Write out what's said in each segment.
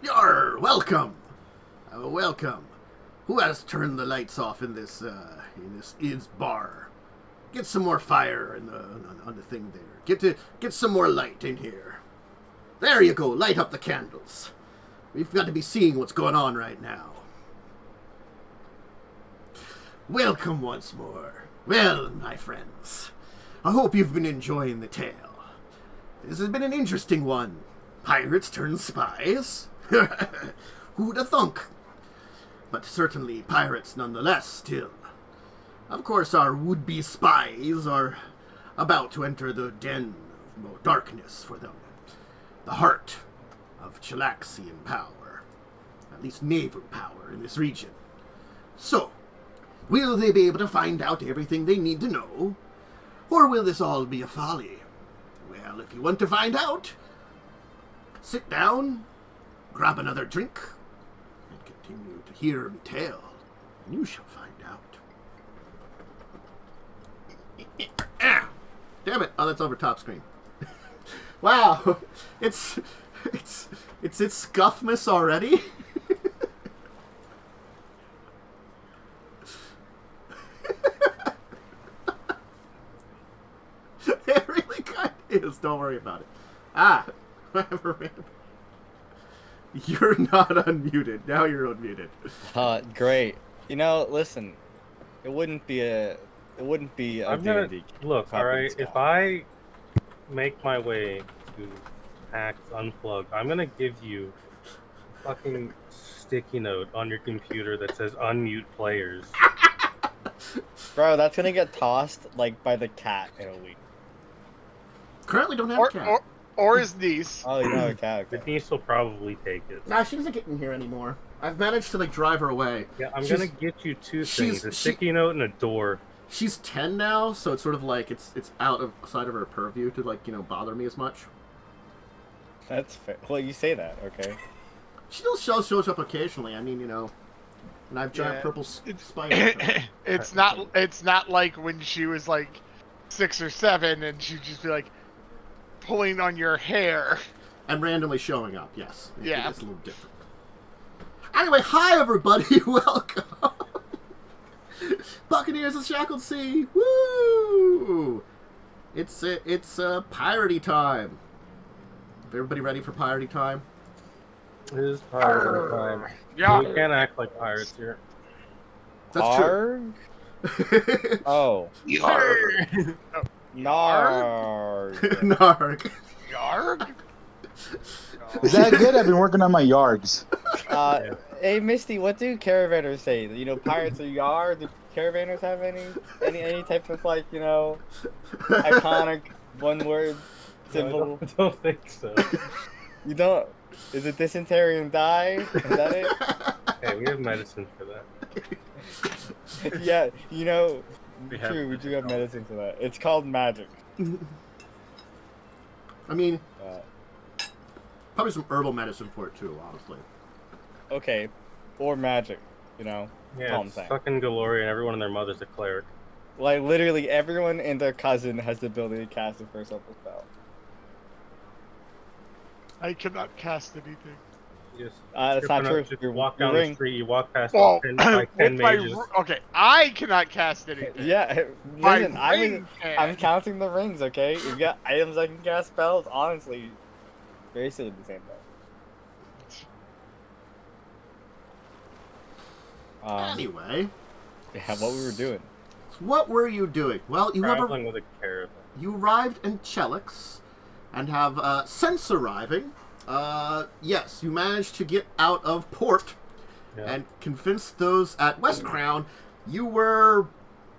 Yar, welcome. Welcome. Who has turned the lights off in this Id's bar? Get some more fire on the thing there. Get some more light in here. There you go. Light up the candles. We've got to be seeing what's going on right now. Welcome once more. Well, my friends, I hope you've been enjoying the tale. This has been an interesting one. Pirates turn spies? Who'da thunk? But certainly pirates nonetheless still. Of course, our would-be spies are about to enter the den of more darkness for them. The heart of Chelaxian power. At least naval power in this region. So, will they be able to find out everything they need to know? Or will this all be a folly? Well, if you want to find out, sit down, grab another drink, and continue to hear me tell, and you shall find out. Damn it! Oh, that's over top screen. Wow, it's Scuffmas already. It really kind of is. Don't worry about it. Whatever. You're not unmuted. Now you're unmuted. Great. You know, listen. It wouldn't be a I'm gonna look. All right, if I make my way to PAX Unplugged, I'm gonna give you a fucking sticky note on your computer that says unmute players. Bro, that's gonna get tossed like by the cat in a week. Currently don't have a cat. Or his niece. Oh, you know a cat. The niece will probably take it. Nah, she doesn't get in here anymore. I've managed to drive her away. Yeah, I'm gonna get you two things: a sticky note and a door. She's 10 now, so it's sort of like it's outside of her purview to bother me as much. That's fair. Well, you say that, okay? She still shows up occasionally. I mean, and I have giant purple spiders. It's not like when she was like 6 or 7 and she'd just be like pulling on your hair and randomly showing up. Yes. Yeah. It's a little different. Anyway, hi everybody. Welcome. Buccaneers of Shackled Sea. Woo! It's piratey time. Is everybody ready for piratey time? It is pirate time. Yeah. We can't act like pirates here. That's true. Oh. Yarg. Narg. Narg. Yarg? Is that good? I've been working on my yards. Hey, Misty, what do caravanners say? Pirates are yar? Do caravanners have any type of iconic one-word symbol? I don't think so. You don't? Is it dysentery and die? Is that it? Hey, we have medicine for that. Yeah, we do have medicine for that. It's called magic. I mean, probably some herbal medicine for it too, honestly. Okay, or magic, Yeah, it's fucking Gloria and everyone and their mother's a cleric. Like, literally everyone and their cousin has the ability to cast a first level spell. I cannot cast anything. That's not true. You walk down the street, you walk past 10 mages. Okay, I cannot cast anything. Yeah, listen, I'm counting the rings, okay? You've got items I can cast spells, honestly. Basically the same thing. Anyway. Yeah, what we were doing. What were you doing? Well, Traveling with a caravan. You arrived in Cheliax and have, since arriving, yes, you managed to get out of port and convince those at West Crown you were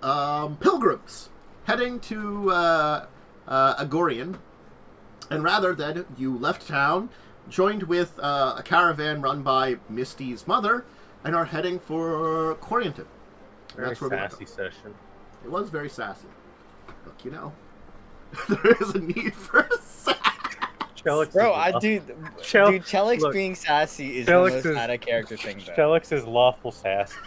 pilgrims heading to Agorian, and rather than you left town, joined with a caravan run by Misty's mother, and are heading for Corianton. Very sassy session. It was very sassy. Look, there is a need for a sass. Cheliax being sassy is the most out of character thing. Cheliax is lawful sassy.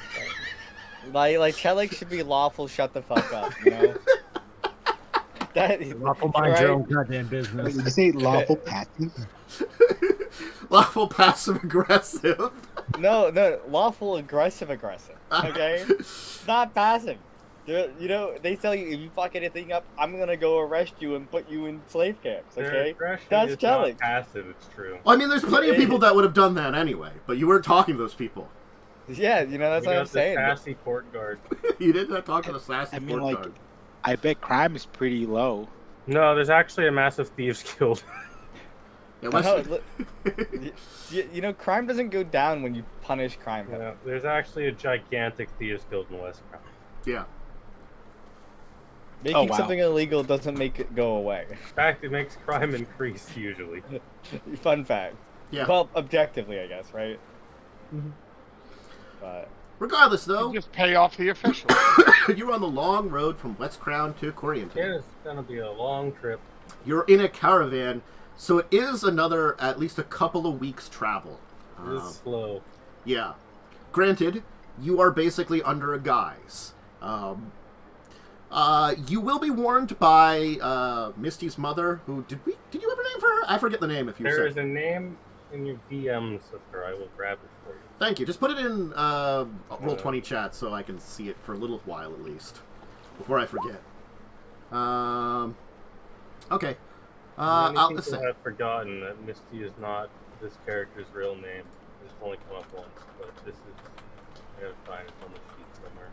Like Cheliax should be lawful. Shut the fuck up, Lawful mind your own goddamn business. Did you say lawful passive? Lawful passive aggressive. No, lawful aggressive. Okay, it's not passive. You know, they tell you if you fuck anything up, I'm gonna go arrest you and put you in slave camps. Okay, that's Cheliax. Passive, it's true. Well, I mean, there's plenty of people that would have done that anyway, but you weren't talking to those people. Yeah, you know that's what I'm saying. Sassy port guard. You did not talk to the sassy port guard. I bet crime is pretty low. No, there's actually a massive thieves guild. Yeah, you know, crime doesn't go down when you punish crime. Yeah, there's actually a gigantic thieves guild in West Crown. Yeah. Making something illegal doesn't make it go away. In fact, it makes crime increase, usually. Fun fact. Yeah. Well, objectively, I guess, right? Mm-hmm. But regardless, though... You just pay off the officials. You're on the long road from West Crown to Corianton. Yeah, it's gonna be a long trip. You're in a caravan, so it is another, at least a couple of weeks' travel. It is slow. Yeah. Granted, you are basically under a guise. You will be warned by Misty's mother, who did you ever name her? I forget the name. If you there is a name in your DMs of her, I will grab it for you. Thank you. Just put it in Roll20 chat so I can see it for a little while at least before I forget. Okay. Many people have forgotten that Myste is not this character's real name. It's only come up once, but this is. I gotta find it on the sheet somewhere.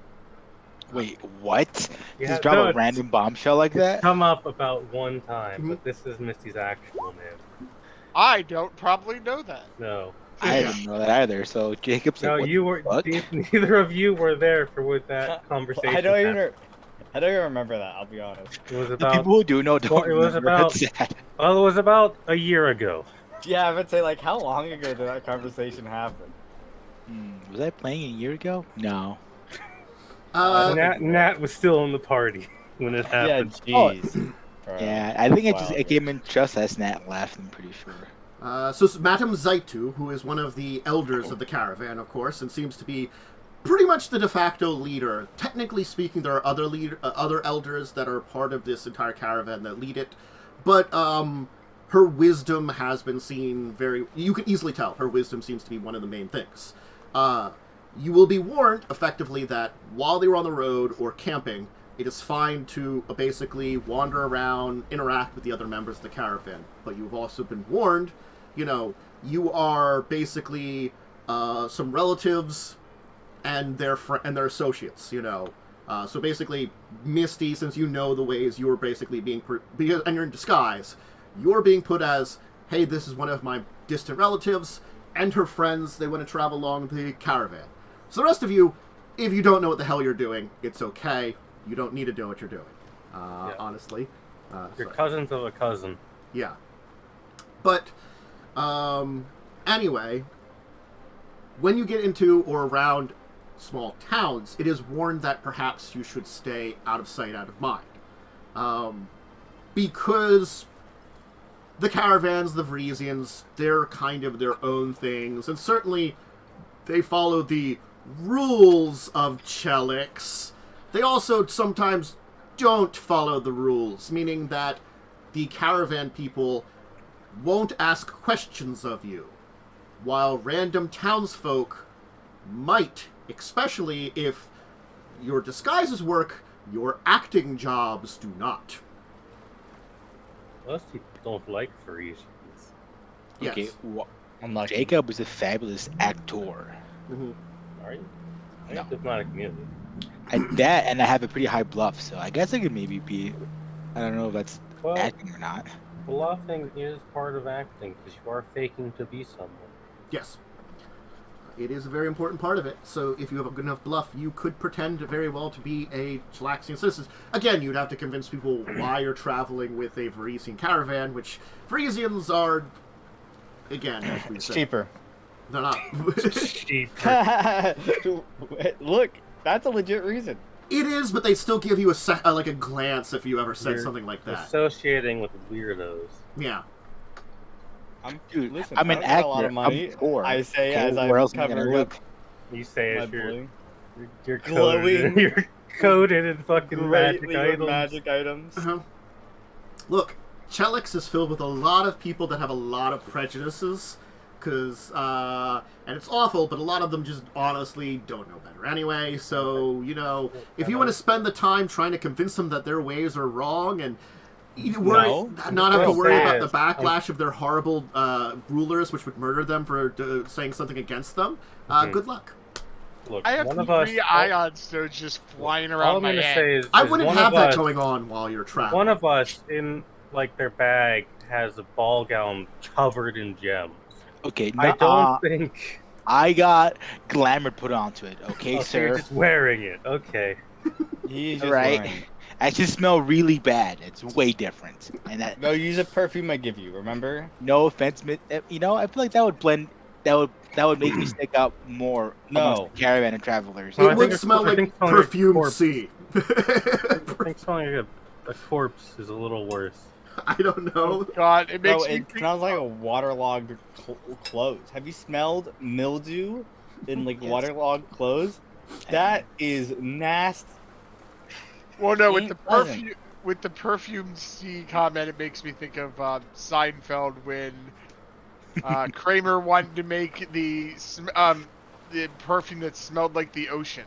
Wait, what? Yeah, Just drop a random bombshell like that? Come up about one time, but this is Misty's actual name. I don't probably know that. No. I didn't know that either. So Jacob's like, no, what you were. Neither of you were there for what that conversation. I don't even remember that. I'll be honest. It was the about people who do know don't. It was about. Well, it was about a year ago. Yeah, I would say like, how long ago did that conversation happen? Was I playing a year ago? No. Nat was still in the party when it happened. Yeah, jeez. Yeah, I think it came in just as Nat left. I'm pretty sure. So Madam Zaitu, who is one of the elders of the caravan, of course, and seems to be pretty much the de facto leader. Technically speaking, there are other elders that are part of this entire caravan that lead it, but her wisdom has been seen very... You can easily tell her wisdom seems to be one of the main things. You will be warned, effectively, that while they were on the road or camping, it is fine to basically wander around, interact with the other members of the caravan. But you've also been warned, you know, you are basically some relatives and their associates, you know. So basically, Myste, since you know the ways, you're basically being... and you're in disguise, you're being put as, hey, this is one of my distant relatives and her friends. They want to travel along the caravan. So the rest of you, if you don't know what the hell you're doing, it's okay. You don't need to know what you're doing, honestly. You're cousins of a cousin. Yeah. But, anyway, when you get into or around small towns, it is warned that perhaps you should stay out of sight, out of mind. Because the caravans, the Vresians, they're kind of their own things, and certainly they follow the rules of Cheliax. They also sometimes don't follow the rules, meaning that the caravan people won't ask questions of you, while random townsfolk might, especially if your disguises work, your acting jobs do not. Most people don't like Frisians. Yes. Okay, Jacub is a fabulous actor. Mm-hmm. Are you? No. Diplomatic community. That, and I have a pretty high bluff, so I guess I could maybe be... I don't know if that's acting or not. Bluffing is part of acting, because you are faking to be someone. Yes. It is a very important part of it, so if you have a good enough bluff, you could pretend very well to be a Chelaxian citizen. Again, you'd have to convince people why you're traveling with a Vresian caravan, which Vresians are, again, as we said, cheaper. They're not. Cheaper. Look, that's a legit reason. It is, but they still give you a glance if you ever said something like that. Associating with weirdos. Yeah. I'm an actor. A lot of money. I'm poor. I say okay, as I'm covering up. You say as you're glowing. You're coated in fucking magic items. Uh-huh. Look, Cheliax is filled with a lot of people that have a lot of prejudices, because and it's awful, but a lot of them just honestly don't know better anyway. So if you want to spend the time trying to convince them that their ways are wrong and not have to worry about the backlash of their horrible rulers, which would murder them for saying something against them, good luck. Look, I have 3 ion stones just flying around my head. I wouldn't have that going on while you're traveling. One of us, in their bag, has a ball gown covered in gems. Okay, I don't think... I got glamour put onto it, okay, sir? You're just wearing it, okay. He's just wearing it. I just smell really bad. It's way different. And that... No, use a perfume I give you, remember? No offense, I feel like that would blend... That would make me stick out more amongst the caravan and travelers. It would smell like perfume sea. I think smelling like a corpse is a little worse. I don't know. Oh, God, it makes me it smells like a waterlogged clothes. Have you smelled mildew in waterlogged clothes? That is nasty. Well, no, with the perfume sea comment, it makes me think of Seinfeld when Kramer wanted to make the perfume that smelled like the ocean.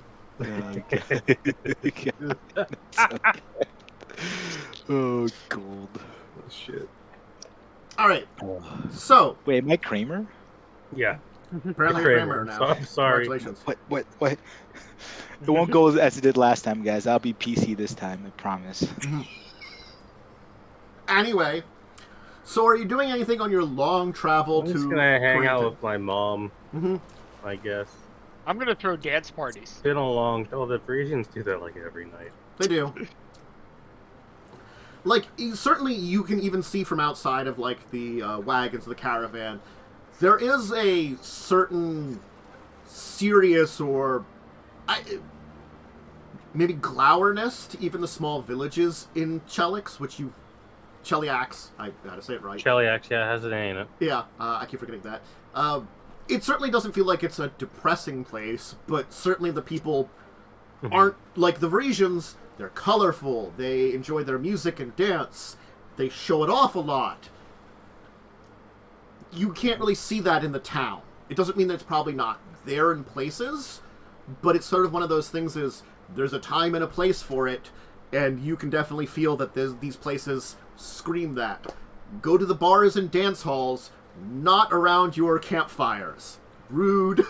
Oh, gold. Oh, shit. All right. So. Wait, am I Kramer? Yeah. Apparently Kramer now. I'm sorry. Congratulations. What? It won't go as it did last time, guys. I'll be PC this time, I promise. Anyway. So are you doing anything on your long travel I'm to... just gonna hang out with my mom, I guess. I'm gonna throw dance parties. It's been a long... Oh, the Parisians do that every night. They do. Certainly you can even see from outside of, the wagons of the caravan, there is a certain serious or... maybe glowerness to even the small villages in Cheliax, Cheliax, I gotta say it right. Cheliax, yeah, has an A in it. Yeah, I keep forgetting that. It certainly doesn't feel like it's a depressing place, but certainly the people aren't like the Parisians. They're colorful. They enjoy their music and dance. They show it off a lot. You can't really see that in the town. It doesn't mean that it's probably not there in places, but it's sort of one of those things there's a time and a place for it, and you can definitely feel that these places scream that. Go to the bars and dance halls, not around your campfires. Rude.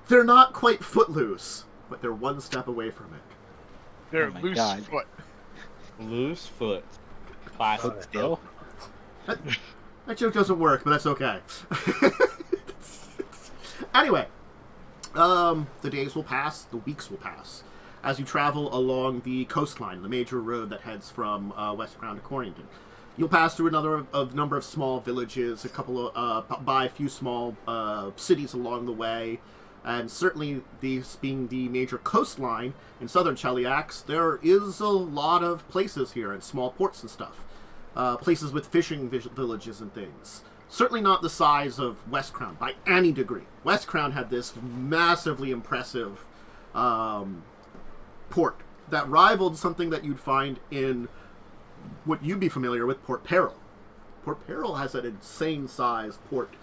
They're not quite footloose, but they're one step away from it. They're loose foot. Loose foot. Classic. Still? That joke doesn't work, but that's okay. Anyway, the days will pass, the weeks will pass, as you travel along the coastline, the major road that heads from Westcrown to Corrington. You'll pass through a number of small villages, by a few small cities along the way, and certainly these being the major coastline in southern Cheliax, there is a lot of places here and small ports and stuff. Places with fishing villages and things. Certainly not the size of Westcrown by any degree. Westcrown had this massively impressive port that rivaled something that you'd find in what you'd be familiar with, Port Peril. Port Peril has an insane sized port.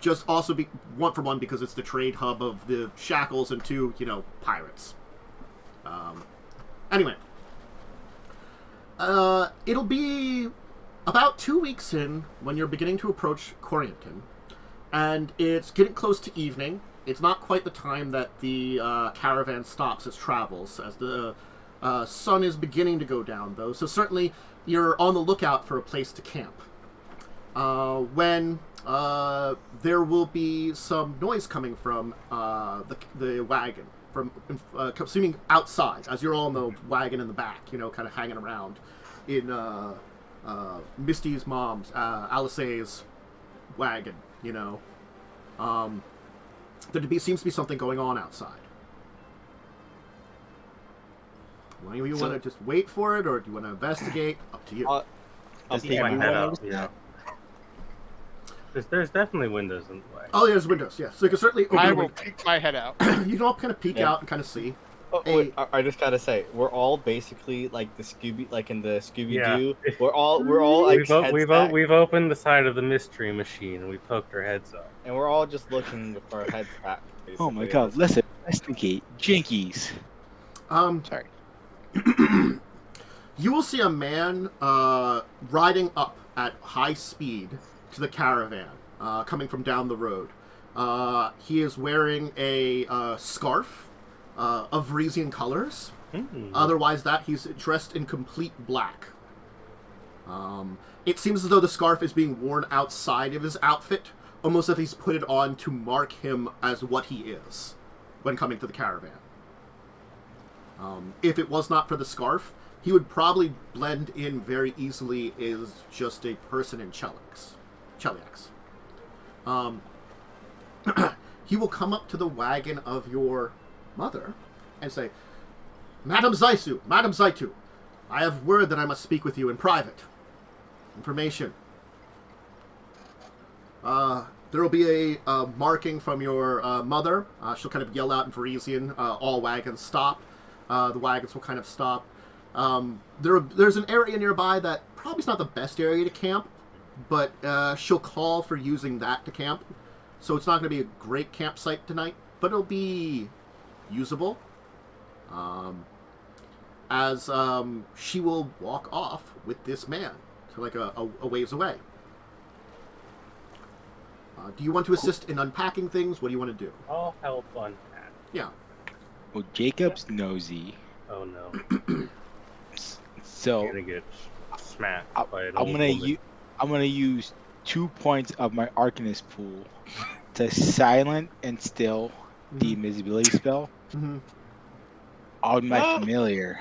Just also one for one because it's the trade hub of the Shackles and two, pirates. Anyway. It'll be about 2 weeks in when you're beginning to approach Corrington, and it's getting close to evening. It's not quite the time that the caravan stops its travels, as the sun is beginning to go down, though, so certainly you're on the lookout for a place to camp. When there will be some noise coming from the wagon, from assuming outside, as you're all in the wagon in the back, kind of hanging around in Myste's mom's, Alice's wagon, there seems to be something going on outside. One of you want to just wait for it, or do you want to investigate? Up to you. I'll peek my head out, yeah. There's definitely windows in the way. Oh, there's windows, yes. So you can certainly... I will peek my head out. You can all kind of peek out and kind of see. Wait, I just gotta say, we're all basically like the in the Scooby-Doo. We're all like we've opened the side of the mystery machine and we poked our heads up. and we're all just looking with our heads back. Oh my god! Listen, investigate Jinkies. Sorry. You will see a man riding up at high speed to the caravan, coming from down the road. He is wearing a scarf of Vrisian colors. Otherwise, he's dressed in complete black. It seems as though the scarf is being worn outside of his outfit, almost as if he's put it on to mark him as what he is when coming to the caravan. If it was not for the scarf, he would probably blend in very easily as just a person in Cheliax. He will come up to the wagon of your mother and say, Madam Zaitu, I have word that I must speak with you in private. Information. There will be a marking from your mother. She'll kind of yell out in Vrisian, all wagons stop. The wagons will kind of stop. There's an area nearby that probably is not the best area to camp, but she'll call for using that to camp. So it's not going to be a great campsite tonight, but it'll be usable. As she will walk off with this man to like a ways away. Do you want to assist in unpacking things? What do you want to do? I'll help unpack. Yeah. Well, Jacob's nosy. Oh no. So I'm gonna get smacked by an I'm old gonna woman. I'm gonna use 2 points of my Arcanist pool to silent and still the invisibility spell on my familiar,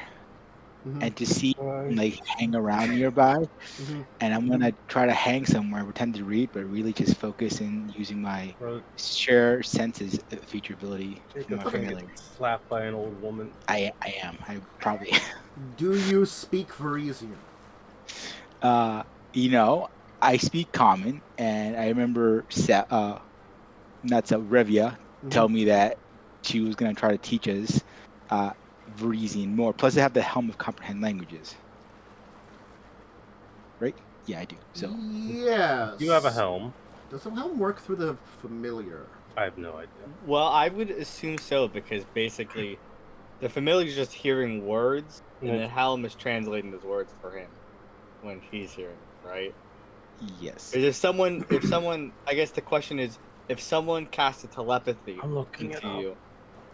and to see him, like, hang around nearby. And I'm gonna try to hang somewhere, pretend to read, but really just focus in using my share senses feature ability for my familiar. Slapped by an old woman. I am. I probably. Do you speak Vrisian? You know, I speak Common, and I remember Revia tell me that she was gonna try to teach us Vrisian more. Plus, I have the Helm of Comprehend Languages. Right? Yeah, I do. So. Yes. You have a helm. Does the helm work through the familiar? I have no idea. Well, I would assume so, because basically the familiar is just hearing words, and the helm is translating those words for him when he's hearing, right? Yes. If someone, I guess the question is, if someone casts a telepathy into you,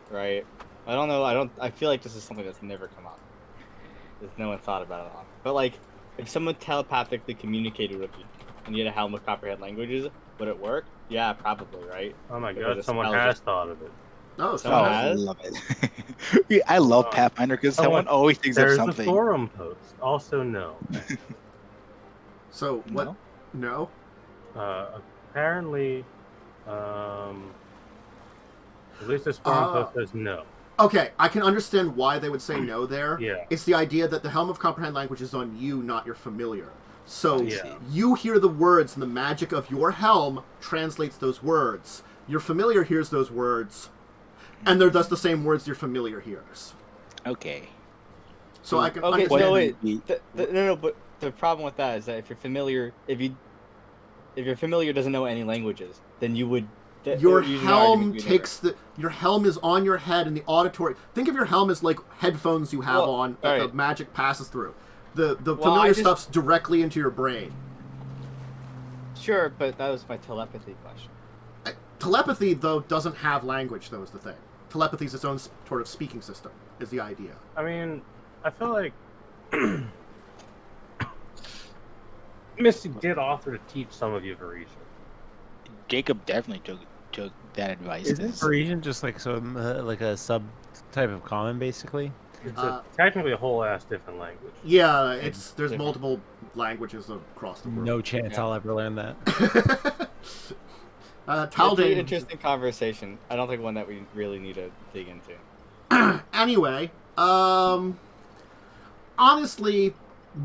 right? I don't know. I feel like this is something that's never come up. There's no one thought about it on. But like, if someone telepathically communicated with you, and you had a helm of comprehend languages, would it work? Yeah, probably, right? Oh my god, someone has thought of it. Oh, someone I has? love it. I love Pathfinder because someone always thinks of something. There's a forum post. Also, no. So what? No. Apparently, at least this forum post says no. Okay, I can understand why they would say no there. Yeah. It's the idea that the Helm of Comprehend Language is on you, not your familiar. So you hear the words, and the magic of your helm translates those words. Your familiar hears those words, and they're thus the same words your familiar hears. Okay. So I can okay, understand. so wait. No, but the problem with that is that if your familiar doesn't know any languages, then you would. Your helm your helm is on your head in the auditory. Think of your helm as like headphones you have on that the magic passes through. The familiar stuff's directly into your brain. Sure, but that was my telepathy question. Telepathy, though, doesn't have language, though, is the thing. Telepathy is its own sort of speaking system, is the idea. I mean, I feel like Myste did offer to teach some of you Vrisian. Jacob definitely took that advice. Isn't Vrisian just like some like a sub type of common, basically? It's technically a whole ass different language. Yeah, there's multiple languages across the world. No chance I'll ever learn that. It's an interesting conversation. I don't think one that we really need to dig into. Anyway, honestly,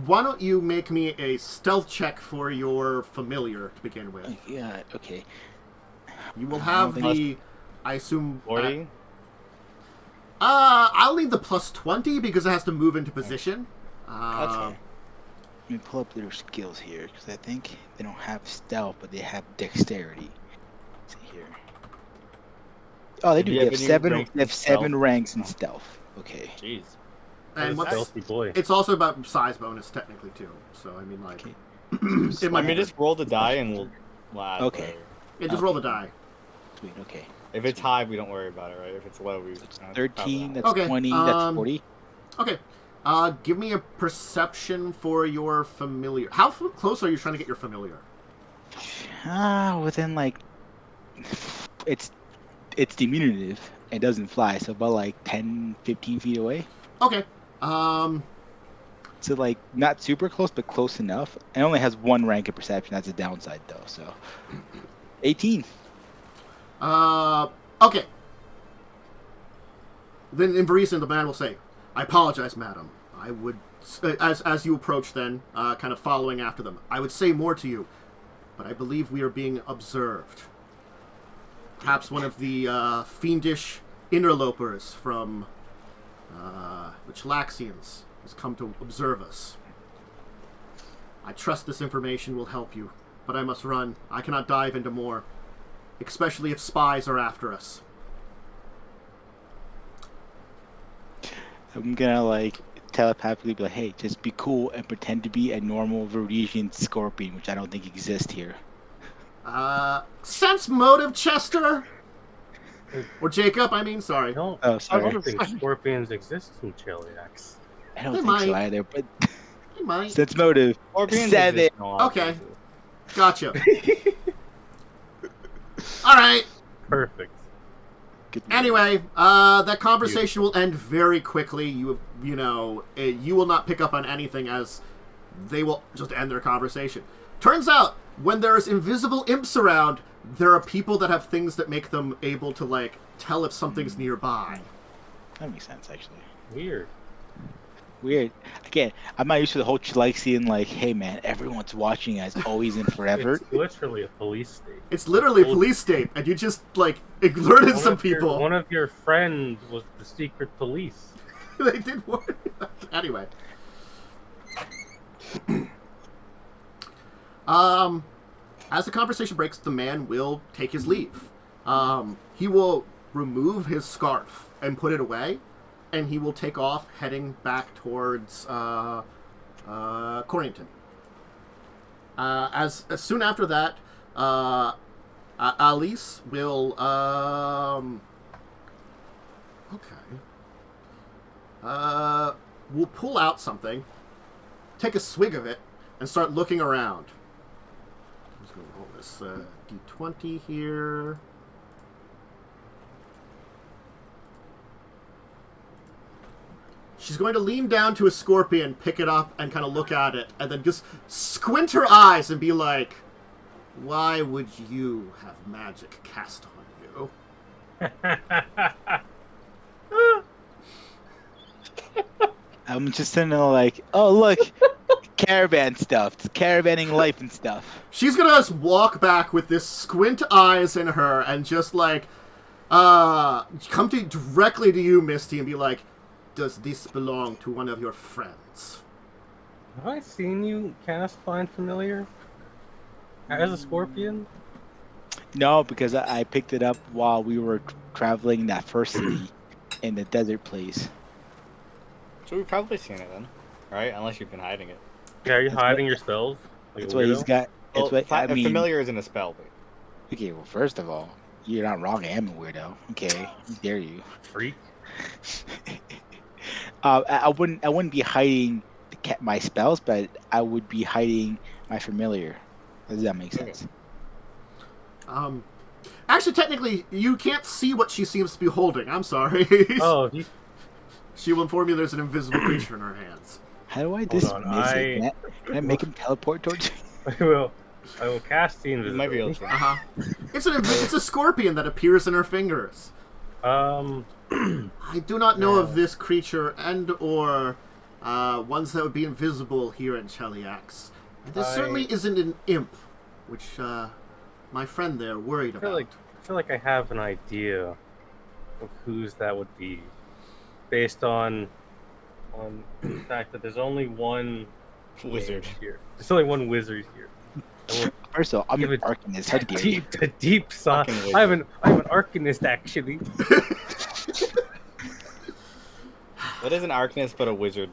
why don't you make me a stealth check for your familiar to begin with? Yeah, okay. You will have I assume... 40? I'll need the +20 because it has to move into position. That's fine. Let me pull up their skills here because I think they don't have stealth, but they have dexterity. Let's see here. Oh, they do. They have seven. They have 7 ranks in stealth. Okay. Jeez. And what's stealthy boy. It's also about size bonus technically too. So I mean, like, Okay. it might be just roll the die and we'll. Okay. Yeah, just roll the die. Sweet. Okay. If it's high, we don't worry about it, right? If it's low, we. 13. That's Okay, 20. That's 40. Okay. Give me a perception for your familiar. How close are you trying to get your familiar? Within like, it's diminutive. It doesn't fly, so about like 10, 15 feet away. Okay. So like not super close, but close enough. It only has 1 rank of perception. That's a downside though. So 18. Okay. Then in reason, the man will say, "I apologize, madam. I would, as you approach, then, kind of following after them, I would say more to you, but I believe we are being observed. Perhaps one of the fiendish interlopers from the Cheliaxians has come to observe us. I trust this information will help you, but I must run. I cannot dive into more, especially if spies are after us." I'm gonna like telepathically be like, "Hey, just be cool and pretend to be a normal Varisian scorpion," which I don't think exists here. Sense motive, Chester? Or Jacob, I mean, sorry. No, Oh, I sorry. don't think scorpions exist in Cheliax. I don't They think might. so either, but He might. sense motive. Scorpions 7. exist in a lot of Okay. places. Gotcha. Alright. Perfect. Good Anyway, that conversation will end very quickly. You know, you will not pick up on anything as they will just end their conversation. Turns out, when there's invisible imps around, there are people that have things that make them able to, like, tell if something's nearby. That makes sense, actually. Weird. Again, I'm not used to the whole Cheliaxian, like, hey man, everyone's watching us, always and forever. It's literally a police state. It's literally a police state, and you just, like, alerted some people. One of your friends was the secret police. They did work. Anyway. As the conversation breaks, the man will take his leave. He will remove his scarf and put it away, and he will take off, heading back towards Corrington. As soon after that, Alice will we'll pull out something, take a swig of it, and start looking around. I'm just going to roll this D20 here. She's going to lean down to a scorpion, pick it up, and kind of look at it, and then just squint her eyes and be like, "Why would you have magic cast on you?" I'm just sitting there like, oh look, caravan stuff. It's caravanning life and stuff. She's gonna just walk back with this squint eyes in her and just like, come directly to you, Misty, and be like, "Does this belong to one of your friends?" Have I seen you cast Find Familiar? As a scorpion? No, because I picked it up while we were traveling that first city in the desert place. So we've probably seen it then, right? Unless you've been hiding it. Yeah, are you hiding your spells? Like That's a what he's weirdo? got. That's what I mean. Familiar isn't a spell, but Okay, well, first of all, you're not wrong. I am a weirdo. Okay, how dare you? Freak. I wouldn't be hiding my spells, but I would be hiding my familiar. Does that make sense? Actually, technically, you can't see what she seems to be holding. I'm sorry. Oh, She will inform you there's an invisible creature in her hands. How do I Hold dismiss on, it? Can I make him teleport towards you? I will cast the you might be able invisibility. to. It's a scorpion that appears in her fingers. Um, I do not know of this creature and or ones that would be invisible here in Cheliax. This certainly isn't an imp, which my friend there worried about. I feel like I have an idea of whose that would be. based on the fact that there's only one Wizard here. There's only one wizard here. First of all, I'm an Arcanist. How dare you? A deep sigh. I have an Arcanist actually. What is an Arcanist but a wizard?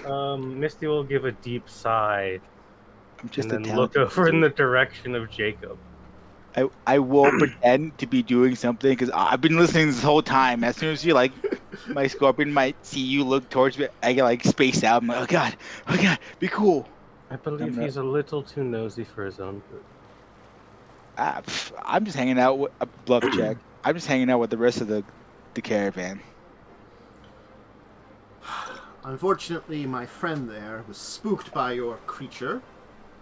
Myste will give a deep sigh and then look over in the direction of Jacub. I will pretend to be doing something because I've been listening this whole time. As soon as you my scorpion might see you look towards me, I get spaced out. I'm like, oh god, be cool. I believe he's a little too nosy for his own good. I'm just hanging out with a bluff check. I'm just hanging out with the rest of the caravan. Unfortunately, my friend there was spooked by your creature.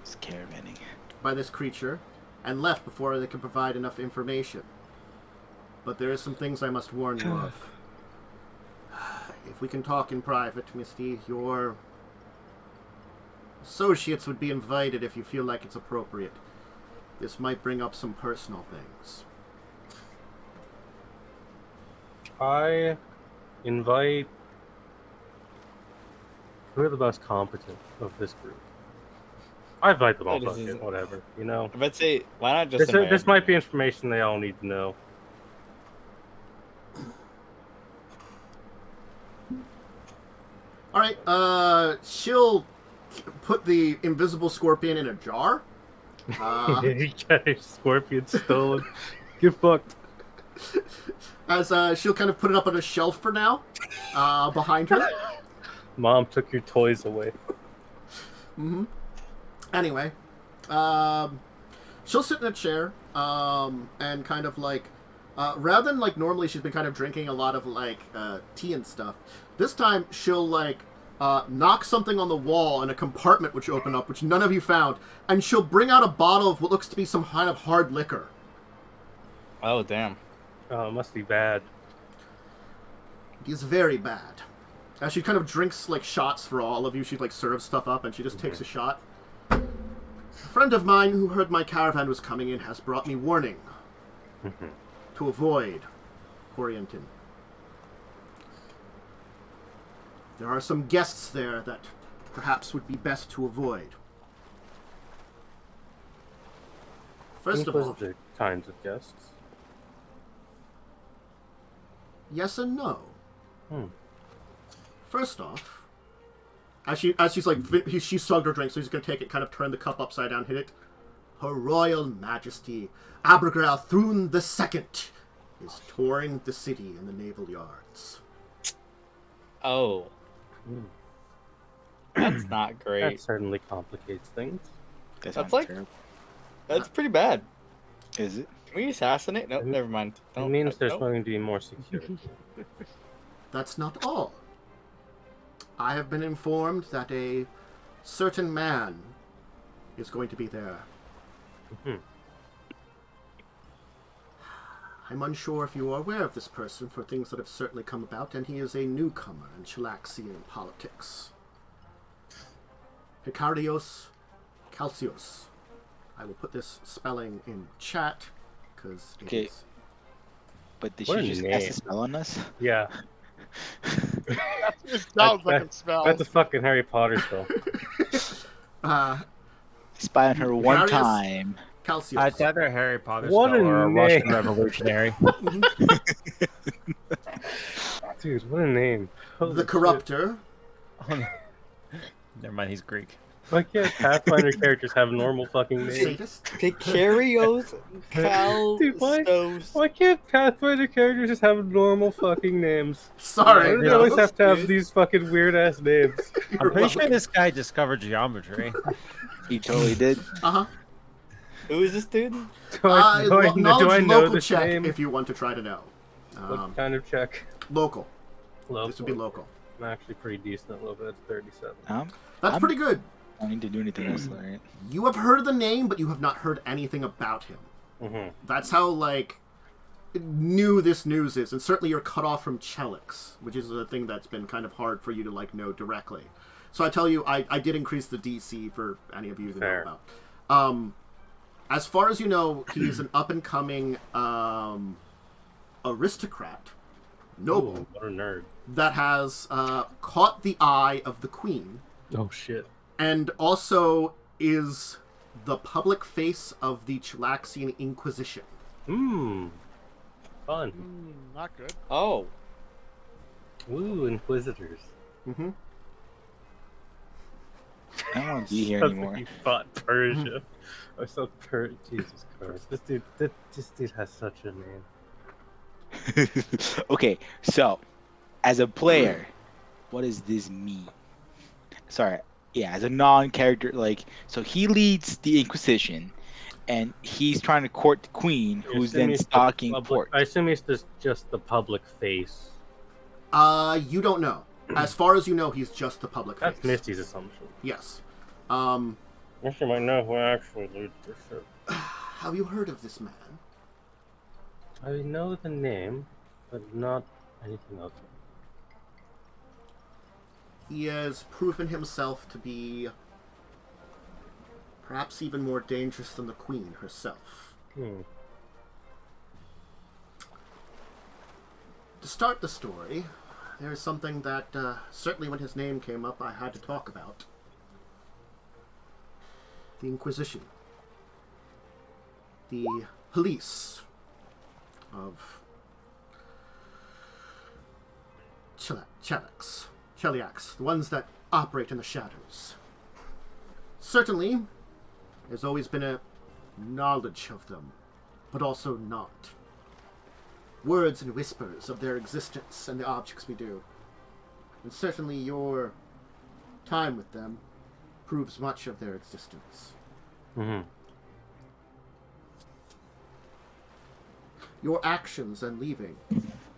It's caravanning. By this creature, and left before they could provide enough information. But there are some things I must warn you of. If we can talk in private, Myste, your associates would be invited if you feel like it's appropriate. This might bring up some personal things. I invite... Who are the most competent of this group? I invite them all, whatever, you know? I'd say, why not just this might be information they all need to know. Alright, she'll put the invisible scorpion in a jar. You got your scorpion stolen. Get fucked. As she'll kind of put it up on a shelf for now, behind her. Mom took your toys away. Mm-hmm. Anyway, she'll sit in a chair, and kind of rather than normally she's been kind of drinking a lot of tea and stuff. This time she'll knock something on the wall in a compartment which opened up, which none of you found, and she'll bring out a bottle of what looks to be some kind of hard liquor. Oh, damn. Oh, it must be bad. It is very bad. As she kind of drinks shots for all of you, she serves stuff up and she just takes a shot. A friend of mine who heard my caravan was coming in has brought me warning to avoid Corianton. There are some guests there that perhaps would be best to avoid. First of all, Inquisitor kinds of guests. Yes and no. First off, as she slugged her drink, so he's going to take it, kind of turn the cup upside down, hit it. Her Royal Majesty, Abigail Thune II, is touring the city in the naval yards. Oh. That's not great. That certainly complicates things. That's pretty bad. Is it? Can we assassinate? Nope, never mind. It means there's going to be more security. That's not all. I have been informed that a certain man is going to be there. I'm unsure if you are aware of this person for things that have certainly come about, and he is a newcomer in Chelaxian politics. Hikarios Calcios. I will put this spelling in chat, because it's... But did she just cast a spell on us? Yeah. It sounds like a spell. That's a fucking Harry Potter spell. Spy on her one time. Calcios. It's either a Harry Potter spell or a Russian revolutionary. Dude, what a name. Holy the Corruptor. Never mind, he's Greek. Why can't Pathfinder characters have normal fucking names? Picarios Calstos. Why can't Pathfinder characters just have normal fucking names? Sorry. They always have to have these fucking weird ass names. I'm pretty sure this guy discovered geometry. He totally did. Who is this dude? Do I know local this check name? if you want to try to know. What kind of check? Local. Local. This would be local. I'm actually pretty decent at local. That's 37. That's pretty good. I don't need to do anything else, right? You have heard the name, but you have not heard anything about him. That's how, new this news is. And certainly you're cut off from Cheliax, which is a thing that's been kind of hard for you to, know directly. So I tell you, I did increase the DC for any of you to know about. As far as you know, he is an up-and-coming aristocrat noble. Ooh, what a nerd. That has caught the eye of the queen. Oh, shit. And also is the public face of the Cheliaxian Inquisition. Fun. Not good. Oh. Ooh, Inquisitors. Mm-hmm. I don't want to be here anymore. He fought Persia. I saw Jesus Christ. This dude has such a name. Okay, so as a player, what does this mean? Sorry, yeah, as a non-character, like, so he leads the Inquisition, and he's trying to court the queen, who's then stalking port. I assume he's just the public face. You don't know. As far as you know, he's just the public face. That's Misty's assumption. Yes. Misty might know who actually leads the ship. Have you heard of this man? I know the name, but not anything else. He has proven himself to be perhaps even more dangerous than the queen herself. To start the story, there is something that certainly when his name came up I had to talk about. The Inquisition. The police of Cheliax, the ones that operate in the shadows. Certainly, there's always been a knowledge of them, but also not. Words and whispers of their existence and the objects we do. And certainly your time with them proves much of their existence. Your actions and leaving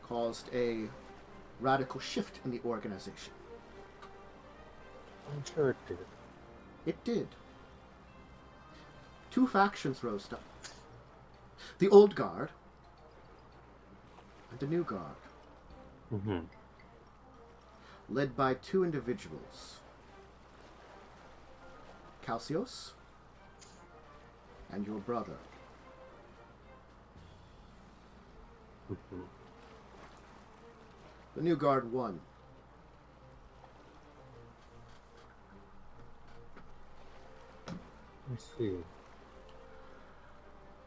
caused a radical shift in the organization. I'm sure it did. It did. Two factions rose up. The Old Guard and the New Guard. Led by two individuals. Calcios and your brother. The New Guard won. I see.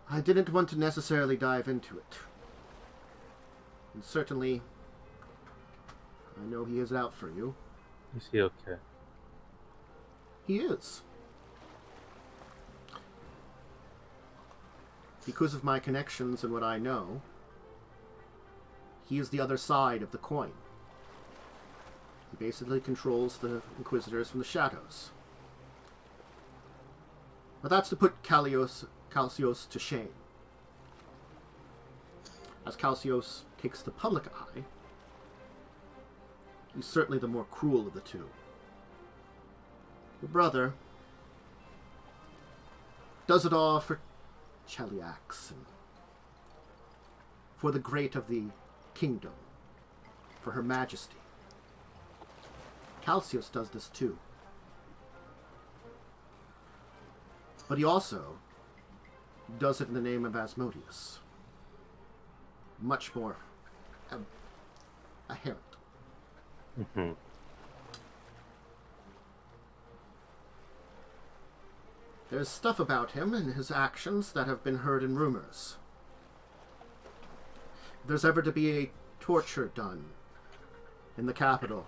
I didn't want to necessarily dive into it. And certainly, I know he is out for you. Is he okay? He is. Because of my connections and what I know, he is the other side of the coin. He basically controls the Inquisitors from the shadows. But that's to put Calcios to shame. As Calcios takes the public eye, he's certainly the more cruel of the two. Your brother does it all for Cheliax and for the great of the kingdom, for her majesty. Calcios does this too. But he also does it in the name of Asmodeus. Much more a herald. There's stuff about him and his actions that have been heard in rumors. If there's ever to be a torture done in the capital,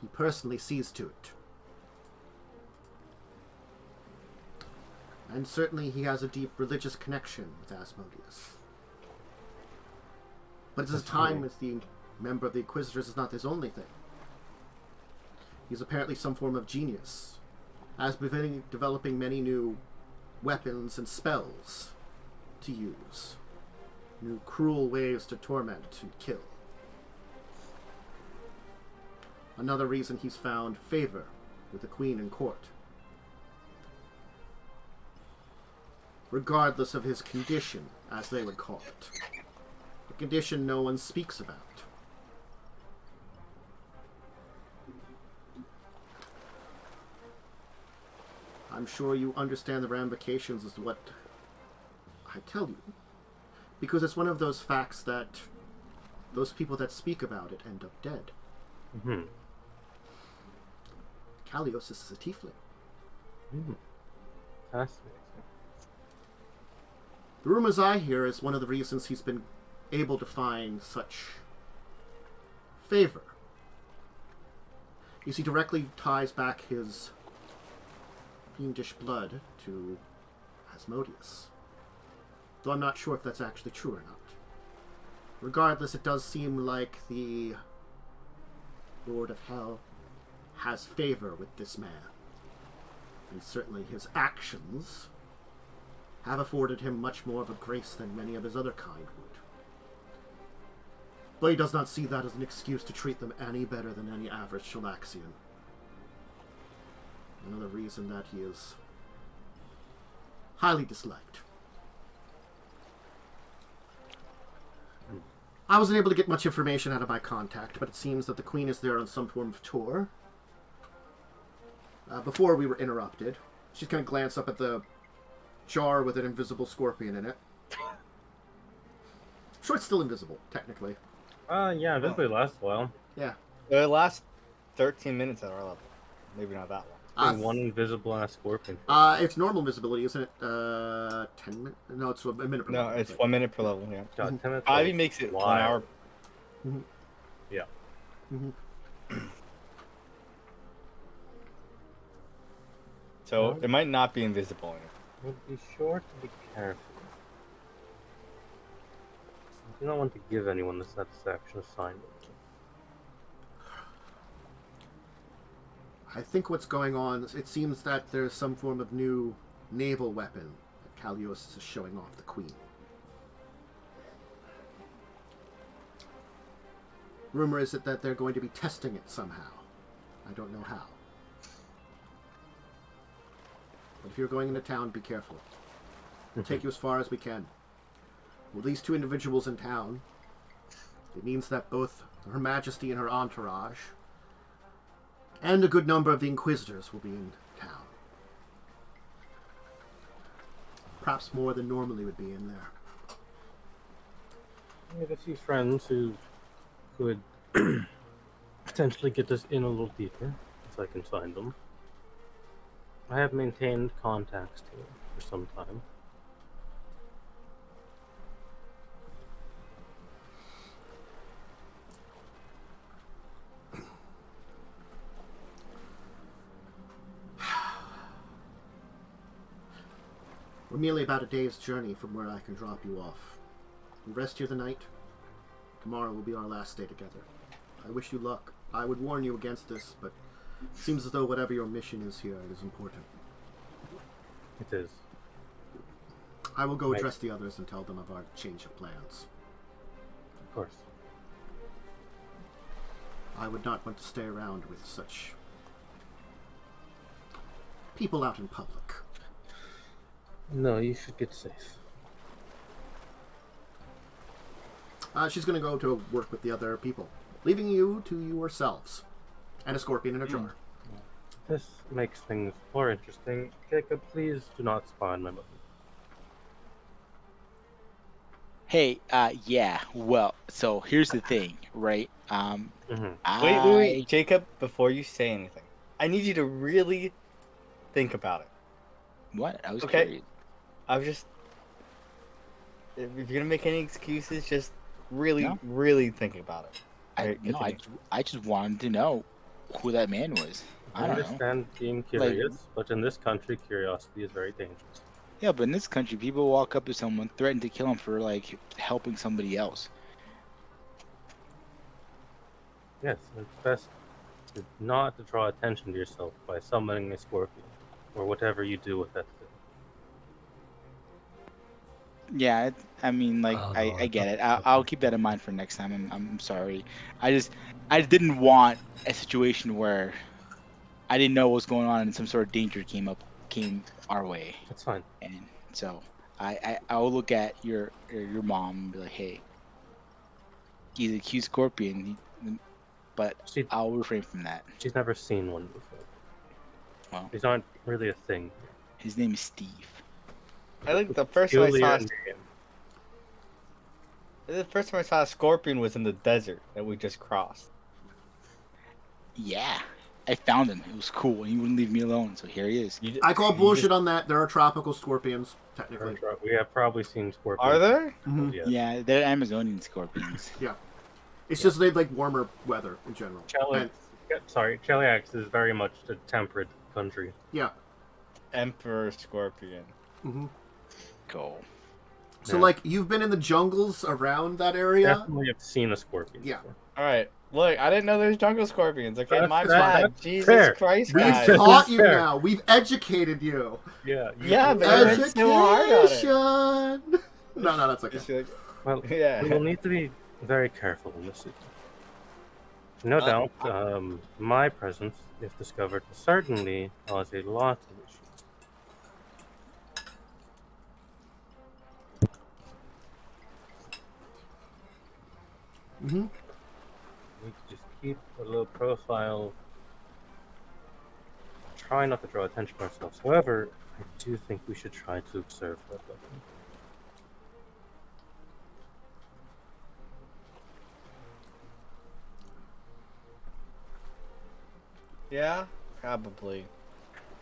he personally sees to it. And certainly he has a deep religious connection with Asmodeus. But his time with the member of the Inquisitors is not his only thing. He's apparently some form of genius, has been developing many new weapons and spells to use. New cruel ways to torment and kill. Another reason he's found favor with the Queen and court. Regardless of his condition, as they would call it. A condition no one speaks about. I'm sure you understand the ramifications as to what I tell you, because it's one of those facts that those people that speak about it end up dead. Mm-hmm. Kaliosis is a tiefling. Mm-hmm. Fascinating. The rumors I hear is one of the reasons he's been able to find such favor. You see, directly ties back his fiendish blood to Asmodeus. Though I'm not sure if that's actually true or not. Regardless, it does seem like the Lord of Hell has favor with this man. And certainly his actions have afforded him much more of a grace than many of his other kind would. But he does not see that as an excuse to treat them any better than any average Cheliaxian. Another reason that he is highly disliked. I wasn't able to get much information out of my contact, but it seems that the Queen is there on some form of tour. Before we were interrupted, she's going to glance up at the jar with an invisible scorpion in it. Sure, it's still invisible, technically. Yeah, invisibility lasts a while. Yeah. It lasts 13 minutes at our level. Maybe not that long. One invisible and a scorpion. It's normal visibility, isn't it? 10 minutes? No, it's a minute per level. No, it's 1 minute per level, yeah. God, 10 minutes Ivy makes it 1 hour. Mm-hmm. Yeah. Mm-hmm. So it might not be invisible anymore. Would be sure to be careful. I do not want to give anyone the satisfaction of signing it. I think what's going on, it seems that there's some form of new naval weapon that Kaliosis is showing off the Queen. Rumor is that they're going to be testing it somehow. I don't know how. But if you're going into town, be careful. We'll take you as far as we can. With these two individuals in town, it means that both Her Majesty and her entourage and a good number of the Inquisitors will be in town. Perhaps more than normally would be in there. I have a few friends who could potentially get us in a little deeper, if I can find them. I have maintained contacts to them for some time. We're merely about a day's journey from where I can drop you off. We rest here the night. Tomorrow will be our last day together. I wish you luck. I would warn you against this, but it seems as though whatever your mission is here, it is important. It is. I will go address the others and tell them of our change of plans. Of course. I would not want to stay around with such people out in public. No, you should get safe. She's going to go to work with the other people, leaving you to yourselves. And a scorpion in a jar. This makes things more interesting. Jacub, please do not spy on my mother. Hey, yeah, well, so here's the thing, right? Wait, Jacub, before you say anything, I need you to really think about it. What? I was okay. curious. I was just... If you're gonna make any excuses, just really think about it. I just wanted to know who that man was. I understand being curious, but in this country, curiosity is very dangerous. Yeah, but in this country, people walk up to someone, threaten to kill him for, like, helping somebody else. Yes, it's best not to draw attention to yourself by summoning a scorpion, or whatever you do with that thing. Yeah, I mean, like, I get it. I'll keep that in mind for next time. I'm sorry. I didn't want a situation where I didn't know what was going on and some sort of danger came our way. That's fine. And so I will look at your mom and be like, hey, he's a cute scorpion, but I'll refrain from that. She's never seen one before. Well, these aren't really a thing. His name is Steve. I think the first time I saw The first time I saw a scorpion was in the desert that we just crossed. Yeah. I found him. It was cool, and he wouldn't leave me alone, so here he is. I call bullshit on that. There are tropical scorpions, technically. We have probably seen scorpions. Are there? Mm-hmm. Yeah, they're Amazonian scorpions. Yeah. It's just they like warmer weather in general. Cheliax is very much a temperate country. Yeah. Emperor scorpion. Mm-hmm. Cool. So, like, you've been in the jungles around that area? Definitely have seen a scorpion. Yeah. Before. Alright. Look, I didn't know there was jungle scorpions. Okay, That's my fair. bad. That's Jesus fair. Christ, We've guys. taught you fair. now. We've educated you. Yeah. Yeah, but you went so hard on it. Education. No, that's okay. Just like, Well, yeah. we will need to be very careful in this situation. No doubt, my presence, if discovered, will certainly cause a lot of issues. Mm-hmm. We could just keep a low profile. Try not to draw attention to ourselves. However, I do think we should try to observe that weapon. Yeah, probably.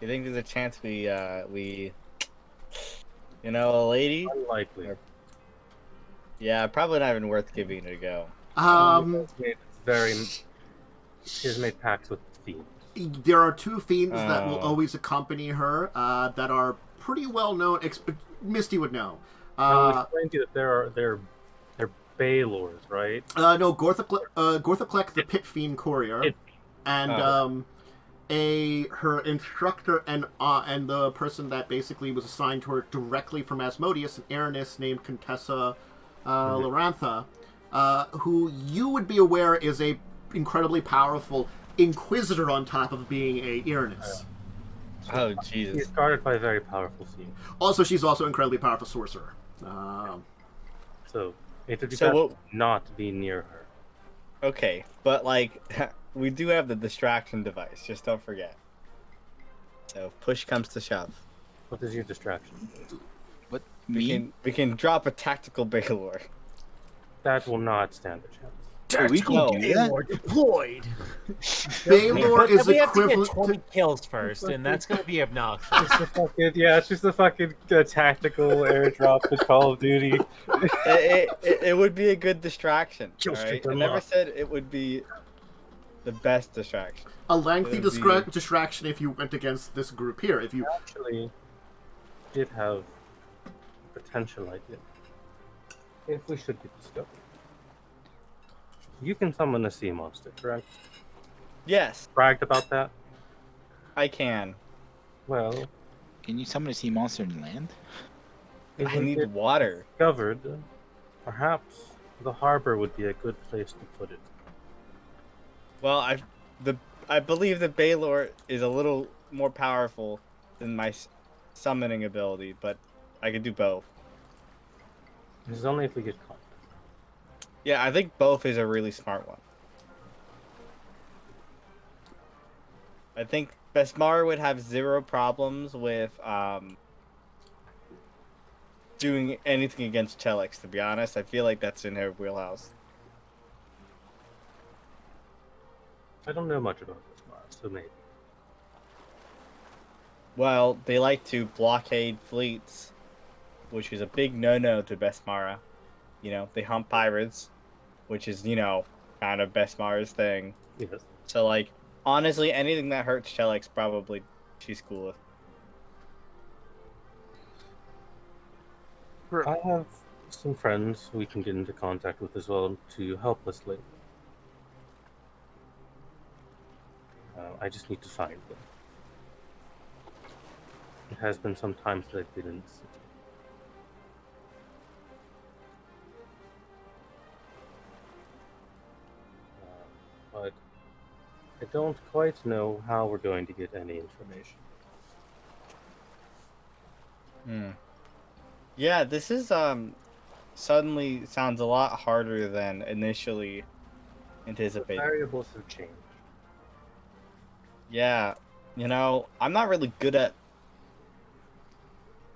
You think there's a chance we, you know, a lady? Unlikely. Yeah, probably not even worth giving it a go. She's made pacts with fiends. There are two fiends that will always accompany her that are pretty well known. Misty would know. I'll explain to you that they're Baylors, right? No, Gorthaklek, the pit fiend courier, and her instructor and the person that basically was assigned to her directly from Asmodeus, an Arcanist named Contessa Lorantha, who you would be aware is a incredibly powerful Inquisitor on top of being a Arcanist. Oh, Jesus. She's guarded by a very powerful fiend. Also, she's also an incredibly powerful sorcerer. So, it would be not be near her. Okay, but like, we do have the distraction device. Just don't forget. So, if push comes to shove. What is your distraction? What? We can drop a tactical Baylor. That will not stand a chance. We can do that? Deployed. Baylor is we have to equivalent get 20 kills first, and that's going to be obnoxious. It's just a fucking tactical airdrop to Call of Duty. It would be a good distraction. Right? I never lock. said it would be the best distraction. a lengthy distraction if you went against this group here. If you actually did have a potential idea. If we should be discovered. You can summon a sea monster, correct? Yes, Bragged about that? I can. Well, Can you summon a sea monster in land? I if we need get water. discovered, perhaps the harbor would be a good place to put it. Well, I believe that Baylor is a little more powerful than my summoning ability, but I could do both. This is only if we get caught. Yeah, I think both is a really smart one. I think Besmar would have zero problems with doing anything against Cheliax, to be honest. I feel like that's in her wheelhouse. I don't know much about this, so maybe. Well, they like to blockade fleets, which is a big no-no to Besmara. You know, they hunt pirates, which is, you know, kind of Besmara's thing. Yes. So, like, honestly, anything that hurts Cheliax, probably she's cool with. I have some friends we can get into contact with as well to help us later. I just need to find them. It has been some time since I've been in the city. But I don't quite know how we're going to get any information. Yeah, this is suddenly sounds a lot harder than initially The anticipated. variables have changed. Yeah, you know, I'm not really good at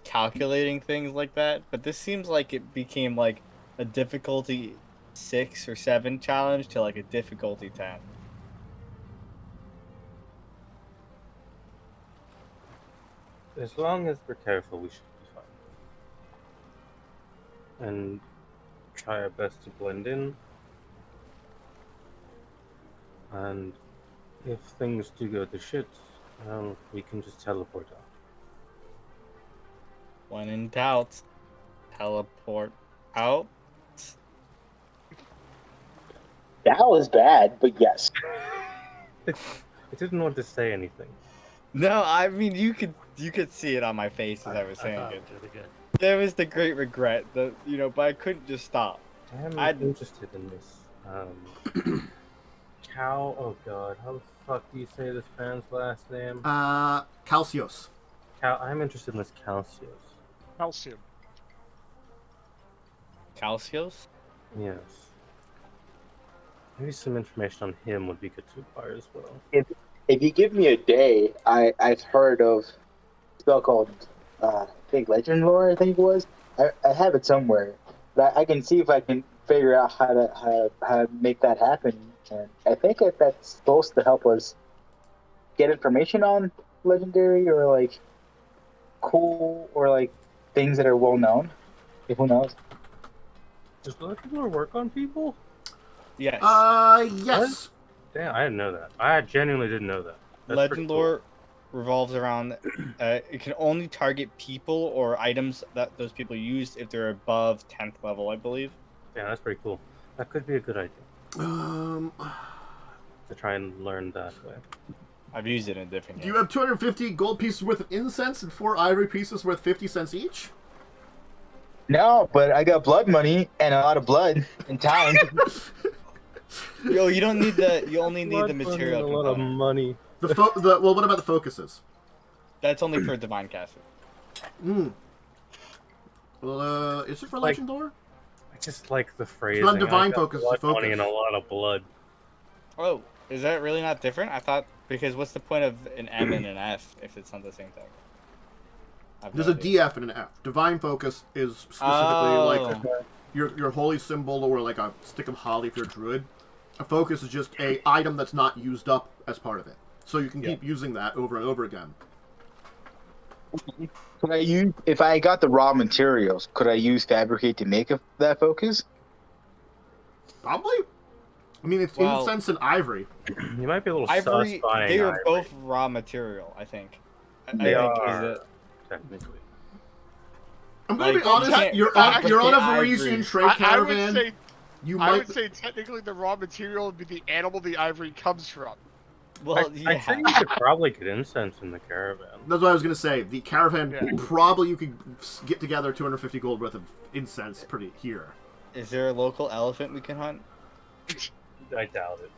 calculating things like that, but this seems like it became like a difficulty 6 or 7 challenge to like a difficulty 10. As long as we're careful, we should be fine. And try our best to blend in. And if things do go to shit, we can just teleport out. When in doubt, teleport out. That was bad, but yes. I didn't want to say anything. No, I mean you could see it on my face as I was saying it. Really good. There was the great regret that but I couldn't just stop. I'm interested in this. Cow. Oh god, how the fuck do you say this man's last name? Calcios. I'm interested in this Calcios. Calcium. Calcios? Yes. Maybe some information on him would be good to acquire as well. If you give me a day, I've heard of a spell called I think Legend Lore. I think it was. I have it somewhere, but I can see if I can figure out how to make that happen. And I think if that's supposed to help us get information on legendary or like cool or like things that are well known. If who knows? Does Legend Lore work on people? Yes. Yes. Damn, I didn't know that. I genuinely didn't know that. That's Legend Lore revolves around it can only target people or items that those people use if they're above 10th level, I believe. Yeah, that's pretty cool. That could be a good idea. To try and learn that way. I've used it in a different Do game. you have 250 gold pieces worth of incense and 4 ivory pieces worth 50 cents each? No, but I got blood money and a lot of blood in town. Yo, you don't need the. You only need the material. A lot of money. Well, what about the focuses? That's only for divine casting. Well, is it for Like- Legend Lore? I just like the phrase. Not divine focus, Blood focus. money and a lot of blood. Oh, is that really not different? I thought because what's the point of an M and an F if it's not the same thing? There's a DF and an F. Divine focus is specifically like your holy symbol or like a stick of holly if you're a druid. A focus is just a item that's not used up as part of it, so you can keep using that over and over again. Could I use if I got the raw materials? Could I use fabricate to make that focus? Probably. I mean, it's incense and ivory. You might be a little Ivory, sus buying they are ivory. both raw material, I think. They I think are, is it. technically. I'm gonna Like, be honest. You're on a ivory. Varisian trade caravan. I would say technically the raw material would be the animal the ivory comes from. Well, I think you could probably get incense in the caravan. That's what I was gonna say. The caravan probably you could get together 250 gold worth of incense pretty here. Is there a local elephant we can hunt? I doubt it.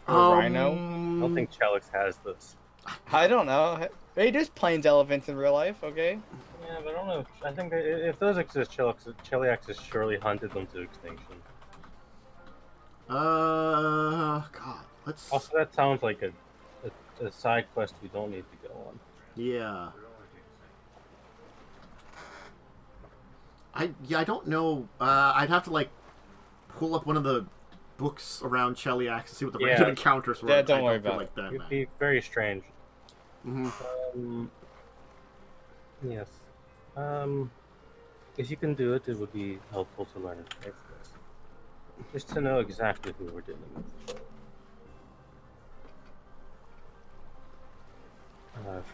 Or rhino? I don't think Cheliax has this. I don't know. Hey, there's plains elephants in real life, okay? Yeah, but I don't know. I think if those exist, Cheliax has surely hunted them to extinction. God, let's. Also, that sounds like a side quest we don't need to go on. Yeah. I don't know. I'd have to like pull up one of the books around Cheliax to see what the random encounters were. Yeah, don't worry about it. It'd be very strange. Mm-hmm. Yes. If you can do it, it would be helpful to learn it. Just to know exactly who we're dealing with.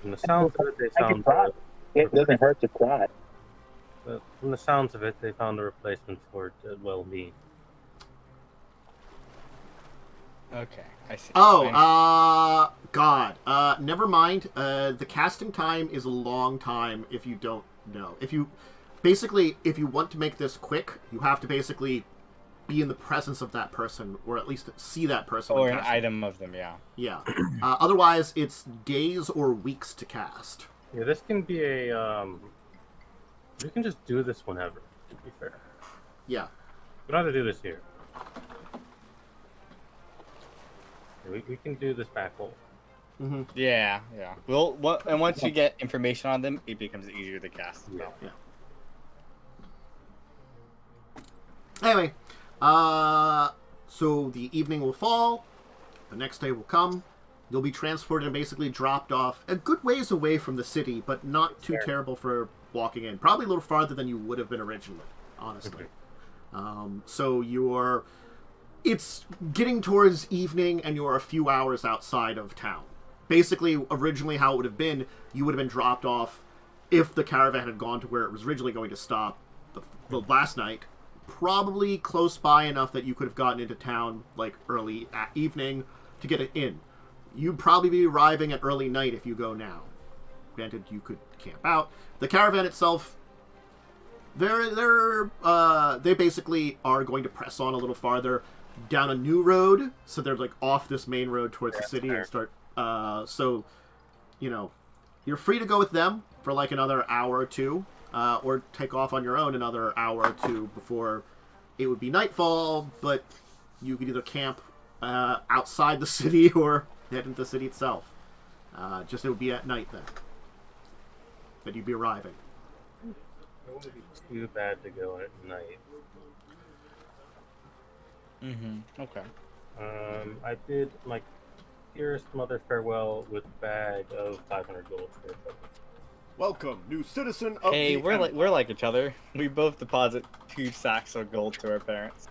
From the sounds of it, they found. It doesn't hurt to try. From the sounds of it, they found a replacement for me. Okay, I see. Oh, God. Never mind. The casting time is a long time if you don't know. If you want to make this quick, you have to basically be in the presence of that person, or at least see that person. Or an item of them, yeah. Yeah. Otherwise, it's days or weeks to cast. Yeah, this can be a, we can just do this whenever, to be fair. Yeah. We don't have to do this here. We can do this back hole. Mm-hmm. Yeah. And once you get information on them, it becomes easier to cast. Yeah. Anyway, so the evening will fall. The next day will come. You'll be transported and basically dropped off a good ways away from the city, but not too terrible for walking in. Probably a little farther than you would have been originally, honestly. So it's getting towards evening, and you're a few hours outside of town. Basically, originally how it would have been, you would have been dropped off if the caravan had gone to where it was originally going to stop the last night. Probably close by enough that you could have gotten into town like early evening to get it in. You'd probably be arriving at early night if you go now. Granted, you could camp out. The caravan itself, they basically are going to press on a little farther down a new road, so they're like off this main road towards the city and start. So, you're free to go with them for like another hour or two, or take off on your own another hour or two before it would be nightfall. But you could either camp outside the city or head into the city itself. Just it would be at night then that you'd be arriving. It wouldn't be too bad to go at night. Okay. I did my dearest mother farewell with a bag of 500 gold. Welcome, new citizen of Hey, the we're like each other. We both deposit 2 sacks of gold to our parents.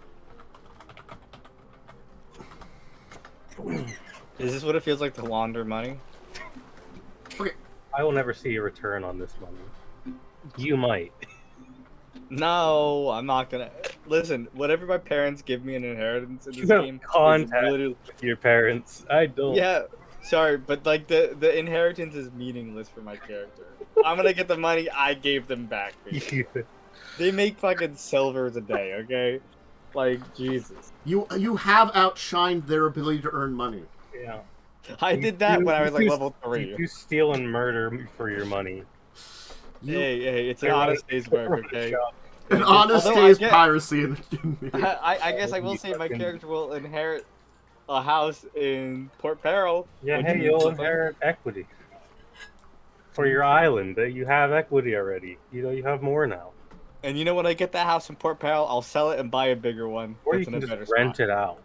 Is this what it feels like to launder money? Okay. I will never see a return on this money. You might. No, I'm not gonna. Listen, whatever my parents give me an inheritance in You this have game, contact is literally... with your parents. I don't. Yeah, sorry, but like the inheritance is meaningless for my character. I'm gonna get the money I gave them back. They make fucking silvers a day, okay? Like, Jesus. You have outshined their ability to earn money. Yeah. I did that when I was like level 3. You steal and murder for your money. Hey, it's an honest day's work, okay? An honest day's piracy. I guess I will say my character will inherit a house in Port Peril. Yeah, hey, you'll inherit equity. For your island, you have equity already. You have more now. And you know when I get that house in Port Peril, I'll sell it and buy a bigger one. Or you can just rent it out.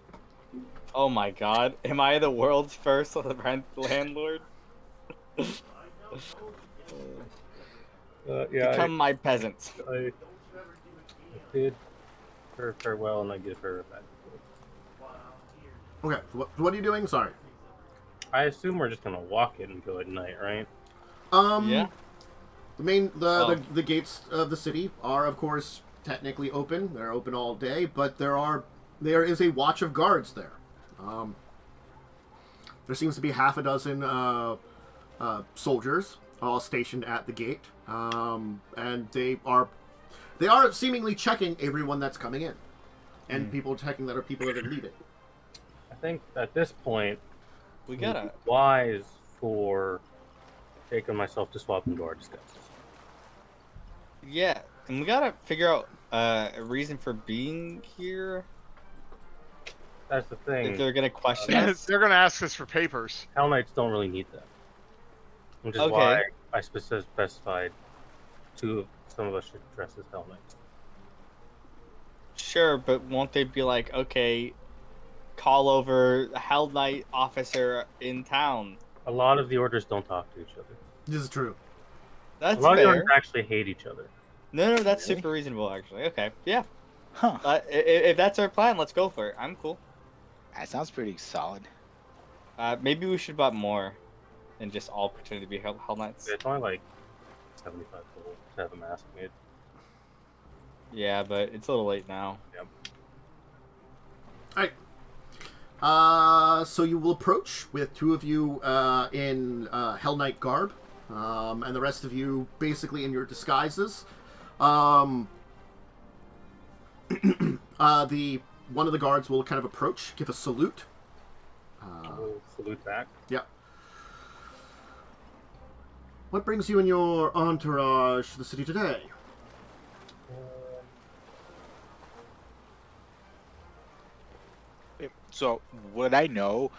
Oh my god. Am I the world's first landlord? Yeah, Become my peasants. I did her farewell and I give her a bag. Okay, so what are you doing? Sorry. I assume we're just gonna walk it until at night, right? Yeah. The gates of the city are, of course, technically open. They're open all day, but there is a watch of guards there. There seems to be half a dozen soldiers all stationed at the gate, and they are seemingly checking everyone that's coming in, and people checking that are people that are needed. I think at this point, we gotta wise for Jake and myself to swap into our disguises. Yeah, and we gotta figure out a reason for being here. That's the thing. If they're gonna question us, they're gonna ask us for papers. Hell Knights don't really need that, which is why I specified some of us should dress as Hell Knights. Sure, but won't they be like, okay, call over a Hell Knight officer in town? A lot of the orders don't talk to each other. This is true. That's a lot fair. of the orders actually hate each other. No, that's super reasonable, actually. Okay, yeah. Huh. If that's our plan, let's go for it. I'm cool. That sounds pretty solid. Maybe we should buy more and just all pretend to be Hell Knights. It's only like 75 gold to have a mask made. Yeah, but it's a little late now. Yep. Alright. So you will approach with 2 of you in Hell Knight garb, and the rest of you basically in your disguises. One of the guards will kind of approach, give a salute. We'll salute back. Yep. What brings you and your entourage to the city today? So would I know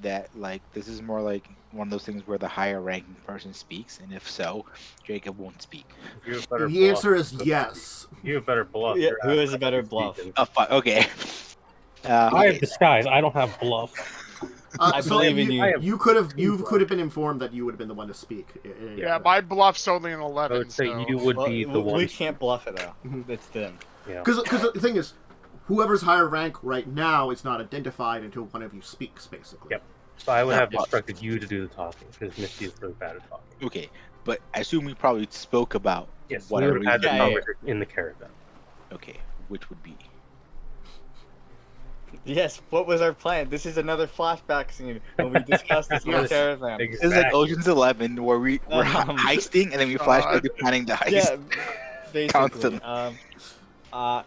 that like this is more like one of those things where the higher ranking person speaks, and if so, Jacub won't speak? The answer is yes. You have better bluff. Yeah, who has a better bluff? Oh, fuck. Okay. I have disguise. I don't have bluff. I believe in you. You could have been informed that you would have been the one to speak. Yeah, my bluff's only an 11. I would say so... you would be the one. We can't bluff it though. It's them. Yeah. Because the thing is, whoever's higher rank right now is not identified until one of you speaks, basically. Yep. So I would have instructed you to do the talking because Misty is really bad at talking. Okay, but I assume we probably spoke about We would have had that conversation in the caravan. Okay, which would be? Yes, what was our plan? This is another flashback scene when we discussed this in the caravan. It's like Ocean's 11 where we're heisting and then we flash back to planning the heist. Yeah, basically. Constantly. I'm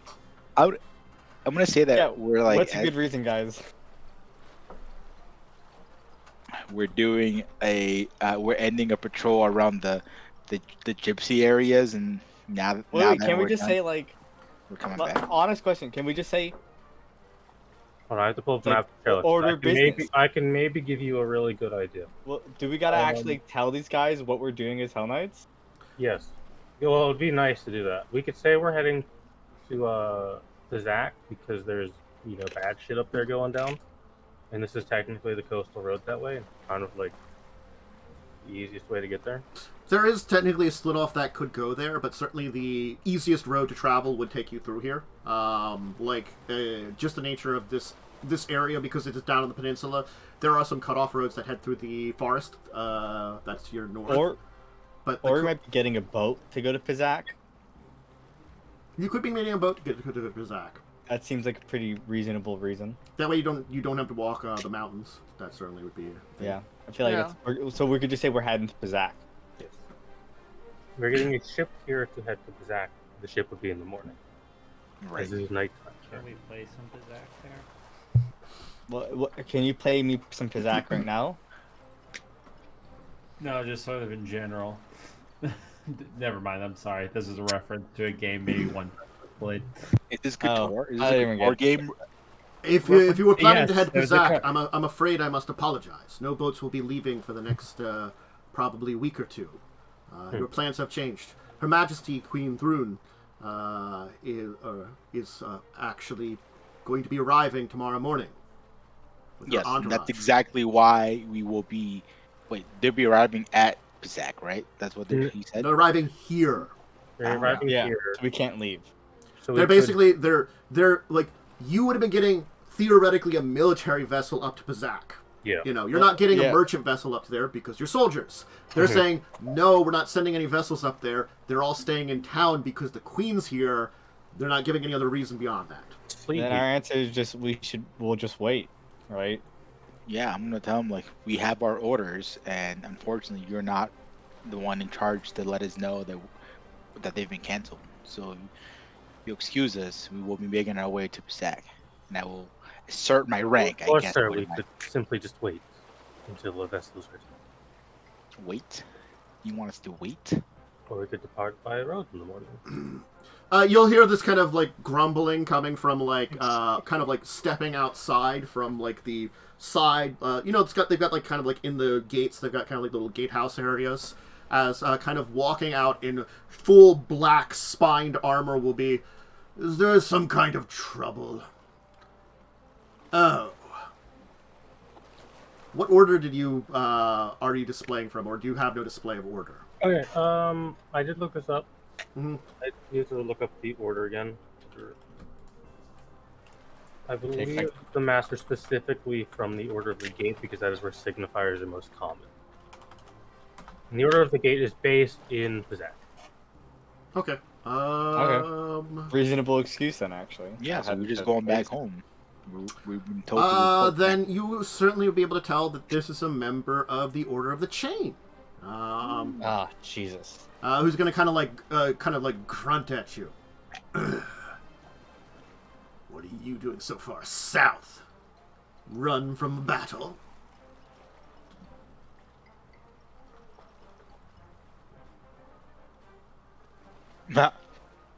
gonna say that we're like. What's a good reason, guys? We're doing we're ending a patrol around the gypsy areas, and now. Wait, can we just say like? We're coming back. Honest question: can we just say? Hold on, I have to pull up the map. Order business. I can maybe give you a really good idea. Well, do we gotta actually tell these guys what we're doing as Hell Knights? Yes. Well, it would be nice to do that. We could say we're heading to Zach because there's bad shit up there going down, and this is technically the coastal road that way, kind of like the easiest way to get there. There is technically a split off that could go there, but certainly the easiest road to travel would take you through here. Just the nature of this area, because it is down on the peninsula, there are some cutoff roads that head through the forest. That's your north. Or we might be getting a boat to go to Pizak. You could be getting a boat to go to Pizak. That seems like a pretty reasonable reason. That way you don't have to walk the mountains. That certainly would be. Yeah, I feel like so we could just say we're heading to Pizak. Yes. We're getting a ship here to head to Pizak. The ship would be in the morning. Right. This is nighttime. Can we play some Pizak there? Well, can you play me some Pizak right now? No, just sort of in general. Never mind. I'm sorry. This is a reference to a game maybe one time played. Is this Couture? Is this a war game? If you were planning to head to Pizak, I'm afraid I must apologize. No boats will be leaving for the next probably week or two. Your plans have changed. Her Majesty Queen Thrune is actually going to be arriving tomorrow morning. Yes, that's exactly why we will be. Wait, they'll be arriving at Pizak, right? That's what he said. They're arriving here. They're arriving here. So we can't leave. So they're basically they're like, you would have been getting theoretically a military vessel up to Pizak. Yeah. You're not getting a merchant vessel up there because you're soldiers. They're saying, no, we're not sending any vessels up there. They're all staying in town because the queen's here. They're not giving any other reason beyond that. Then our answer is just we'll just wait, right? Yeah, I'm gonna tell them like we have our orders, and unfortunately, you're not the one in charge to let us know that they've been canceled. So, if you excuse us, we will be making our way to Pizak, and I will assert my rank. Or sir, we could simply just wait until the vessels return. Wait? You want us to wait? Or we could depart by road in the morning. You'll hear this kind of like grumbling coming from like kind of like stepping outside from like the side. They've got like kind of like in the gates. They've got kind of like little gatehouse areas. As kind of walking out in full black spined armor will be. Is there some kind of trouble? Oh. What order are you displaying from, or do you have no display of order? Okay, I did look this up. I need to look up the order again. I believe the master specifically from the Order of the Gate because that is where signifiers are most common. And the Order of the Gate is based in Pizak. Okay. Reasonable excuse then, actually. Yeah, so we're just going back home. We've been told then you certainly will be able to tell that this is a member of the Order of the Chain. Jesus. Who's gonna kind of like grunt at you. What are you doing so far south? Run from a battle?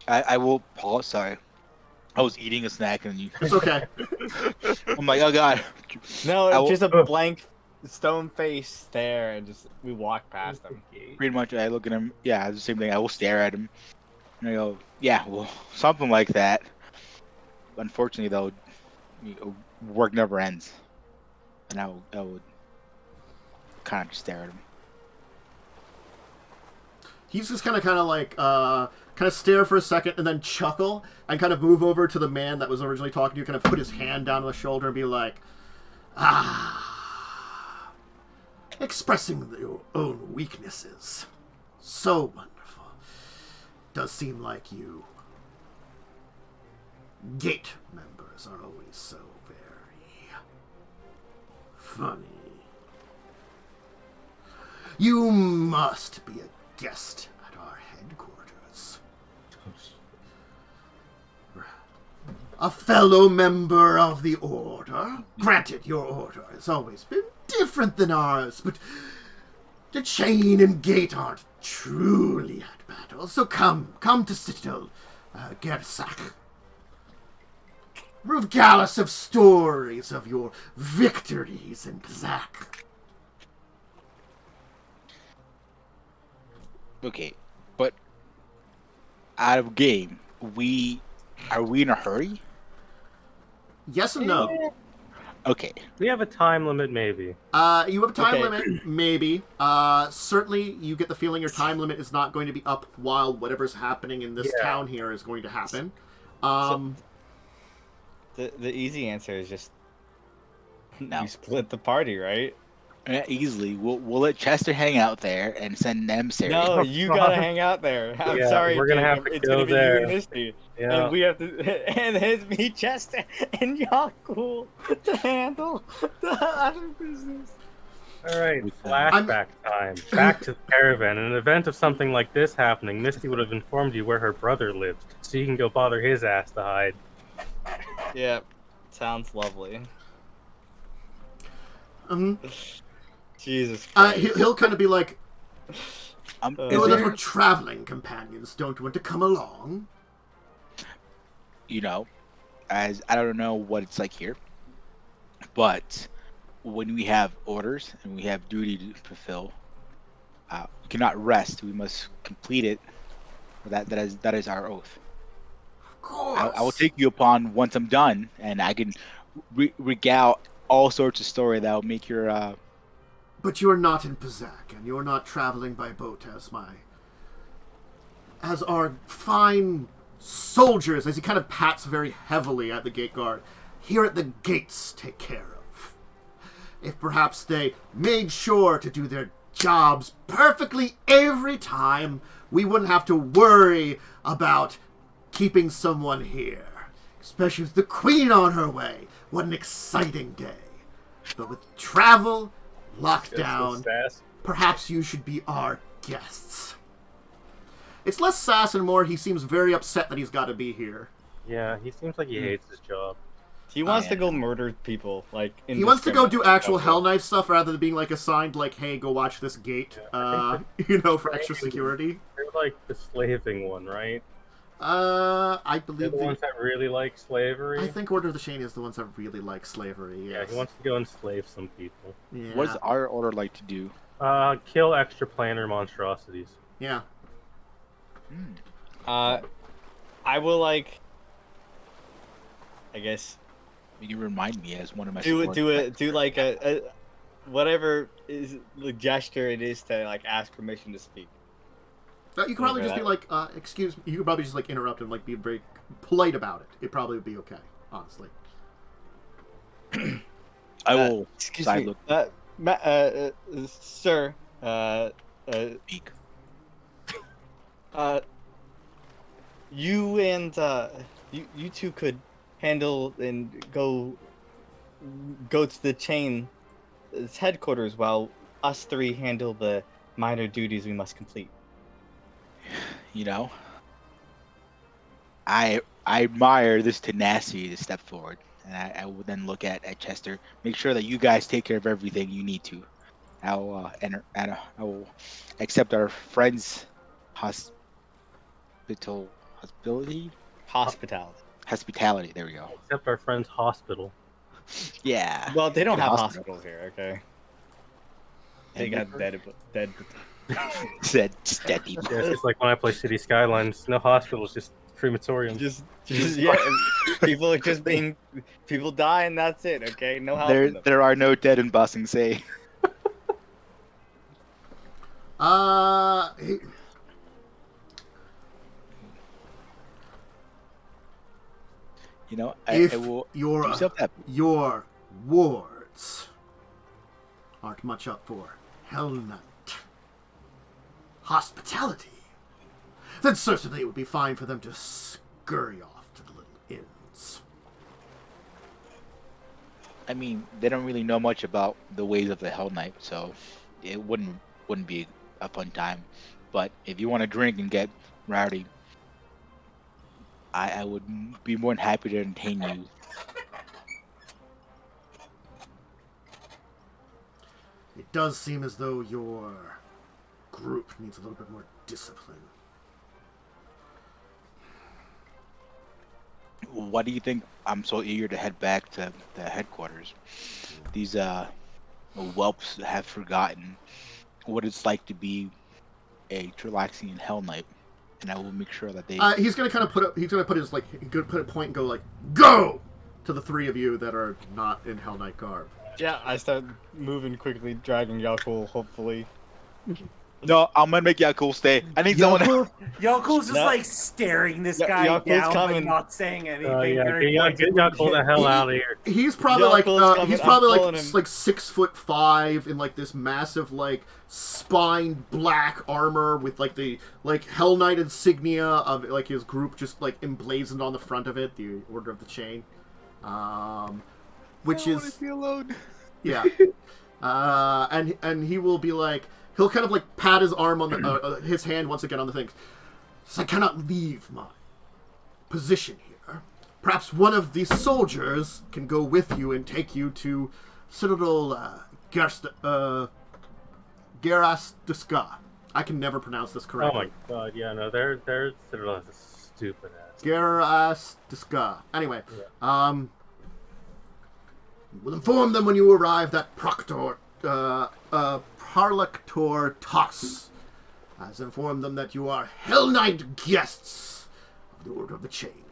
I will pause. Sorry, I was eating a snack and you. It's okay. I'm like, oh god. No, just a blank stone face stare, and we walk past him. Pretty much, I look at him. Yeah, it's the same thing. I will stare at him. And I go, yeah, well, something like that. Unfortunately, though, work never ends. And I would kind of just stare at him. He's just kind of stare for a second and then chuckle and kind of move over to the man that was originally talking to you, kind of put his hand down on the shoulder and be like, expressing your own weaknesses. So wonderful. Does seem like you Gate members are always so very funny. You must be a guest at our headquarters. A fellow member of the Order. Granted, your Order has always been different than ours, but the Chain and Gate aren't truly at battle. So come to Citadel, Gersak. Regale us of stories of your victories in Pzak. Okay, but out of game, are we in a hurry? Yes and no. Okay. We have a time limit, maybe. You have a time limit, maybe. Certainly, you get the feeling your time limit is not going to be up while whatever's happening in this town here is going to happen. The easy answer is just no. You split the party, right? Easily. We'll let Chester hang out there and send them series. No, you gotta hang out there. I'm sorry, we're gonna have to it's go gonna be there. you and Misty, Yeah. and we have to, and it's me, Chester, and Yaalkol to handle the other business. All right, flashback time. Back to the caravan. In an event of something like this happening, Misty would have informed you where her brother lived, so you can go bother his ass to hide. Yeah, sounds lovely. Jesus Christ. He'll kind of be like, is little traveling companions don't want to come along. You know, as I don't know what it's like here, but when we have orders and we have duty to fulfill, we cannot rest. We must complete it. That is our oath. Of course. I will take you upon once I'm done, and I can regale all sorts of story that will make your. But you're not in Pzak, and you're not traveling by boat as our fine soldiers, as he kind of pats very heavily at the gate guard, here at the gates take care of. If perhaps they made sure to do their jobs perfectly every time, we wouldn't have to worry about keeping someone here. Especially with the Queen on her way. What an exciting day. But with travel, lockdown, perhaps you should be our guests. It's less sass and more he seems very upset that he's got to be here. Yeah, he seems like he hates his job. He wants to go murder people, like he wants to go do actual Hell Knife stuff rather than being like assigned, like, hey, go watch this gate, for extra security. They're like the slaving one, right? I believe they're the ones that really like slavery. I think Order of the Chain is the ones that really like slavery. Yes. Yeah, he wants to go enslave some people. Yeah. What does our order like to do? Kill extra-planar monstrosities. Yeah. I will I guess. You remind me as one of my. Do like a whatever is the gesture it is to like ask permission to speak. You could probably just be like, excuse me. You could probably just like interrupt and like be very polite about it. It probably would be okay, honestly. I will. Excuse me, sir. Speak. You and you two could handle and go to the chain's headquarters while us three handle the minor duties we must complete. You know, I admire this tenacity to step forward, and I will then look at Chester, make sure that you guys take care of everything you need to. I will accept our friends' hospitality. There we go. Accept our friend's hospital. Yeah. Well, they don't have hospitals here, okay? They got dead. Said steady. Yeah, it's just like when I play City Skylines. No hospitals, just crematoriums. Just yeah. People are just people die and that's it. Okay, no help. There are no dead in Ba Sing Se. You know, I will. Your wards aren't much up for Hell Knight hospitality, then certainly it would be fine for them to scurry off to the little inns. I mean, they don't really know much about the ways of the Hell Knight, so it wouldn't be a fun time. But if you want to drink and get rowdy, I would be more than happy to entertain you. It does seem as though your group needs a little bit more discipline. Why do you think I'm so eager to head back to the headquarters? These whelps have forgotten what it's like to be a Trelaxian Hell Knight, and I will make sure that they. He's gonna kind of put a point and go like, "Go!" to the three of you that are not in Hell Knight garb. Yeah, I start moving quickly, dragging Yaalkol, hopefully. No, I'm gonna make Yaalkol stay. I need someone. Yaalkol's just like staring this guy Yaalkol's down, coming. but not saying anything. Get Yaalkol the hell out of here. He's probably Yaalkol's like 6'5" in like this massive like spined black armor with like the Hell Knight insignia of like his group just like emblazoned on the front of it, the Order of the Chain, which I is want to be alone. yeah, and he will be like. He'll kind of like pat his arm on the his hand once again on the thing. So I cannot leave my position here. Perhaps one of these soldiers can go with you and take you to Citadel Gerastiska. I can never pronounce this correctly. Oh my god, yeah, no, their Citadel is a stupid ass. Gerastiska. Anyway, we'll inform them when you arrive that Proctor, Parlactor Toss has informed them that you are Hell Knight guests of the Order of the Chain.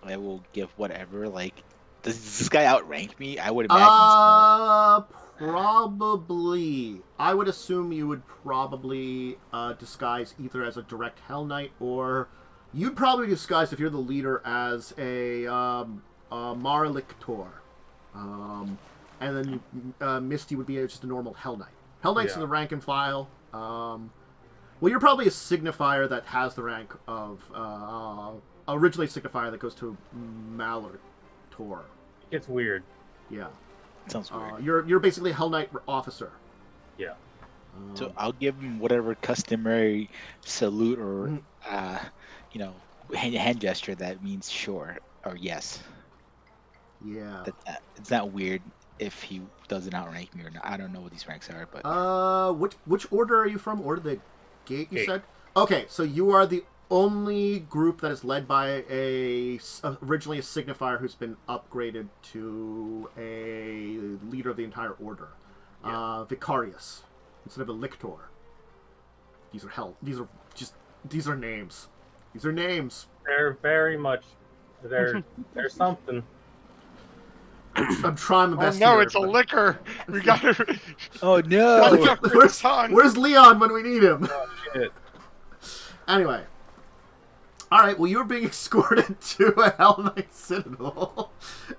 I will give whatever. Like, does this guy outrank me? I would imagine. Probably. I would assume you would probably disguise either as a direct Hell Knight, or you'd probably disguise if you're the leader as a Marlictor. And then Myste would be just a normal Hell Knight. Hell Knight's in the rank and file. Well, you're probably a signifier that has the rank of originally a signifier that goes to Malertor. It's weird. Yeah. Sounds weird. You're basically a Hell Knight officer. Yeah. So I'll give him whatever customary salute or hand gesture that means sure or yes. Yeah. It's not weird if he doesn't outrank me or not. I don't know what these ranks are, but which order are you from? Order the Gate, you said? Okay, so you are the only group that is led by originally a signifier who's been upgraded to a leader of the entire order. Vicarius instead of a lictor. These are these are names. These are names. They're very much they're something. I'm trying my best. Oh no, here, it's a liquor. We got to. Oh no! Where's Leon when we need him? Oh shit! Anyway, all right. Well, you're being escorted to a Hell Knight Citadel.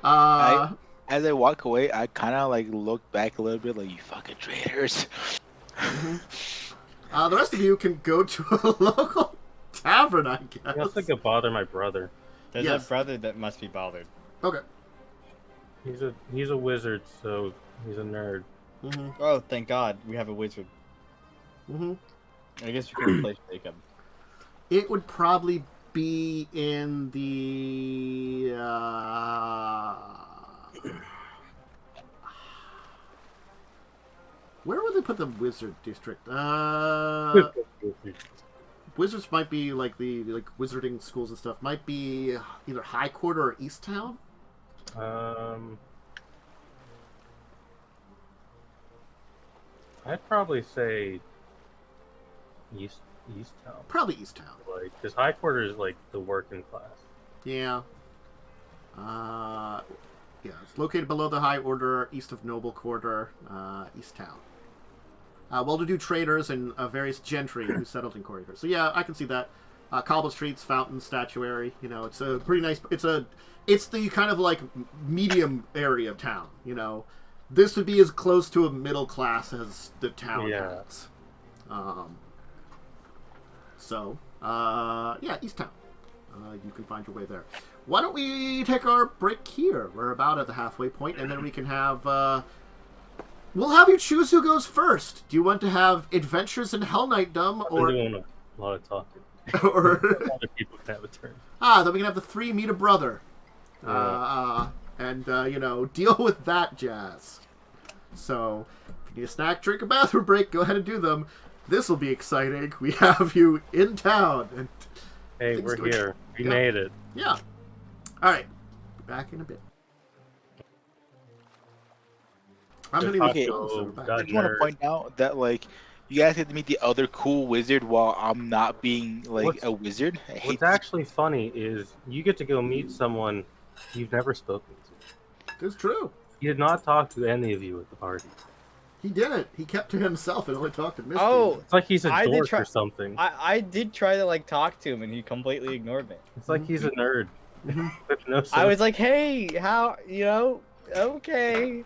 As I walk away, I kind of like look back a little bit, like, you fucking traitors. The rest of you can go to a local tavern, I guess. I guess I could bother my brother. There's a brother that must be bothered. Okay. He's a wizard, so he's a nerd. Mm-hmm. Oh, thank God, we have a wizard. Mm-hmm. I guess we can replace Jacob. It would probably be in the where would they put the wizard district? Wizards might be like the wizarding schools and stuff. Might be either High Quarter or East Town. I'd probably say East Town. Probably East Town. Like, because High Quarter is like the working class. Yeah. Yeah, it's located below the High Order, east of Noble Quarter, East Town. Well-to-do traders and various gentry who settled in corridors. So yeah, I can see that. Cobble streets, fountains, statuary. You know, it's a pretty nice. It's the kind of like medium area of town. You know, this would be as close to a middle class as the town has. Yeah, East Town. You can find your way there. Why don't we take our break here? We're about at the halfway point, and then we can have... we'll have you choose who goes first. Do you want to have Adventures in Hell Knightdom, or... I'm doing a lot of talking. or... Other people can have a turn. Then we can have the three meet a brother. And, deal with that jazz. So, if you need a snack, drink, a bathroom break, go ahead and do them. This will be exciting. We have you in town. And hey, we're here. We made it. Yeah. All right. Be back in a bit. I'm going to I just want to point out that, like, you guys get to meet the other cool wizard while I'm not being, like, a wizard. What's actually funny is you get to go meet someone you've never spoken to. That's true. He did not talk to any of you at the party. He didn't. He kept to himself and only talked to Myste. Oh, it's like he's a dork or something. I did try to like talk to him and he completely ignored me. It's like he's a nerd. No sense. I was like, hey, how, okay.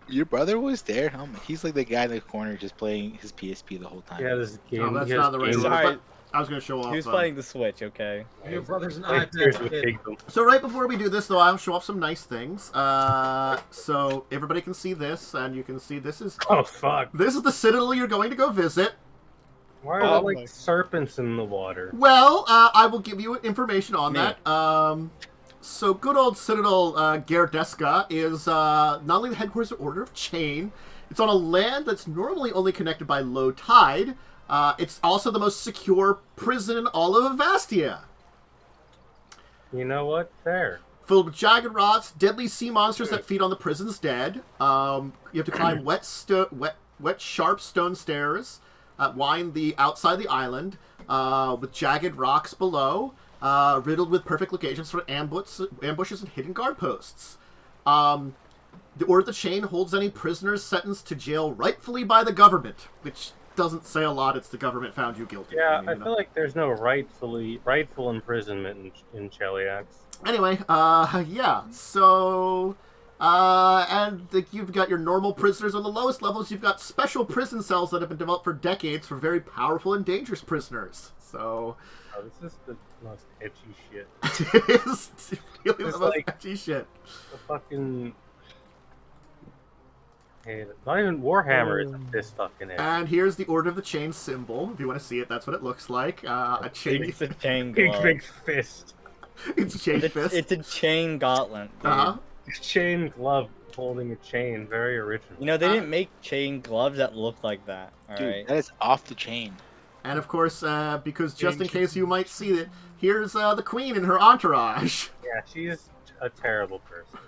Your brother was there? He's like the guy in the corner just playing his PSP the whole time. Yeah, this game. Oh, that's not the right one. I was going to show off. He was playing the Switch, okay? Your brother's an iPad. So right before we do this, though, I'll show off some nice things. So everybody can see this, and you can see this is... Oh, fuck. This is the citadel you're going to go visit. Why are there, like, serpents in the water? Well, I will give you information on that. So good old Citadel Gerdeska is not only the headquarters of Order of Chain, it's on a land that's normally only connected by low tide. It's also the most secure prison in all of Avastia. You know what? Fair. Filled with jagged rots, deadly sea monsters that feed on the prison's dead. You have to climb wet, sharp stone stairs that wind outside the island, with jagged rocks below, riddled with perfect locations for ambushes and hidden guard posts. The Order of the Chain holds any prisoners sentenced to jail rightfully by the government, which doesn't say a lot. It's the government found you guilty. Yeah, I feel like there's no rightful imprisonment in Cheliax. Anyway, yeah. So, and you've got your normal prisoners on the lowest levels. You've got special prison cells that have been developed for decades for very powerful and dangerous prisoners. So, this is the most edgy shit. It is really the most edgy shit. The fucking... Not even Warhammer is this fucking edgy. And here's the Order of the Chain symbol. If you want to see it, that's what it looks like. A chain. It's a chain glove. Big fist. It's a chain fist. It's a chain gauntlet. Chain glove holding a chain. Very original. They didn't make chain gloves that look like that. Alright. That is off the chain. And of course, because just in case you might see it, here's the Queen and her entourage. Yeah, she's a terrible person.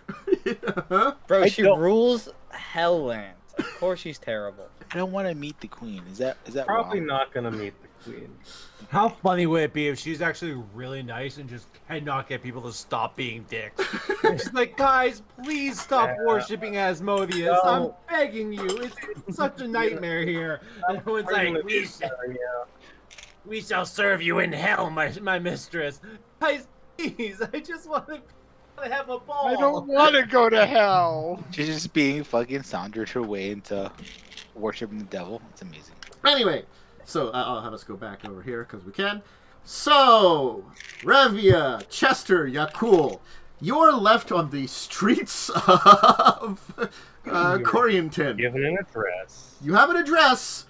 Bro, she rules Hellland. Of course she's terrible. I don't want to meet the Queen. Is that probably wrong? not gonna meet the Queen. How funny would it be if she's actually really nice and just cannot get people to stop being dicks? She's like, guys, please stop worshipping Asmodeus. No. I'm begging you. It's such a nightmare here. And everyone's like, we shall serve you in hell, my mistress. Guys, please, I just want to have a ball. I don't want to go to hell. She's just being fucking Sandra'd her way into worshiping the devil. It's amazing. Anyway, so I'll have us go back over here because we can. So, Revia, Chester, Yaalkol, you're left on the streets of Corianton. Given an address. You have an address.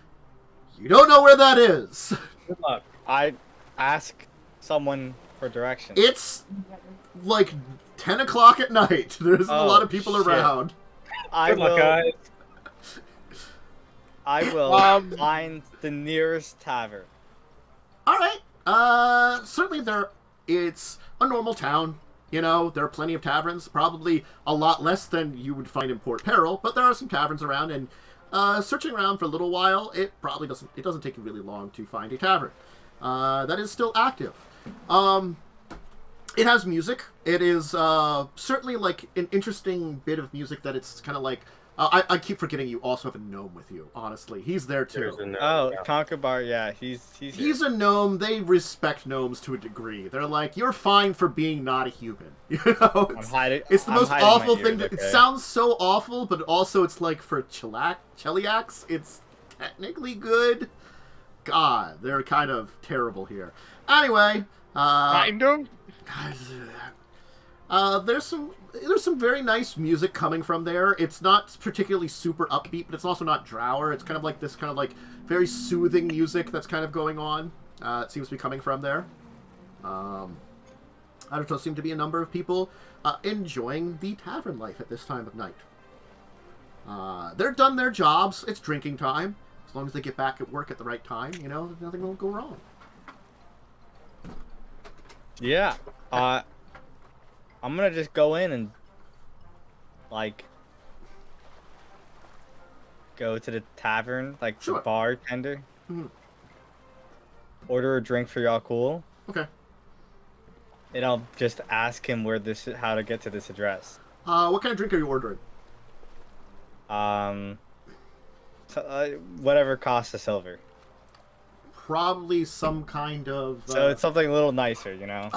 You don't know where that is. Good luck. I ask someone for directions. It's like 10 o'clock at night. There's a lot of people around. Good luck, guys. I will find the nearest tavern. All right. Certainly it's a normal town. You know, there are plenty of taverns, probably a lot less than you would find in Port Peril, but there are some taverns around, and searching around for a little while, it doesn't take you really long to find a tavern that is still active. It has music. It is certainly like an interesting bit of music that it's kind of like. I keep forgetting you also have a gnome with you. Honestly, he's there too. Oh, Conkerbar, yeah, he's a gnome. They respect gnomes to a degree. They're like, you're fine for being not a human. You know, it's the most awful thing. It sounds so awful, but also it's like for Cheliax, it's technically good. God, they're kind of terrible here. Anyway, kind of. There's some very nice music coming from there. It's not particularly super upbeat, but it's also not drower. It's kind of like this kind of like very soothing music that's kind of going on. It seems to be coming from there. I don't know, seem to be a number of people enjoying the tavern life at this time of night. They're done their jobs. It's drinking time. As long as they get back at work at the right time, you know, nothing will go wrong. Yeah. I'm gonna just go in and, like, go to the tavern, like the bartender. Mm-hmm. Order a drink for Yaalkol. Okay. And I'll just ask him how to get to this address. What kind of drink are you ordering? Whatever costs a silver. Probably some kind of. So it's something a little nicer, you know.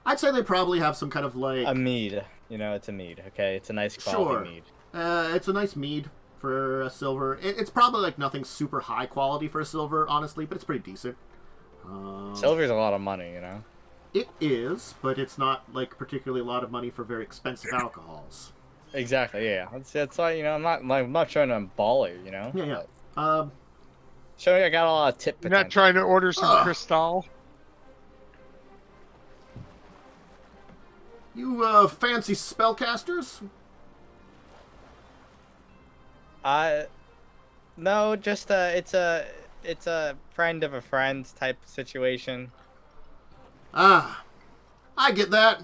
I'd say they probably have some kind of like a mead. You know, it's a mead. Okay, it's a nice quality mead. It's a nice mead for a silver. It's probably like nothing super high quality for a silver, honestly, but it's pretty decent. Silver's a lot of money, you know. It is, but it's not like particularly a lot of money for very expensive alcohols. Exactly. Yeah. That's why, you know, I'm not showing I'm baller, you know. Yeah. Showing I got a lot of tip. You're not trying to order some Crystal. You fancy spellcasters? No, just it's a friend of a friend type situation. I get that.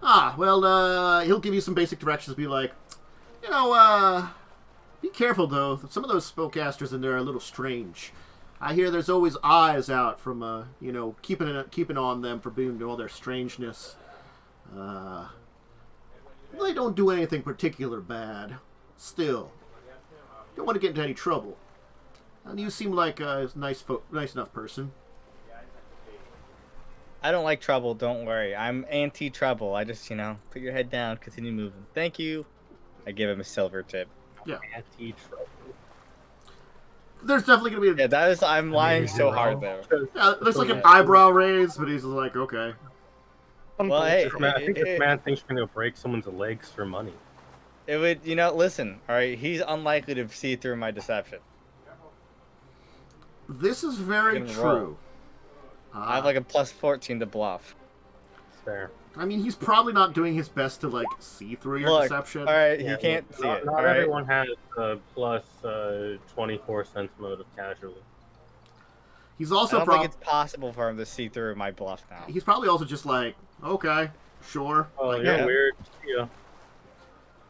Well, he'll give you some basic directions. Be like, you know, be careful though. Some of those spellcasters in there are a little strange. I hear there's always eyes out from, you know, keeping on them for being all their strangeness. They don't do anything particular bad. Still, don't want to get into any trouble. And you seem like a nice enough person. I don't like trouble, don't worry. I'm anti-trouble. I just, you know, put your head down, continue moving. Thank you. I give him a silver tip. Yeah. Anti-trouble. There's definitely going to be a... I'm lying so hard there. There's like an eyebrow raise, but he's like, okay. Well, hey, I think this man thinks you're going to break someone's legs for money. It would, you know, listen, alright, he's unlikely to see through my deception. This is very true. I have like a plus 14 to bluff. Fair. I mean, he's probably not doing his best to, like, see through your deception. Alright, he can't see it. Not everyone has plus 24 sense mode of casually. He's also I don't think it's possible for him to see through my bluff now. He's probably also just like, okay, sure. Oh, like, you're weird. Yeah.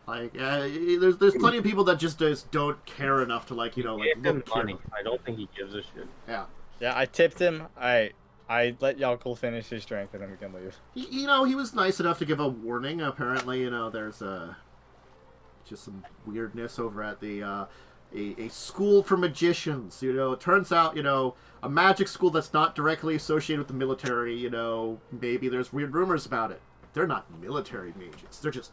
Like, there's plenty of people that just don't care enough to, like, you know, like, look money. I don't think he gives a shit. Yeah. Yeah, I tipped him. I let Yaalkol finish his drink and then we can leave. You know, he was nice enough to give a warning. Apparently, you know, there's just some weirdness over at the a school for magicians. You know, it turns out, you know, a magic school that's not directly associated with the military. You know, maybe there's weird rumors about it. They're not military mages. They're just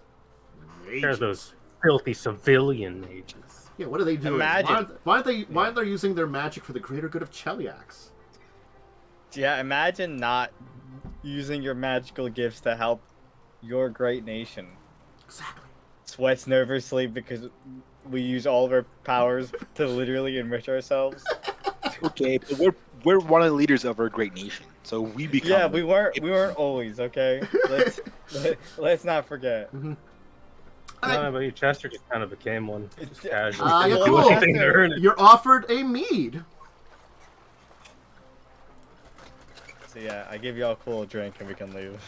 mages. They're those filthy civilian mages. Yeah, what are they doing? Imagine. Why aren't they using their magic for the greater good of Cheliax? Yeah, imagine not using your magical gifts to help your great nation. Exactly. Sweats nervously because we use all of our powers to literally enrich ourselves. Okay, but we're one of the leaders of our great nation, so we become. Yeah, we weren't always, okay. Let's not forget. Mm-hmm. No, but Chester just kind of became one. Just casually. Yeah, Do cool. anything to earn it. You're offered a mead. So yeah, I give Yaalkol a drink and we can leave.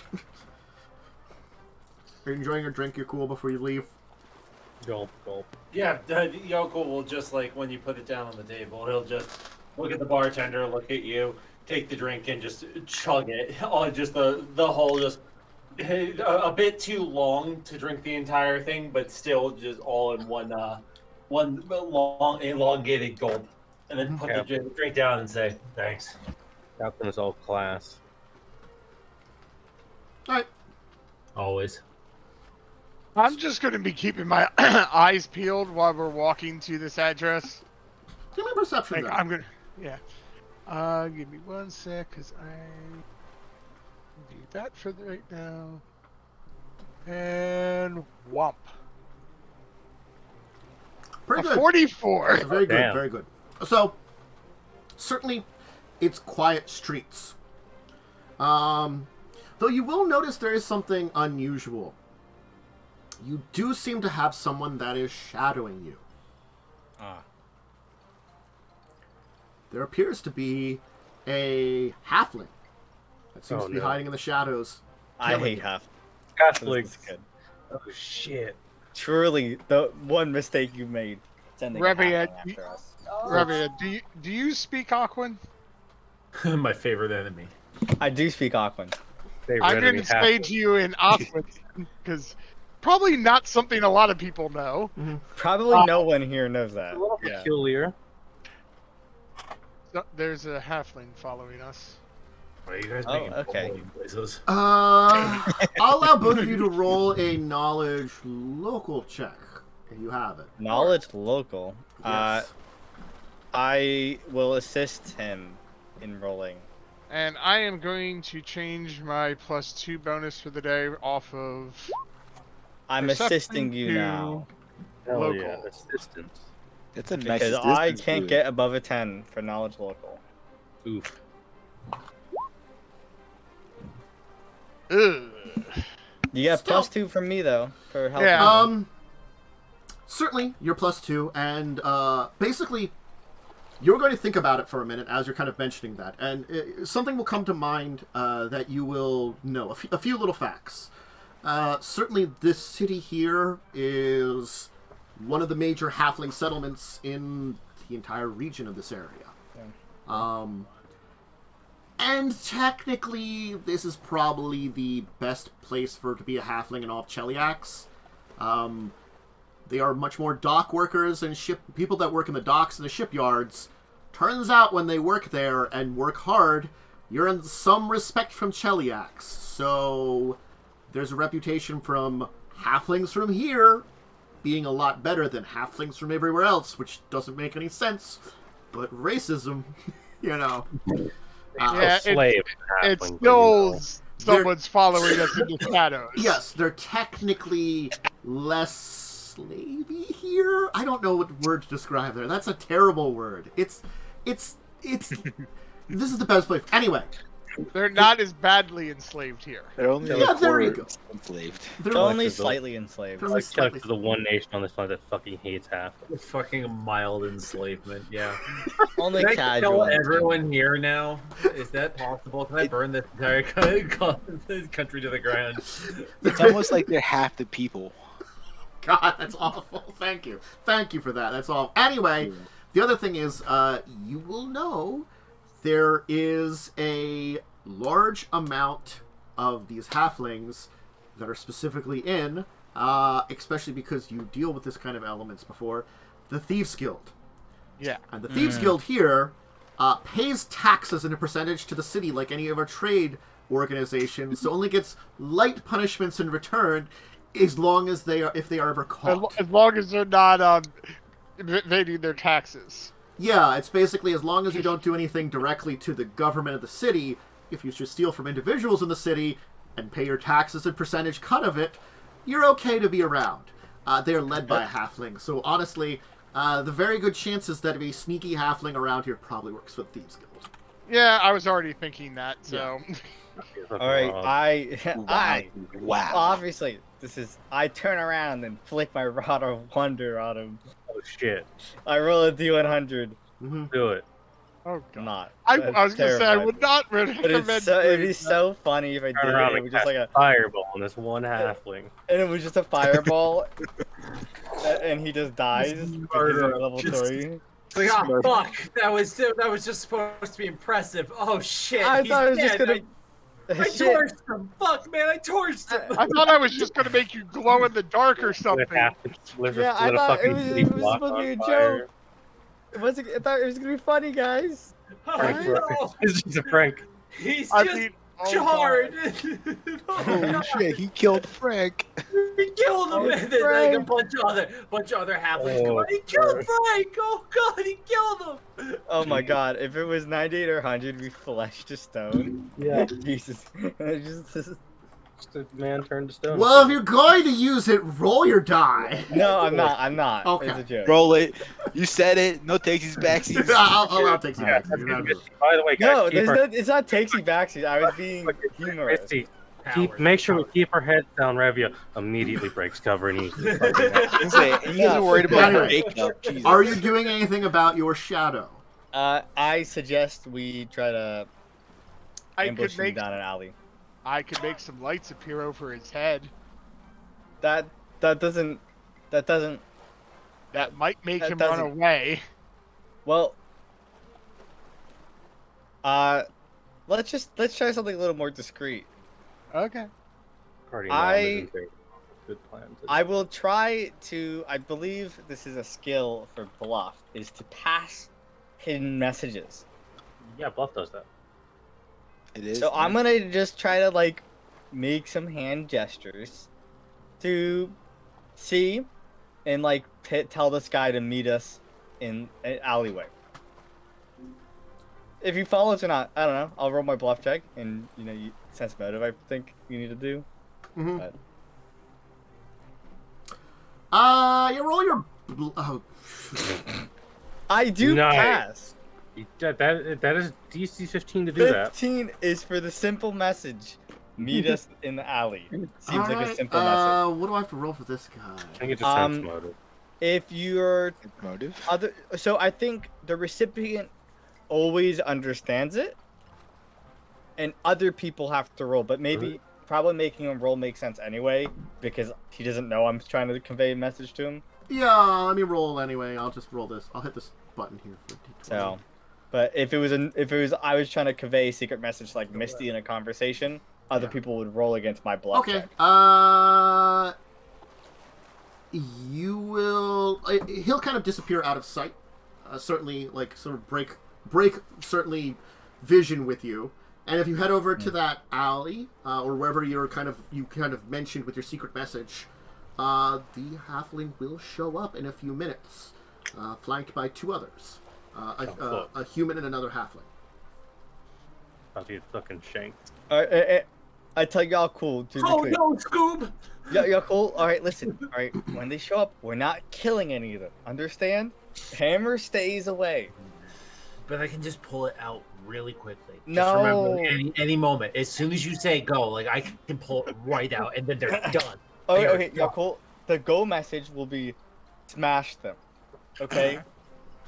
Are you enjoying your drink? You're cool before you leave. Gulp, gulp. Yeah, Yoko will just, like, when you put it down on the table, he'll just look at the bartender, look at you, take the drink, and just chug it. Oh, just the whole, just a bit too long to drink the entire thing, but still just all in one long, elongated gulp. And then put the drink down and say, thanks. Captain is all class. Alright. Always. I'm just going to be keeping my eyes peeled while we're walking to this address. Give me a perception. Like, I'm going to... Yeah. Give me 1 sec, because I... do that for right now. And... whomp. Pretty good. 44! Very good, very good. So, certainly, it's quiet streets. Though you will notice there is something unusual. You do seem to have someone that is shadowing you. There appears to be a halfling that seems to be hiding in the shadows. I hate halflings. Oh shit! Truly, the one mistake you made. Sending Revia, after us. Revia, do you speak Aquan? My favorite enemy. I do speak Aquan. I'm going to say to you in Aquan, because probably not something a lot of people know. Probably no one here knows that. A little peculiar. So, there's a halfling following us. Are you guys making places? I'll allow both of you to roll a knowledge local check. If you have it. Knowledge local. Yes. I will assist him in rolling. And I am going to change my +2 bonus for the day off of... I'm assisting you now. Hell yeah, assistance. That's a nice Because I can't get above a 10 for knowledge local. Oof. Ugh. You get Still. +2 from me though for helping. Yeah. Certainly, you're +2, and basically, you're going to think about it for a minute as you're kind of mentioning that, and something will come to mind that you will know. A few little facts. Certainly, this city here is one of the major halfling settlements in the entire region of this area. Yeah. And technically, this is probably the best place for it to be a halfling in all of Cheliax. They are much more dock workers and people that work in the docks and the shipyards. Turns out when they work there and work hard, you're in some respect from Cheliax. So there's a reputation from halflings from here being a lot better than halflings from everywhere else, which doesn't make any sense. But racism, you know. Yeah, slave it's halfling, still someone's following us in the shadows. Yes, they're technically less slavey here. I don't know what word to describe there. That's a terrible word. It's this is the best place. Anyway, they're not as badly enslaved here. They're only there you go. enslaved. They're only slightly enslaved. They're only Chuck slightly to the one nation on this planet that fucking hates half. Fucking mild enslavement, yeah. Only Can I casual. kill everyone here now? Is that possible? Can I burn this entire country to the ground? It's almost like they're half the people. God, that's awful. Thank you for that. That's all. Anyway, the other thing is, you will know there is a large amount of these halflings that are specifically in, especially because you deal with this kind of elements before, the Thieves Guild. Yeah. And the Thieves Guild here pays taxes in a percentage to the city like any of our trade organizations, so only gets light punishments in return as long as if they are ever caught. As long as they're not evading their taxes. Yeah, it's basically as long as you don't do anything directly to the government of the city. If you just steal from individuals in the city and pay your taxes and percentage cut of it, you're okay to be around. They're led by a halfling, so honestly, the very good chances that a sneaky halfling around here probably works for the Thieves Guild. Yeah, I was already thinking that, so... Yeah. Alright, Wow. obviously, I turn around and flick my Rod of Wonder on him. Oh shit. I roll a D100. Do it. Oh god. Not. I was gonna say I would not recommend. It'd be so funny if I did it. It was just like a fireball on this one halfling. And it was just a fireball, and he just dies because he's at level 3. Like, oh fuck! That was just supposed to be impressive. Oh shit! I he's thought it was just dead. gonna. I torched him. Fuck, man! I torched him. I thought I was just gonna make you glow in the dark or something. Yeah, I thought it was supposed to be a joke. I thought it was gonna be funny, guys. It's just a prank. He's just charred. Oh shit! He killed Frank. He killed him, and then like a bunch of other halflings come out. He killed Frank. Oh god, he killed him. Oh my god! If it was 98 or 100, we flesh to stone. Yeah. Jesus. Just a man turned to stone. Well, if you're going to use it, roll your die. No, I'm not. Okay. It's a joke. Roll it. You said it. No takesies, backsies. I'll take some backsies. By the way, guys, it's not takesy backsies. I was being humorous. Make sure we keep our heads down. Revia immediately breaks cover and uses You guys are worried about makeup. Jesus. Are you doing anything about your shadow? I suggest we try to ambush him down an alley. I could make some lights appear over his head. That might make him run away. Well, let's try something a little more discreet. Okay. Good plan. I will try to. I believe this is a skill for bluff, is to pass hidden messages. Yeah, bluff does that. It is. So I'm gonna just try to like make some hand gestures to see and like tell this guy to meet us in an alleyway. If he follows or not, I don't know. I'll roll my bluff check and you sense motive. I think you need to do. Mm-hmm. But... you roll your. Oh. I do pass. That is DC 15 to do that. 15 is for the simple message. Meet us in the alley. Seems like a simple message. What do I have to roll for this guy? I think it's a sense motive. If you're motive. So I think the recipient always understands it, and other people have to roll. But probably making him roll makes sense anyway because he doesn't know I'm trying to convey a message to him. Yeah, let me roll anyway. I'll just roll this. I'll hit this button here for D20. So. But if it was I was trying to convey a secret message like Myste in a conversation, other people would roll against my bluff check. You will. He'll kind of disappear out of sight. Certainly, like sort of break certainly vision with you. And if you head over to that alley or wherever you kind of mentioned with your secret message, the halfling will show up in a few minutes, flanked by 2 others. A human and another halfling. About to get fucking shanked. I tell y'all cool. Oh no, Scoob! Y'all cool? Alright, listen. Alright, when they show up, we're not killing any of them. Understand? Hammer stays away. But I can just pull it out really quickly. No. Just remember, any moment. As soon as you say go, like I can pull it right out and then they're done. Okay, y'all cool? The go message will be smash them. Okay?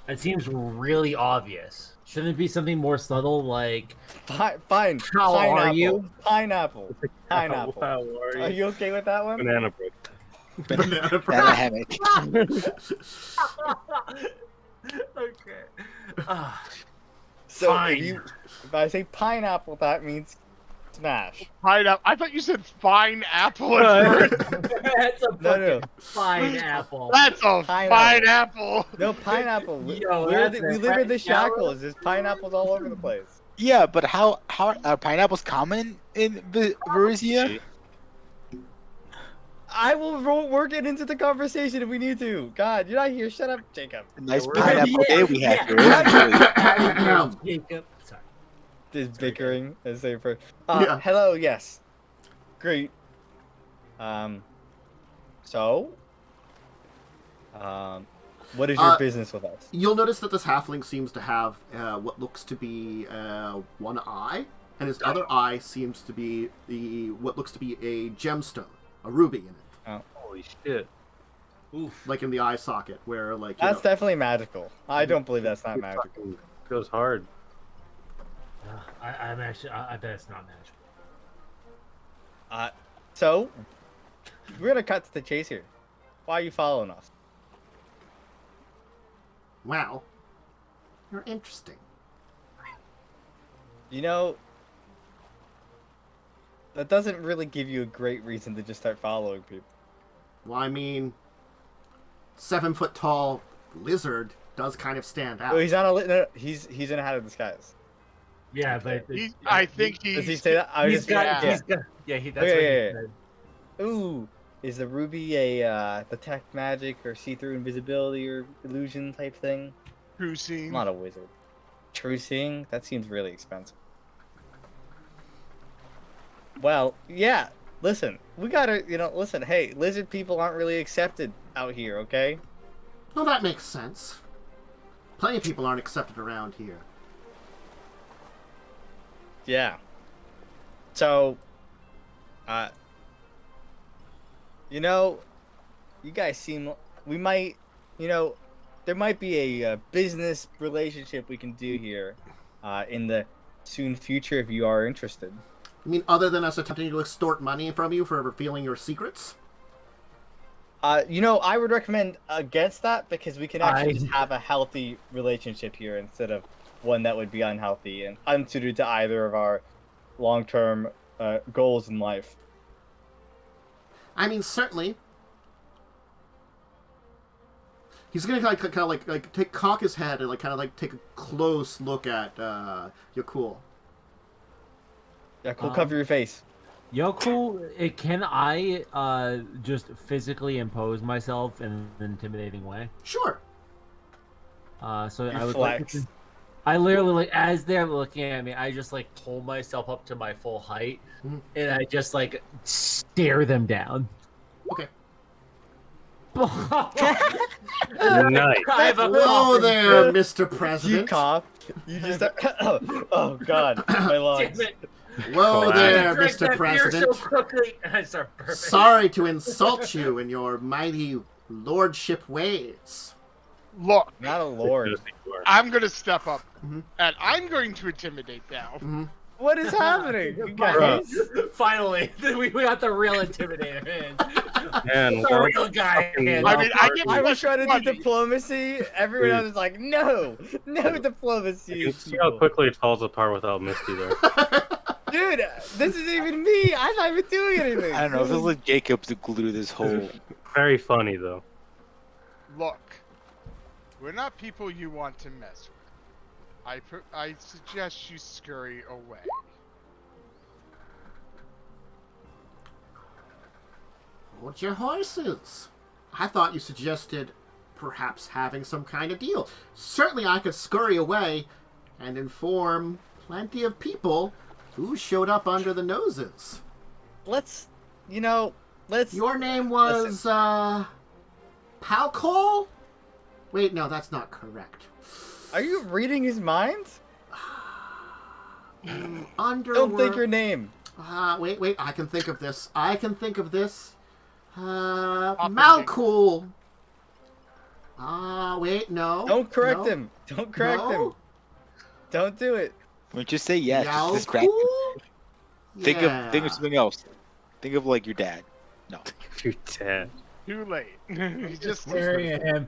It seems really obvious. Shouldn't it be something more subtle, like... Fine. How are you? Pineapple. How are you okay with that one? Banana bread. Banana hammock. Okay. So fine. If I say pineapple, that means smash. Pineapple. I thought you said fine apple at first. That's a no. fine apple. That's a fine apple. No, pineapple. We Yo, we live in the Shackles. There's pineapples all over the place. Yeah, but how are pineapples common in Revia? I will work it into the conversation if we need to. God, you're not here. Shut up, Jacob. Nice pineapple day we had here. Jacob. Sorry. This bickering as they first. Yeah. Hello. Yes. Great. So. What is your business with us? You'll notice that this halfling seems to have what looks to be one eye, and his other eye seems to be what looks to be a gemstone, a ruby in it. Oh. Holy shit. Oof. Like in the eye socket, where like that's definitely magical. I don't believe that's not magical. Goes hard. I'm actually. I bet it's not magical. So we're gonna cut to the chase here. Why are you following us? Well, you're interesting. You know, that doesn't really give you a great reason to just start following people. Well, I mean, 7-foot-tall lizard does kind of stand out. Oh, he's not a no, he's in a hat of disguise. Yeah, but I think he's. Does he say that? I was just that's yeah. what he said. Ooh, is the ruby a detect magic or see-through invisibility or illusion type thing? True seeing. I'm not a wizard. True seeing? That seems really expensive. Well, yeah. Listen, we gotta, listen. Hey, lizard people aren't really accepted out here, okay? Well, that makes sense. Plenty of people aren't accepted around here. Yeah. So, you guys seem. We might, there might be a business relationship we can do here, in the soon future if you are interested. I mean, other than us attempting to extort money from you for revealing your secrets? I would recommend against that because we can actually just have a healthy relationship here instead of one that would be unhealthy and unsuited to either of our long-term goals in life. I mean, certainly. He's gonna cock his head and take a close look at Yaalkol. Yeah, cool. Cover your face. Yaalkol, can I just physically impose myself in an intimidating way? Sure. So You I would flex. I literally, as they're looking at me, I just pull myself up to my full height, and I just stare them down. Okay. Nice. Hello there, Mr. President. You cough. You just. Oh God, my lungs. Damn it. Whoa there, Drank Mr. that beer President. so quickly. I start burping. Sorry to insult you in your mighty lordship ways. Look, Not a lord. I'm gonna step up, and I'm going to intimidate now. What is happening, you guys? Finally, we got the real intimidator in. Man, The real guy in. I mean, I get I was plus trying to 20. do diplomacy. Everyone else was like, no diplomacy. You can see how quickly it falls apart without Myste there. Dude, this isn't even me. I'm not even doing anything. I don't know. If it was like Jacub to glue this whole. Very funny though. Look, we're not people you want to mess with. I suggest you scurry away. Hold your horses. I thought you suggested perhaps having some kind of deal. Certainly I could scurry away and inform plenty of people who showed up under the noses. Let's. Your name was, Palcol? Wait, no, that's not correct. Are you reading his mind? Underworld. Don't think your name. Wait, I can think of this. Malcool. Wait, no. Don't correct no. him. Don't correct him. Don't do it. Well, just say yes. Just Yaalkol? distract him. Think Yeah. of something else. Think of like your dad. No. You're dead. Too late. He just Staring at him.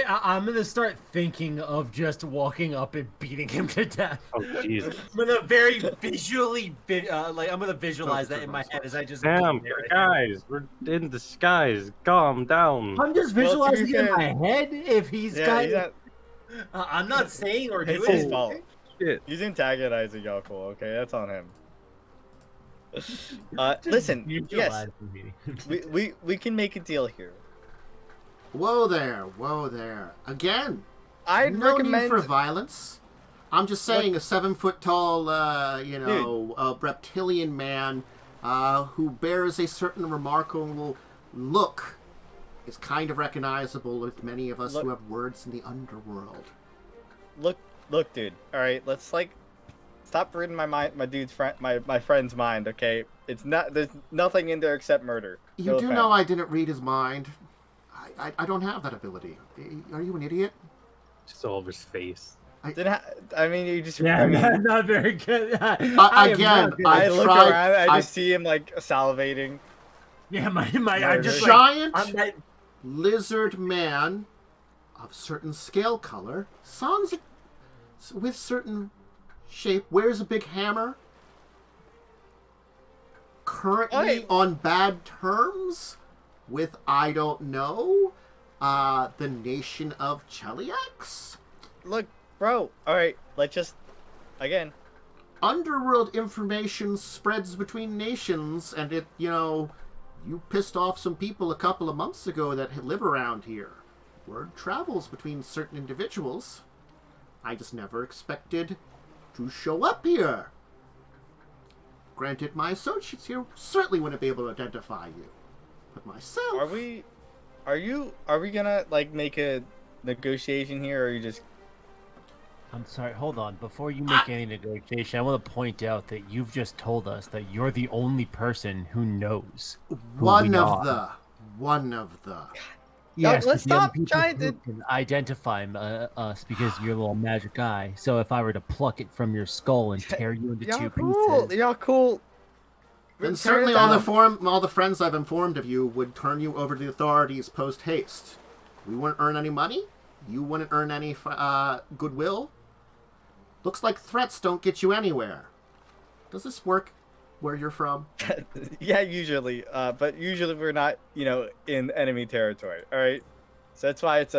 I'm gonna start thinking of just walking up and beating him to death. Oh Jesus. I'm gonna very visually, I'm gonna visualize that in my head as I just. Damn, guys, we're in disguise. Calm down. I'm just Well, to be visualizing it in fair- my head. If he's got, I'm not saying or doing It's his it. fault. Shit. He's antagonizing Yaalkol. Okay, that's on him. Listen. Yes, we can make a deal here. Whoa there. Again, I'd no recommend. need for violence. I'm just saying a 7-foot-tall, reptilian man who bears a certain remarkable look is kind of recognizable with many of us who have words in the underworld. Look, dude. All right, let's stop reading my friend's mind. Okay, it's not. There's nothing in there except murder. You do know I didn't read his mind. I don't have that ability. Are you an idiot? Just all over his face. I mean, you just. Yeah, I mean, not very good. I look around. I just see him like salivating. Yeah, I just giant like, lizard man of certain scale color, sounds with certain shape, wears a big hammer. Currently on bad terms with, I don't know, the nation of Cheliax. Look, bro. All right, let's just again. Underworld information spreads between nations, and you pissed off some people a couple of months ago that live around here. Word travels between certain individuals. I just never expected to show up here. Granted, my associates here certainly wouldn't be able to identify you. But myself... Are we gonna, like, make a negotiation here, or are you just... I'm sorry, hold on. Before you make any negotiation, I want to point out that you've just told us that you're the only person who knows who One of the... Yes, let's stop trying to identify us because you're a little magic guy. So if I were to pluck it from your skull and tear you into two pieces, y'all cool. Then certainly all the friends I've informed of you would turn you over to the authorities post haste. We wouldn't earn any money. You wouldn't earn any goodwill. Looks like threats don't get you anywhere. Does this work where you're from? Yeah, usually. But usually we're not, in enemy territory. All right. So that's why it's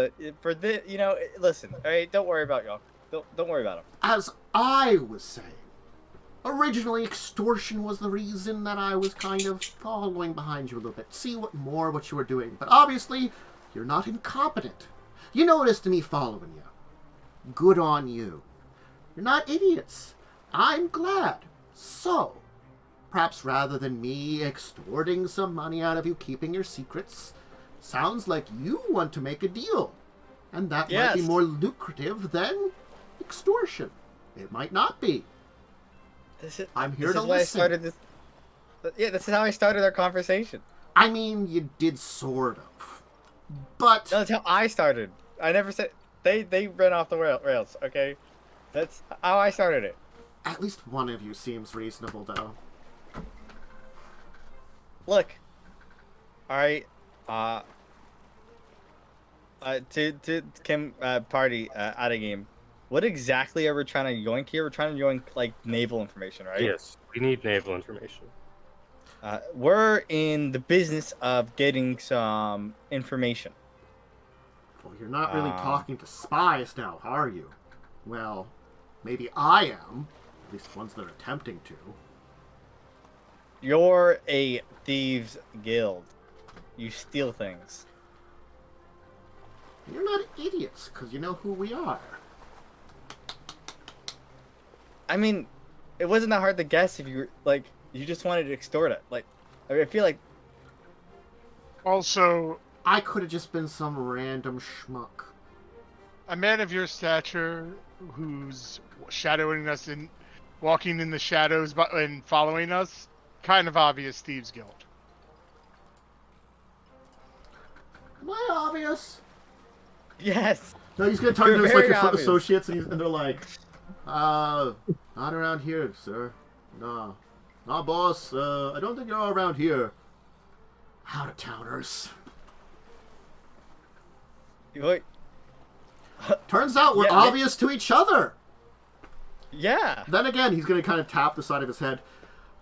listen. All right. Don't worry about y'all. Don't worry about them. As I was saying, originally extortion was the reason that I was kind of following behind you a little bit. See what you were doing. But obviously, you're not incompetent. You noticed me following you. Good on you. You're not idiots. I'm glad. So, perhaps rather than me extorting some money out of you, keeping your secrets, sounds like you want to make a deal. And that might be more lucrative than extortion. It might not be. I'm here to listen. This is how I started our conversation. I mean, you did sort of. But... No, that's how I started. I never said... They ran off the rails, okay? That's how I started it. At least one of you seems reasonable, though. Look. Alright. To Kim party out of game. What exactly are we trying to yoink here? We're trying to yoink, like, naval information, right? Yes, we need naval information. We're in the business of getting some information. Well, you're not really talking to spies now, are you? Well, maybe I am. At least ones that are attempting to. You're a thieves guild. You steal things. You're not idiots, because you know who we are. I mean, it wasn't that hard to guess if you were, like, you just wanted to extort it. Like, I feel like... Also... I could have just been some random schmuck. A man of your stature who's shadowing us and walking in the shadows and following us, kind of obvious thieves guild. Am I obvious? Yes. No, he's gonna turn to his associates and they're like, not around here, sir. Nah, boss. I don't think you're all around here. Out-of-towners. Wait. Turns out we're obvious to each other. Yeah. Then again, he's going to kind of tap the side of his head.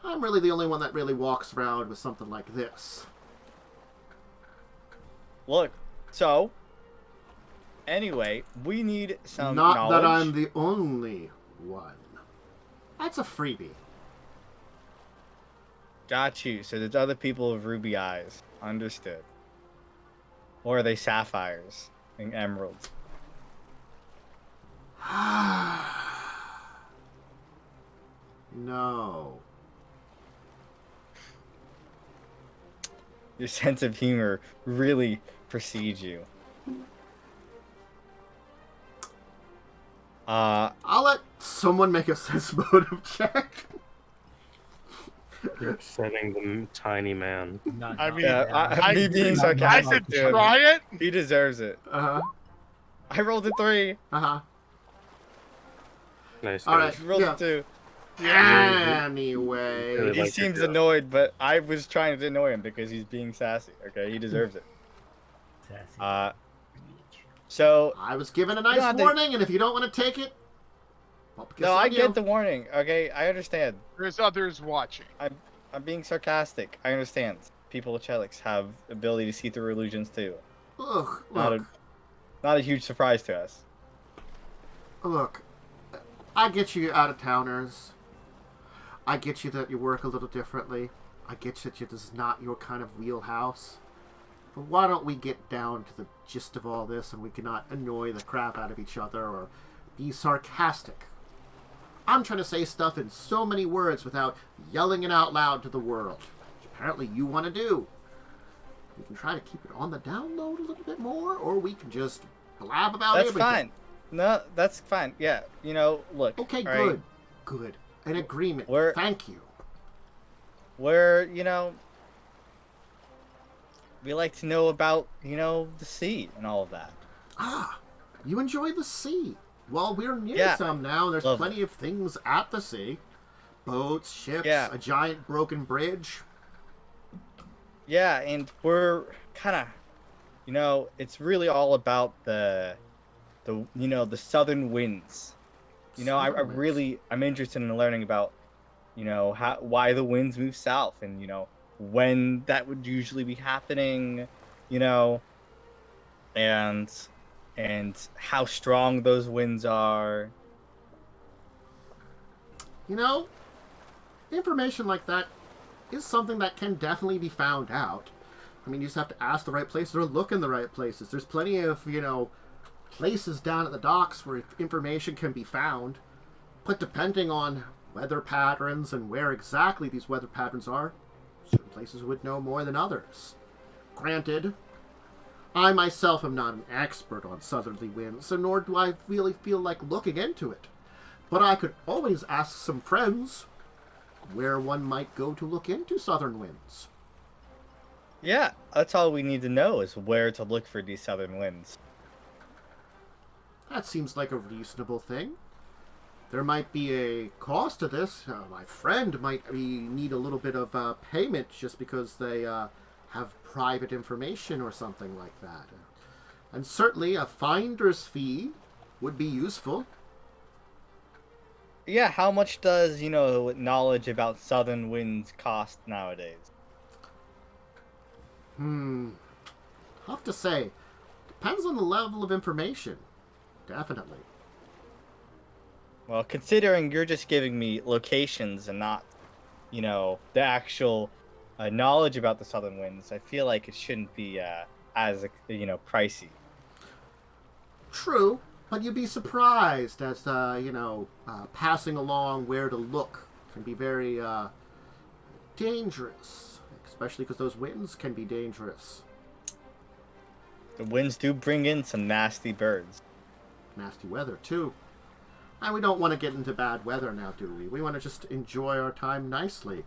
I'm really the only one that really walks around with something like this. Look, so, anyway, we need some knowledge. Not that I'm the only one. That's a freebie. Got you. So there's other people with ruby eyes. Understood. Or are they sapphires and emeralds? No. Your sense of humor really precedes you. I'll let someone make a sense motive check. You're upsetting the tiny man. Me being sarcastic, I could try it. He deserves it. Uh-huh. I rolled a 3. Uh-huh. Nice. All right. Rolled Yeah. 2. Anyway. Really He like seems your annoyed, but I was trying to annoy him because he's being sassy. Okay, he deserves it. Sassy. So I was given a You don't nice have to- warning, and if you don't want to take it, well, no, I get the warning. Okay, I understand. There's others watching. I'm being sarcastic. I understand. People with Cheliax have ability to see through illusions too. Look, Not a huge surprise to us. Look, I get you out of towners. I get you that you work a little differently. I get you that this is not your kind of wheelhouse. But why don't we get down to the gist of all this and we cannot annoy the crap out of each other or be sarcastic? I'm trying to say stuff in so many words without yelling it out loud to the world, which apparently you want to do. We can try to keep it on the download a little bit more, or we can just blab about That's everything. fine. No, that's fine. Yeah, look. Okay, all good. right, Good. An agreement. We're- Thank you. We like to know about, the sea and all of that. Ah, you enjoy the sea. Well, we're near Yeah. some now. There's Love plenty of things at the sea. Boats, ships, Yeah. a giant broken bridge. Yeah, and we're kind of, it's really all about the southern winds. Southern winds. I'm interested in learning about, why the winds move south and, when that would usually be happening, and how strong those winds are. Information like that is something that can definitely be found out. I mean, you just have to ask the right places or look in the right places. There's plenty of, places down at the docks where information can be found. But depending on weather patterns and where exactly these weather patterns are, certain places would know more than others. Granted, I myself am not an expert on southerly winds, so nor do I really feel like looking into it. But I could always ask some friends where one might go to look into southern winds. Yeah, that's all we need to know is where to look for these southern winds. That seems like a reasonable thing. There might be a cost to this. My friend might need a little bit of payment just because they have private information or something like that. And certainly a finder's fee would be useful. Yeah, how much does, knowledge about southern winds cost nowadays? Tough to say. Depends on the level of information. Definitely. Well, considering you're just giving me locations and not, the actual knowledge about the southern winds, I feel like it shouldn't be as, pricey. True, but you'd be surprised as, passing along where to look can be very dangerous, especially because those winds can be dangerous. The winds do bring in some nasty birds. Nasty weather, too. And we don't want to get into bad weather now, do we? We want to just enjoy our time nicely.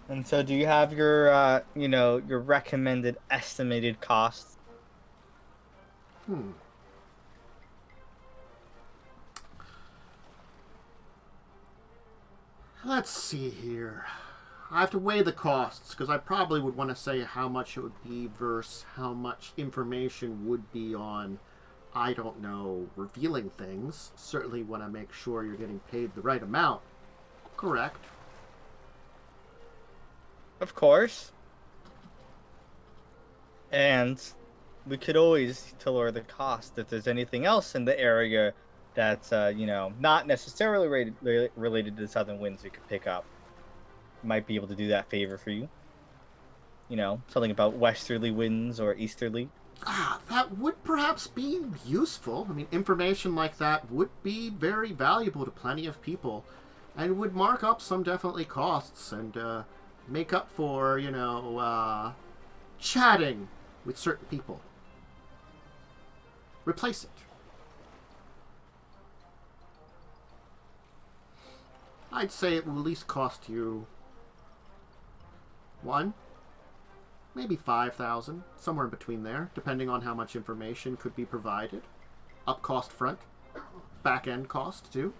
And so do you have your, your recommended estimated costs? Let's see here. I have to weigh the costs, because I probably would want to say how much it would be versus how much information would be on, I don't know, revealing things. Certainly want to make sure you're getting paid the right amount. Correct. Of course. And we could always lower the cost if there's anything else in the area that's, not necessarily related to the southern winds we could pick up. Might be able to do that favor for you. Something about westerly winds or easterly. That would perhaps be useful. I mean, information like that would be very valuable to plenty of people and would mark up some definitely costs and make up for, chatting with certain people. Replace it. I'd say it will at least cost you 1, maybe 5,000, somewhere in between there, depending on how much information could be provided. Up cost front, back end cost too.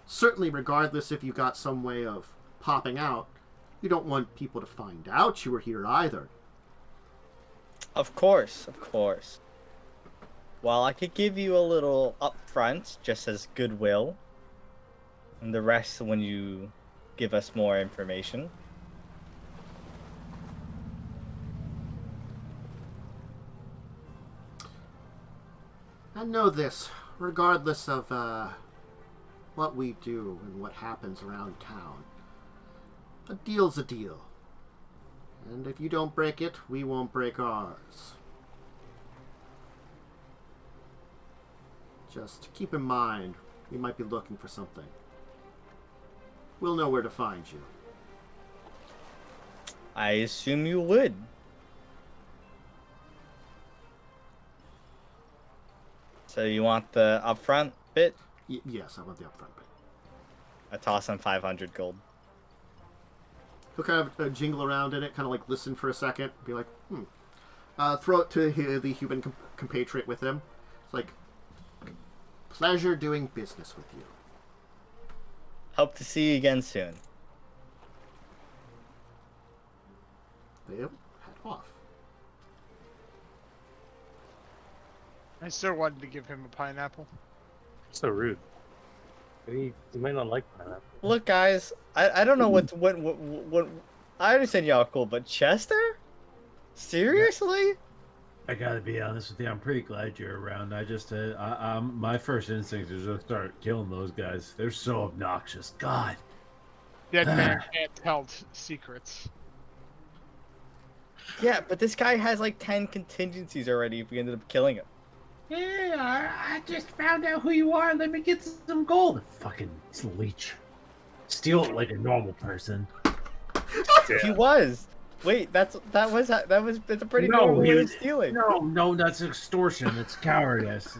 Certainly, regardless if you got some way of popping out, you don't want people to find out you were here either. Of course, of course. Well, I could give you a little upfront, just as goodwill, and the rest when you give us more information. I know this, regardless of what we do and what happens around town. A deal's a deal. And if you don't break it, we won't break ours. Just keep in mind, we might be looking for something. We'll know where to find you. I assume you would. So you want the upfront bit? Yes, I want the upfront bit. I toss him 500 gold. He'll kind of jingle around in it, kind of like listen for a second, be like, throw it to the human compatriot with him. It's like, pleasure doing business with you. Hope to see you again soon. They'll head off. I still wanted to give him a pineapple. So rude. He might not like pineapple. Look, guys, I don't know what I understand Yaalkol, but Chester? Seriously? I gotta be honest with you. I'm pretty glad you're around. I just, my first instinct is to start killing those guys. They're so obnoxious. God. Dead man can't tell secrets. Yeah, but this guy has like 10 contingencies already if we ended up killing him. Yeah, I just found out who you are. Let me get some gold. Fucking leech. Steal it like a normal person. He was. Wait, that's a pretty normal way of stealing. No, that's extortion. It's cowardice.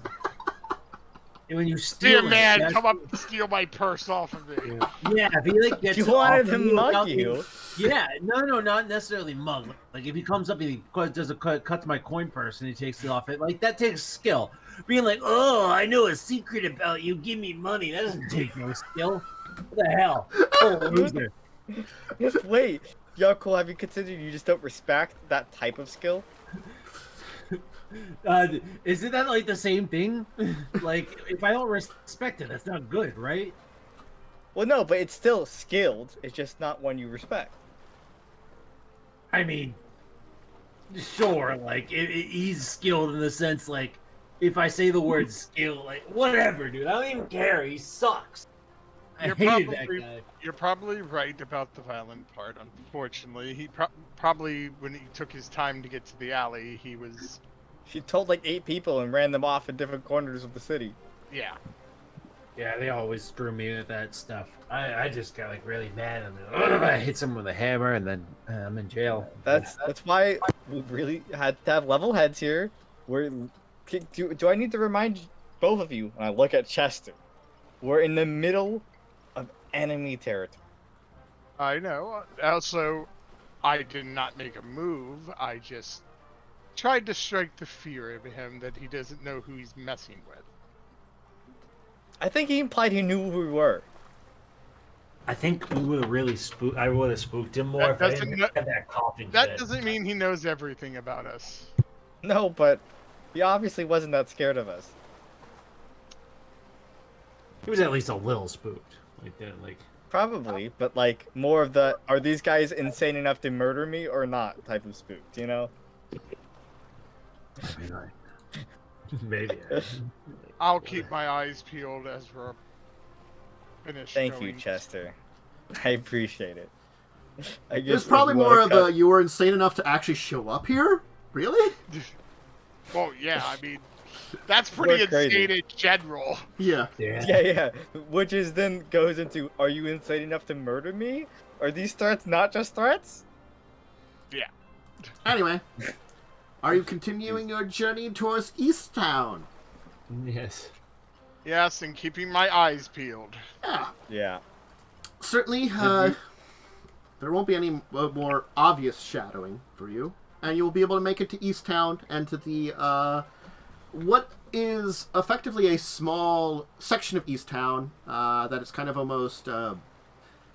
And when you steal, dear man, come up and steal my purse off of me. Yeah, if he like gets you wanted him mug you. Yeah, no, not necessarily mug. Like if he comes up and he does a cut to my coin purse and he takes it off it, like that takes skill. Being like, oh, I know a secret about you. Give me money. That doesn't take no skill. What the hell? Oh, loser. Wait, Yaalkol, have you considered you just don't respect that type of skill? Isn't that like the same thing? Like, if I don't respect it, that's not good, right? Well, no, but it's still skilled. It's just not one you respect. I mean, sure, like, he's skilled in the sense, like, if I say the word skill, like, whatever, dude. I don't even care. He sucks. You're probably right about the violent part, unfortunately. He probably, when he took his time to get to the alley, he was... She told like 8 people and ran them off in different corners of the city. Yeah. Yeah, they always screw me with that stuff. I just got like really mad and then I hit someone with a hammer and then I'm in jail. That's why we really had to have level heads here. Do I need to remind both of you when I look at Chester? We're in the middle of enemy territory. I know. Also, I did not make a move. I just tried to strike the fear of him that he doesn't know who he's messing with. I think he implied he knew who we were. I think we would have really spooked. I would have spooked him more if I didn't have that coughing fit. That doesn't mean he knows everything about us. No, but he obviously wasn't that scared of us. He was at least a little spooked, like that, like. Probably, but like more of the "are these guys insane enough to murder me or not" type of spooked, you know? Maybe. I'll keep my eyes peeled as we're finished. Thank you, Chester. I appreciate it. There's probably more of a you were insane enough to actually show up here? Really? Well, yeah, I mean, that's pretty insane in general. Yeah. Yeah. Which is then goes into, are you insane enough to murder me? Are these threats not just threats? Yeah. Anyway. Are you continuing your journey towards East Town? Yes. Yes, and keeping my eyes peeled. Yeah. Yeah. Certainly, there won't be any more obvious shadowing for you, and you will be able to make it to East Town and to the what is effectively a small section of East Town that is kind of almost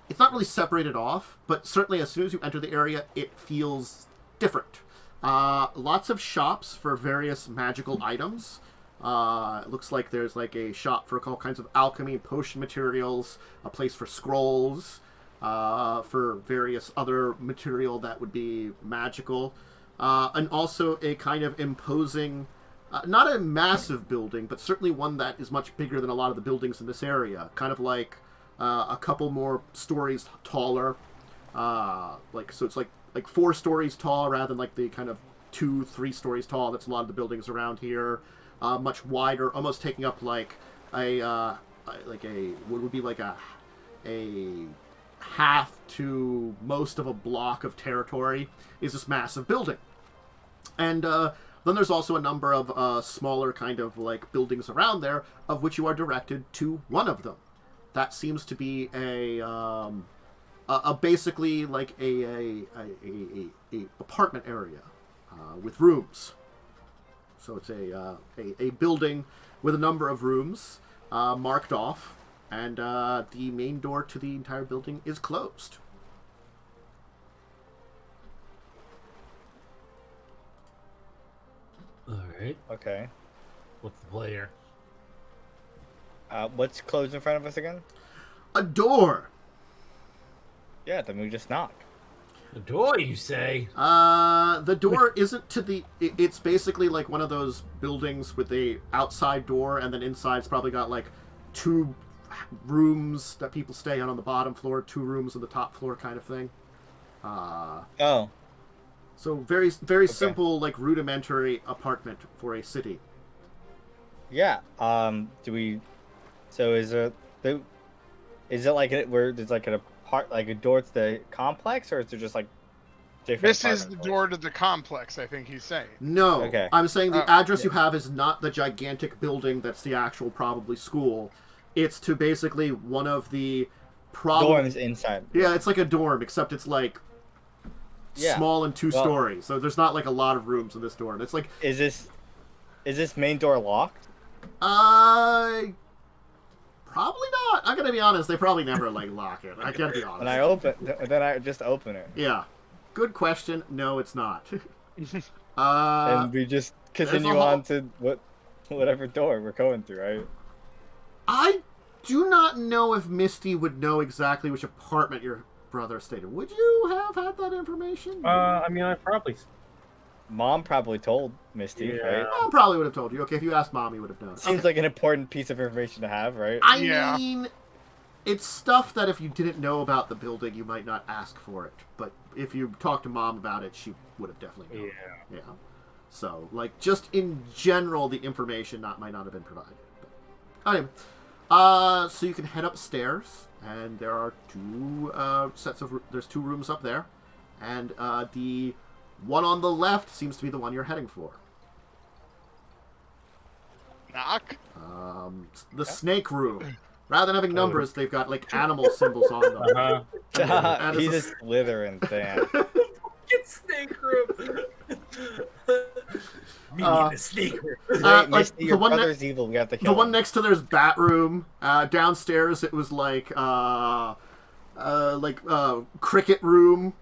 it's not really separated off, but certainly as soon as you enter the area, it feels different. Lots of shops for various magical items. It looks like there's like a shop for all kinds of alchemy and potion materials, a place for scrolls, for various other material that would be magical, and also a kind of imposing, not a massive building, but certainly one that is much bigger than a lot of the buildings in this area. Kind of like a couple more stories taller, so it's like 4 stories tall rather than like the kind of 2-3 stories tall that's a lot of the buildings around here. Much wider, almost taking up like what would be like a half to most of a block of territory is this massive building. And then there's also a number of smaller kind of like buildings around there, of which you are directed to one of them. That seems to be a basically like a apartment area with rooms. So it's a building with a number of rooms marked off, and the main door to the entire building is closed. All right. Okay. What's the play here? What's closed in front of us again? A door! Yeah, then we just knock. The door, you say? The door isn't to the... It's basically like one of those buildings with a outside door, and then inside's probably got like 2 rooms that people stay on the bottom floor, 2 rooms on the top floor kind of thing. Oh. So very, very simple, like rudimentary apartment for a city. Yeah. Do we... So is it like where there's like like a door to the complex, or is there just like different? This is the door to the complex, I think he's saying. No. Okay. I'm saying the address you have is not the gigantic building that's the actual probably school. It's to basically one of the dorms inside. Yeah, it's like a dorm, except it's like small and 2 stories. So there's not like a lot of rooms in this dorm. It's like Is this main door locked? Probably not. I'm gonna be honest. They probably never like lock it. I gotta be honest. Then I just open it. Yeah. Good question. No, it's not. And we just continue on to whatever door we're going through, right? I do not know if Misty would know exactly which apartment your brother stayed in. Would you have had that information? I mean, I probably... Mom probably told Misty, right? Mom probably would have told you. Okay, if you asked Mom, you would have known. Seems like an important piece of information to have, right? I mean, it's stuff that if you didn't know about the building, you might not ask for it. But if you talked to Mom about it, she would have definitely known. Yeah. So, like, just in general, the information might not have been provided. But, anyway, so you can head upstairs, and there are 2 there's 2 rooms up there, and the one on the left seems to be the one you're heading for. Knock. The snake room. Rather than having numbers, they've got like animal symbols on them. He's a Slytherin fan. Snake room. The snake room. Like, your brother's evil. We have to kill the one next to there's bat room. Downstairs it was like cricket room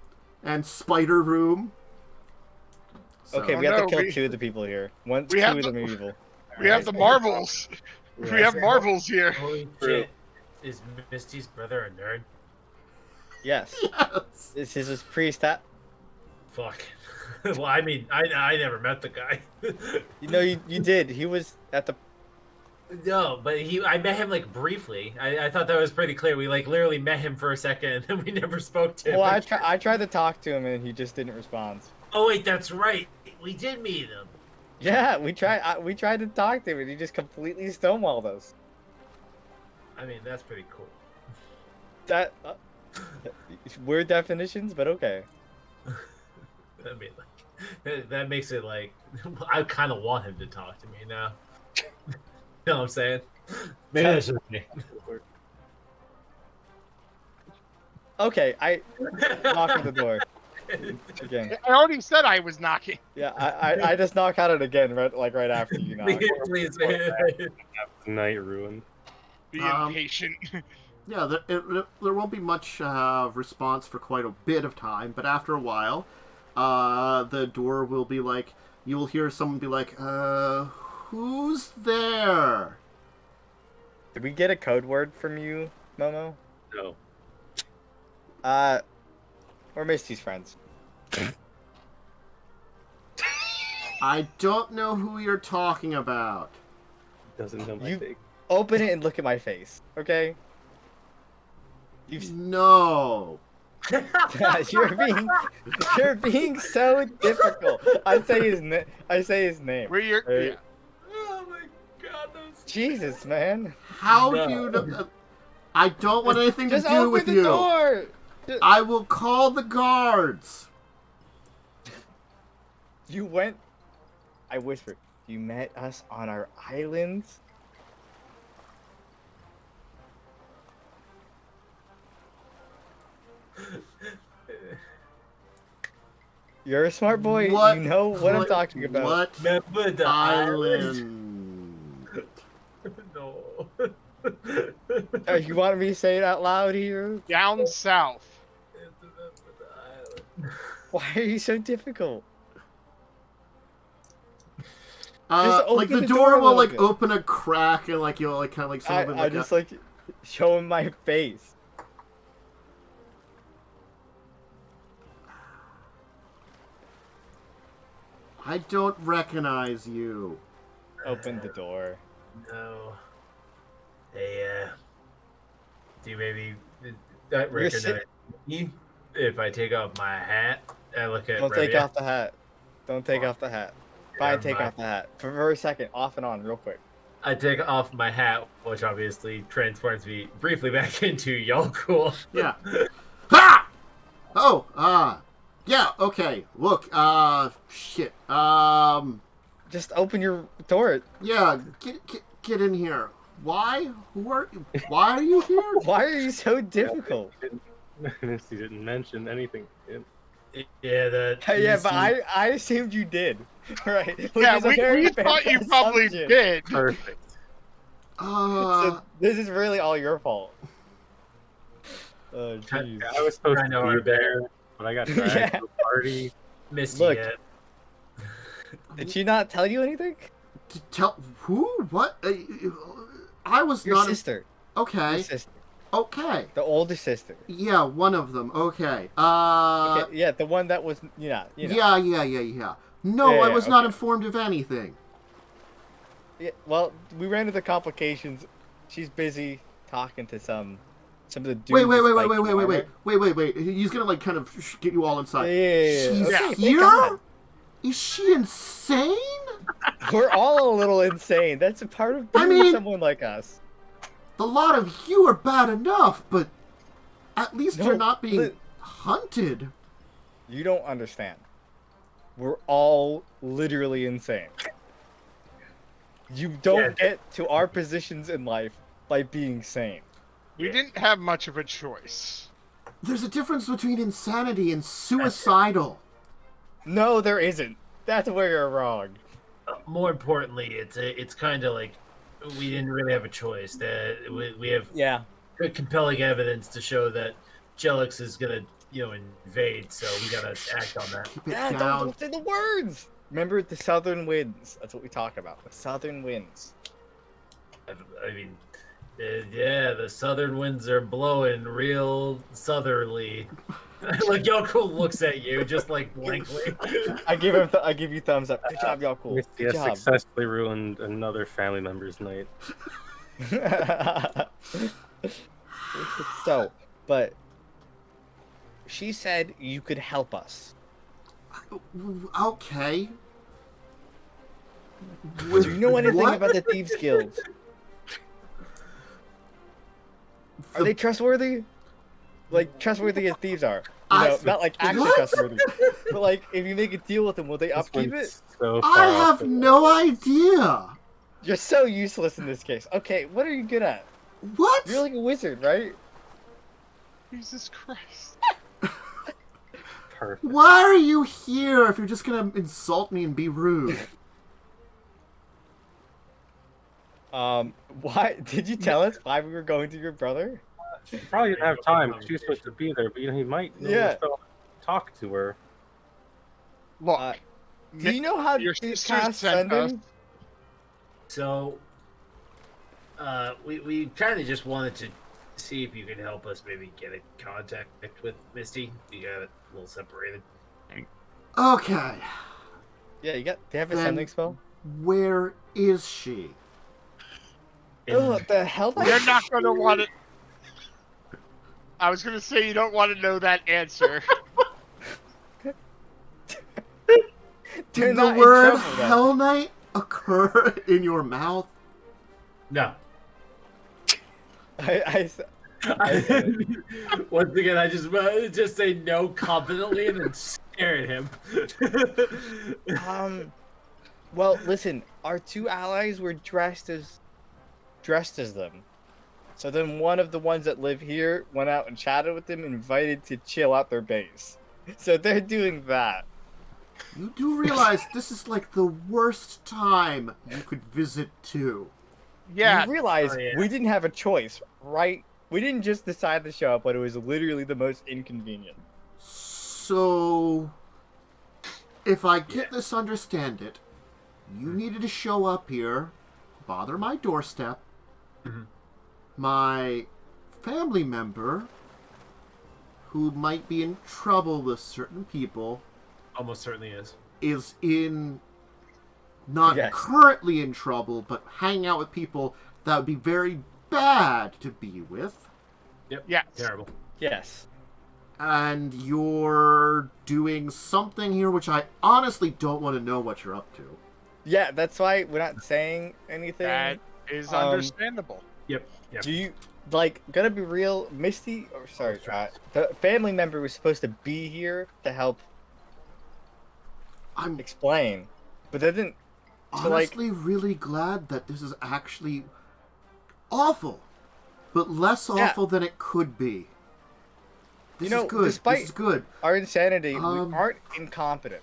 and spider room. So. Okay, we have to kill 2 of the people here. 2 of them are evil. We have the marbles. We have marbles here. Holy shit. Is Misty's brother a nerd? Yes. This is his priest hat. Fuck. Well, I mean, I never met the guy. You did. He was at the... No, but I met him like briefly. I thought that was pretty clear. We like literally met him for a second and we never spoke to him. Well, I tried to talk to him and he just didn't respond. Oh wait, that's right. We did meet him. Yeah, we tried to talk to him and he just completely stonewalled us. I mean, that's pretty cool. That weird definitions, but okay. I mean, like, that makes it like I kind of want him to talk to me now. You know what I'm saying? Maybe that's just me. Okay, I knock on the door again. I already said I was knocking. Yeah, I just knock on it again, right after you knock. Please, Night ruined. Be impatient. Yeah, there won't be much response for quite a bit of time, but after a while, the door will be like, you will hear someone be like, who's there? Did we get a code word from you, Momo? No. We're Misty's friends. I don't know who you're talking about. Doesn't know my You- face. Open it and look at my face, okay? No. You're being so difficult. I say his name. Where you're. Hey. Yeah. Oh my god, those. Jesus, man. How do you know? I don't want anything to Just do open with the you. door. I will call the guards. You went. I whispered. You met us on our islands. You're a smart boy. What? You know what I'm talking about. What Remember the island? No. You want me to say it out loud here? Down south. Why are you so difficult? Like open the the door door a will little like bit. open a crack and like you'll like kind of like some of it I like just like showing my face. I don't recognize you. Open the door. No. Hey, do you maybe not recognize me if I take off my hat and look at Don't take Revia? off the hat. Don't take off the hat. Fine, take off the hat. For a second, off and on, real quick. I take off my hat, which obviously transforms me briefly back into Yaalkol. Yeah. Ha! Oh, yeah, okay. Look, shit. Just open your door. Yeah, get in here. Why? Why are you here? Why are you so difficult? Misty didn't mention anything. Yeah, that. Yeah, but I assumed you did. Right. Which Yeah, is a very we fair thought you probably assumption. did. Perfect. So this is really all your fault. Oh, jeez. I was supposed I know to our be there, but I got dragged Yeah. to a party. Misty Look. yet. Did she not tell you anything? Tell who? What? I was Your not. sister. Okay. Your sister. Okay. The older sister. Yeah, one of them. Okay. Okay, yeah, the one that was, you know. Yeah. No, Yeah, I was not okay. informed of anything. Yeah, well, we ran into complications. She's busy talking to some of the dudes. Wait. with spiked armor. He's gonna like kind of get you all inside. Yeah. She's Okay, thank here? God. Is she insane? We're all a little insane. That's a part of being mean- someone like us. The lot of you are bad enough, but at least No, you're not being li- hunted. You don't understand. We're all literally insane. You don't get to our positions in life by being sane. We didn't have much of a choice. There's a difference between insanity and suicidal. No, there isn't. That's where you're wrong. More importantly, it's kind of like we didn't really have a choice. That we have Yeah. good compelling evidence to show that Cheliax is gonna invade. So we gotta act on that. Keep it Yeah, down. don't say the words. Remember the southern winds. That's what we talk about. The southern winds. I mean, yeah, the southern winds are blowing real southerly. Like Yaalkol looks at you just like blankly. I give you thumbs up. Good job, y'all. Cool. Misty Good has job. successfully ruined another family member's night. So, but she said you could help us. Okay. Do you know anything What? about the Thieves Guild? Are they trustworthy? Like trustworthy as thieves are. You know, not like actually What? trustworthy. But like, if you make a deal with them, will they This upkeep went it? so far I off have the no idea. You're so useless in this case. Okay, what are you good at? What? You're like a wizard, right? Jesus Christ. Perfect. Why are you here if you're just gonna insult me and be rude? Why did you tell us why we were going to your brother? She probably didn't have time. She was supposed to be there, but he might talk to her. Look, do you know how your to sister cast sent us. sending? So, we kind of just wanted to see if you could help us maybe get in contact with Misty. You got it a little separated. Okay. Yeah, do you have a Then sending spell? Where is she? Oh, what the hell? You're not gonna want it. I was gonna say you don't want to know that answer. Did the word Hell Knight occur in your mouth? No. I Once again, I just say no confidently and then stare at him. Well, listen, our two allies were dressed as them. So then one of the ones that live here went out and chatted with them, invited to chill out their base. So they're doing that. You do realize this is like the worst time you could visit too. Yeah. You realize we didn't have a choice, right? We didn't just decide to show up, but it was literally the most inconvenient. So, if I understand it, you needed to show up here, bother my doorstep. My family member, who might be in trouble with certain people, Almost certainly is not currently in trouble, but hanging out with people that would be very bad to be with. Yep. Yeah. Terrible. Yes. And you're doing something here which I honestly don't want to know what you're up to. Yeah, that's why we're not saying anything. That is understandable. Yep. Do you, gonna be real, Misty, the family member was supposed to be here to help explain, but they didn't. Honestly, really glad that this is actually awful, but less awful than it could be. This is good. Despite this is good. Our insanity, we aren't incompetent.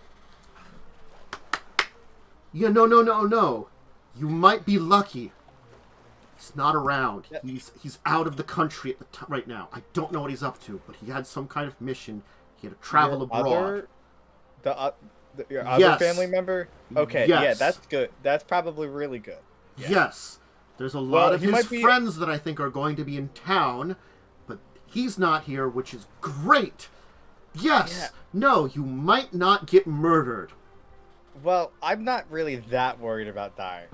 Yeah, no. You might be lucky. He's not around. Yep. He's out of the country at the right now. I don't know what he's up to, but he had some kind of mission. He had to travel abroad. Your other family member? Okay, yeah, that's good. That's probably really good. Yeah. Yes. There's a lot of his friends that I think are going to be in town, but he's not here, which is great. Yes. Yeah. No, you might not get murdered. Well, I'm not really that worried about dying.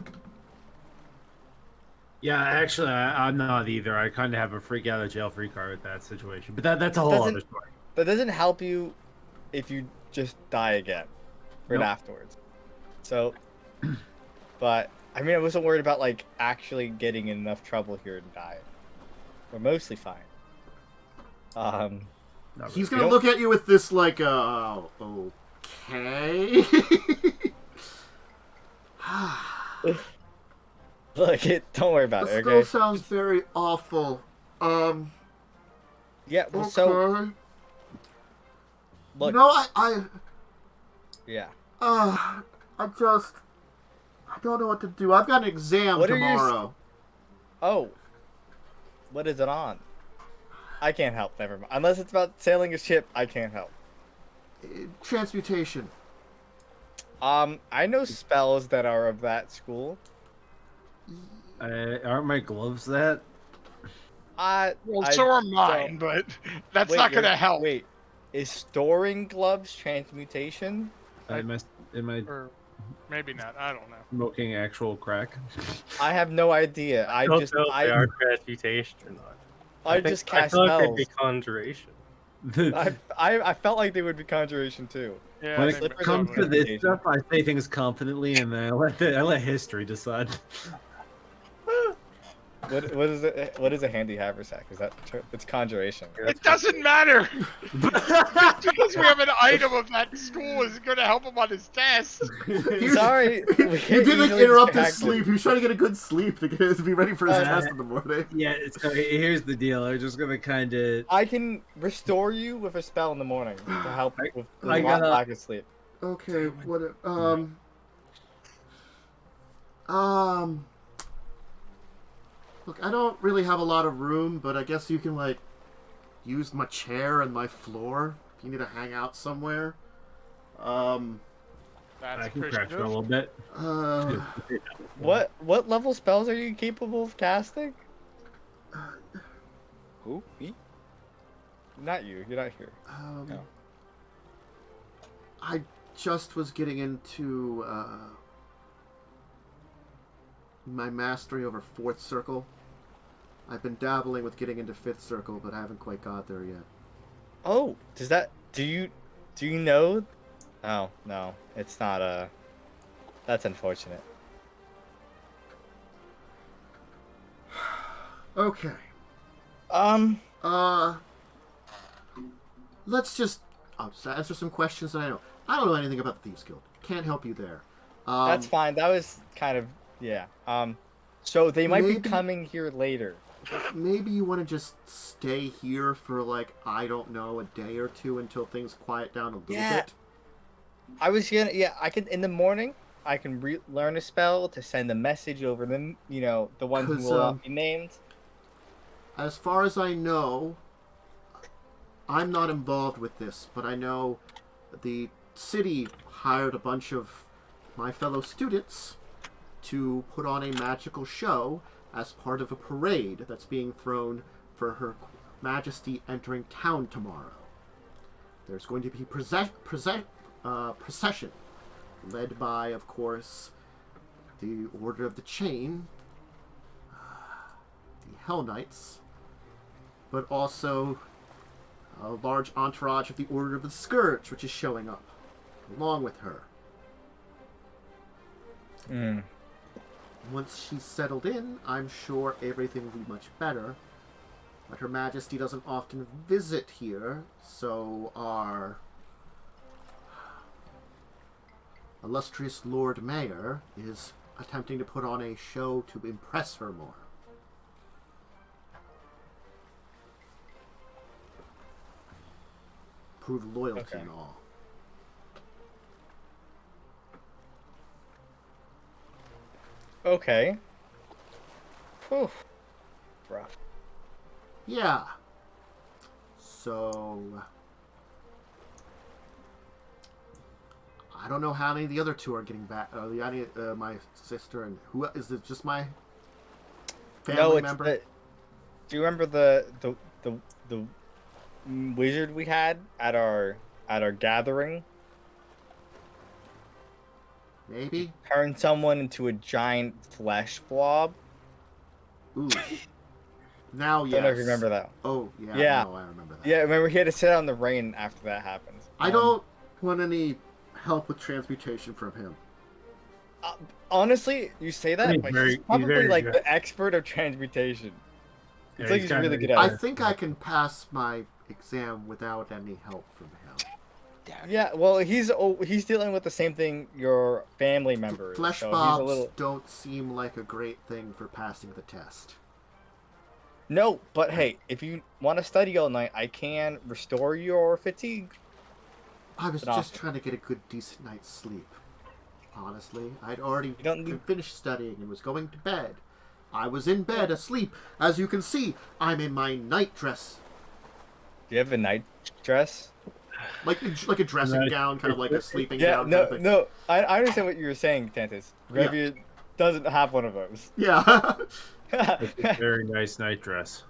Yeah, actually, I'm not either. I kind of have a freak out of jail free card with that situation, but that's a whole other story. That doesn't help you if you just die again, right afterwards. So, but I mean, I wasn't worried about actually getting in enough trouble here and dying. We're mostly fine. He's gonna look at you with this okay. Look, don't worry about it. This still sounds very awful. Yeah. Well, okay. So. Look. No, I. Yeah. I don't know what to do. I've got an exam tomorrow. Oh. What is it on? I can't help. Never mind. Unless it's about sailing a ship, I can't help. Transmutation. I know spells that are of that school. Aren't my gloves that? So are mine, but that's not gonna help. Wait, is storing gloves transmutation? Am I? Or maybe not. I don't know. Smoking actual crack. I have no idea. I don't just know if they are transmutation or not. I just cast spells. Like they'd be conjuration. I felt like they would be conjuration too. Yeah, when it comes to this stuff, I say things confidently, and then I let history decide. What is it? What is a handy haversack? Is that it's conjuration? It doesn't matter. Just because we have an item of that school is going to help him on his test. Sorry, He did like interrupt his sleep. He was trying to get a good sleep to be ready for his test in the morning. Yeah, so here's the deal. I'm just gonna kind of. I can restore you with a spell in the morning to help with I gotta- lack of sleep. Okay, what? Look, I don't really have a lot of room, but I guess you can like use my chair and my floor if you need to hang out somewhere. That's I can Christian. crack for a little bit. What level spells are you capable of casting? Who? Me? Not you. You're not here. No. I just was getting into my mastery over 4th Circle. I've been dabbling with getting into 5th Circle, but I haven't quite got there yet. Oh, does that? Do you know? Oh no, it's not. That's unfortunate. Okay. Let's just answer some questions that I know. I don't know anything about the Thieves Guild. Can't help you there. That's fine. That was kind of yeah. So they might maybe- be coming here later. Maybe you want to just stay here for like, I don't know, a day or two until things quiet down a little bit. I was gonna I can in the morning. I can learn a spell to send a message over them. You know, the one who 'Cause, will not be named. As far as I know, I'm not involved with this, but I know the city hired a bunch of my fellow students to put on a magical show as part of a parade that's being thrown for Her Majesty entering town tomorrow. There's going to be procession led by, of course, the Order of the Chain, the Hell Knights, but also a large entourage of the Order of the Scourge, which is showing up along with her. Once she's settled in, I'm sure everything will be much better. But Her Majesty doesn't often visit here, so our illustrious Lord Mayor is attempting to put on a show to impress her more. Prove loyalty and all. Okay. Whew. Rough. Yeah. So I don't know how any of the other two are getting back. My sister and who is it? Just my family member. Do you remember the wizard we had at our gathering? Maybe. Turned someone into a giant flesh blob. Ooh. Now, yes. Don't know if you remember that. Oh, yeah. Yeah. I remember that. Yeah, remember he had to sit out in the rain after that happened. I don't want any help with transmutation from him. Honestly, you say that, but he's probably like the expert of transmutation. It's like he's really good at it. I think I can pass my exam without any help from him. Yeah, well, he's dealing with the same thing your family member is. Flesh so bobs don't seem like a great thing for passing the test. No, but hey, if you want to study all night, I can restore your fatigue. I was just trying to get a good, decent night's sleep. Honestly, I'd already finished studying and was going to bed. I was in bed, asleep. As you can see, I'm in my night dress. Do you have a night dress? Like a dressing gown, kind of like a sleeping gown. No, I understand what you were saying, Tantus. Revia doesn't have one of those. Yeah. It's a very nice night dress.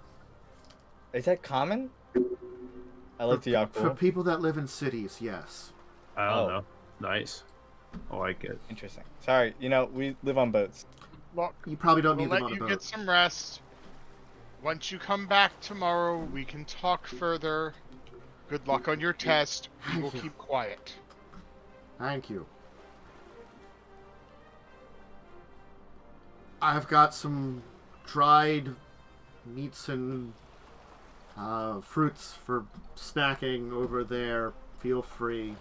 Is that common? I looked at Yaalkol. For people that live in cities, yes. I don't know. Nice. I like it. Interesting. Sorry, we live on boats. Look, you probably don't need them on a boat. We'll let you get some rest. Once you come back tomorrow, we can talk further. Good luck on your test. We will keep quiet. Thank you. I've got some dried meats and fruits for snacking over there. Feel free.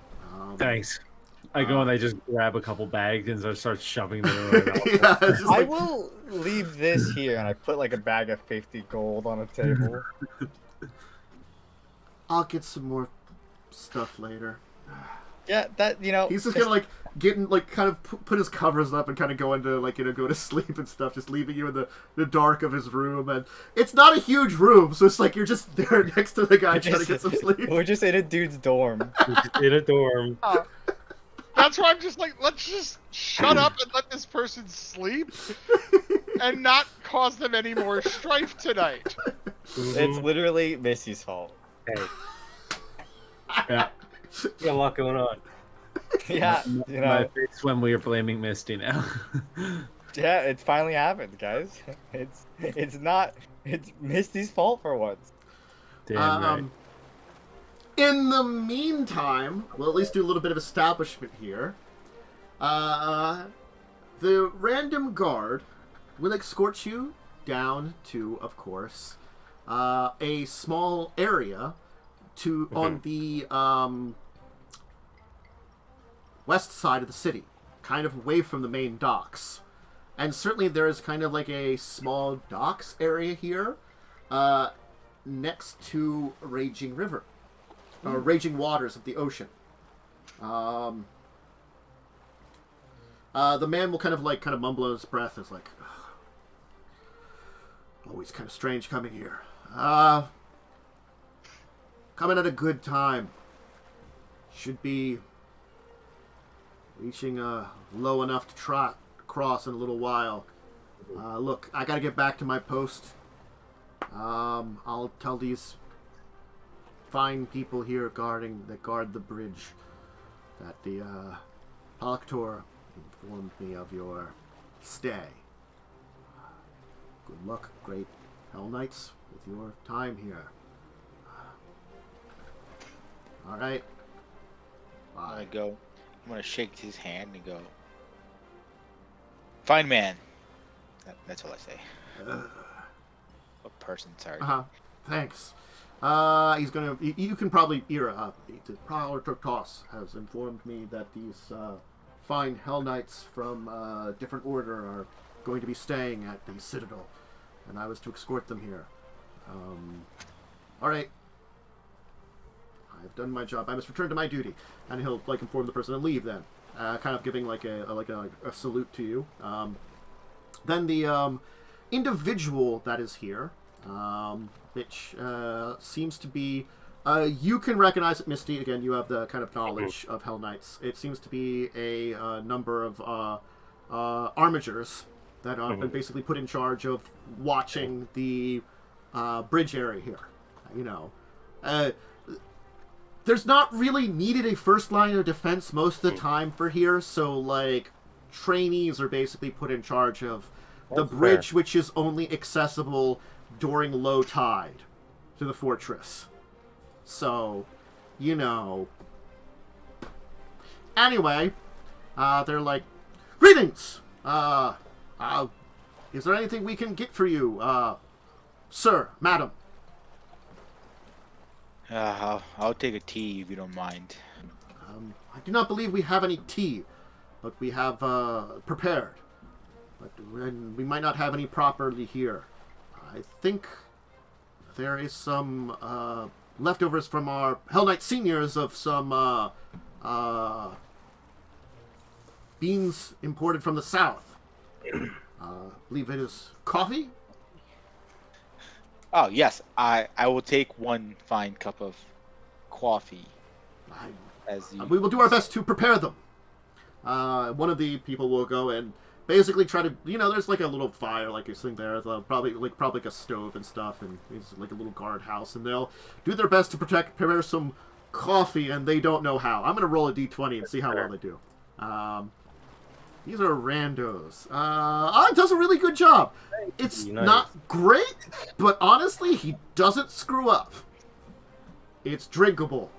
Thanks. I go and I just grab a couple bags and I start shoving them around. Yeah, it's just I like, will leave this here, and I put like a bag of 50 gold on a table. I'll get some more stuff later. Yeah, that, you know. He's just gonna like getting like kind of put his covers up and kind of go into like, you know, go to sleep and stuff, just leaving you in the dark of his room. And it's not a huge room, so it's like you're just there next to the guy trying to get some sleep. We're just in a dude's dorm. In a dorm. That's why I'm just like, let's just shut up and let this person sleep and not cause them any more strife tonight. It's literally Misty's fault. Hey. Yeah. Got a lot going on. Yeah, you know. My face when we are blaming Misty now. Yeah, it finally happened, guys. It's Misty's fault for once. Damn right. In the meantime, we'll at least do a little bit of establishment here. The random guard will escort you down to, of course, a small area on the west side of the city, kind of away from the main docks. And certainly there is kind of like a small docks area here, next to a raging river. Raging waters of the ocean. The man will kind of mumble under his breath. It's like, always kind of strange coming here. Coming at a good time. Should be reaching low enough to cross in a little while. Look, I gotta get back to my post. I'll tell these fine people here that guard the bridge that the Palaktor informed me of your stay. Good luck, great Hell Knights, with your time here. Alright. I'm gonna shake his hand and go, fine man. That's all I say. A person, sorry. Thanks. He's gonna. You can probably hear. The Prowler Turktos has informed me that these fine Hell Knights from different order are going to be staying at the Citadel, and I was to escort them here. All right. I've done my job. I must return to my duty, and he'll inform the person and leave. Then, kind of giving a salute to you. Then the individual that is here. Which seems to be... you can recognize it, Misty. Again, you have the kind of knowledge of Hell Knights. It seems to be a number of armigers that are basically put in charge of watching the bridge area here. You know. There's not really needed a first line of defense most of the time for here, so, trainees are basically put in charge of the bridge, which is only accessible during low tide to the fortress. So, you know. Anyway, they're like, greetings! Is there anything we can get for you, sir, madam? I'll take a tea if you don't mind. I do not believe we have any tea, but we have prepared. But we might not have any properly here. I think there is some leftovers from our Hell Knight seniors of some beans imported from the south. I believe it is coffee? Oh, yes. I will take one fine cup of coffee. We will do our best to prepare them. One of the people will go and basically try to, there's a little fire, you're sitting there, probably like a stove and stuff, and it's like a little guardhouse, and they'll do their best to prepare some coffee, and they don't know how. I'm gonna roll a d20 and see how well they do. These are randos. It does a really good job. It's not great, but honestly, he doesn't screw up. It's drinkable.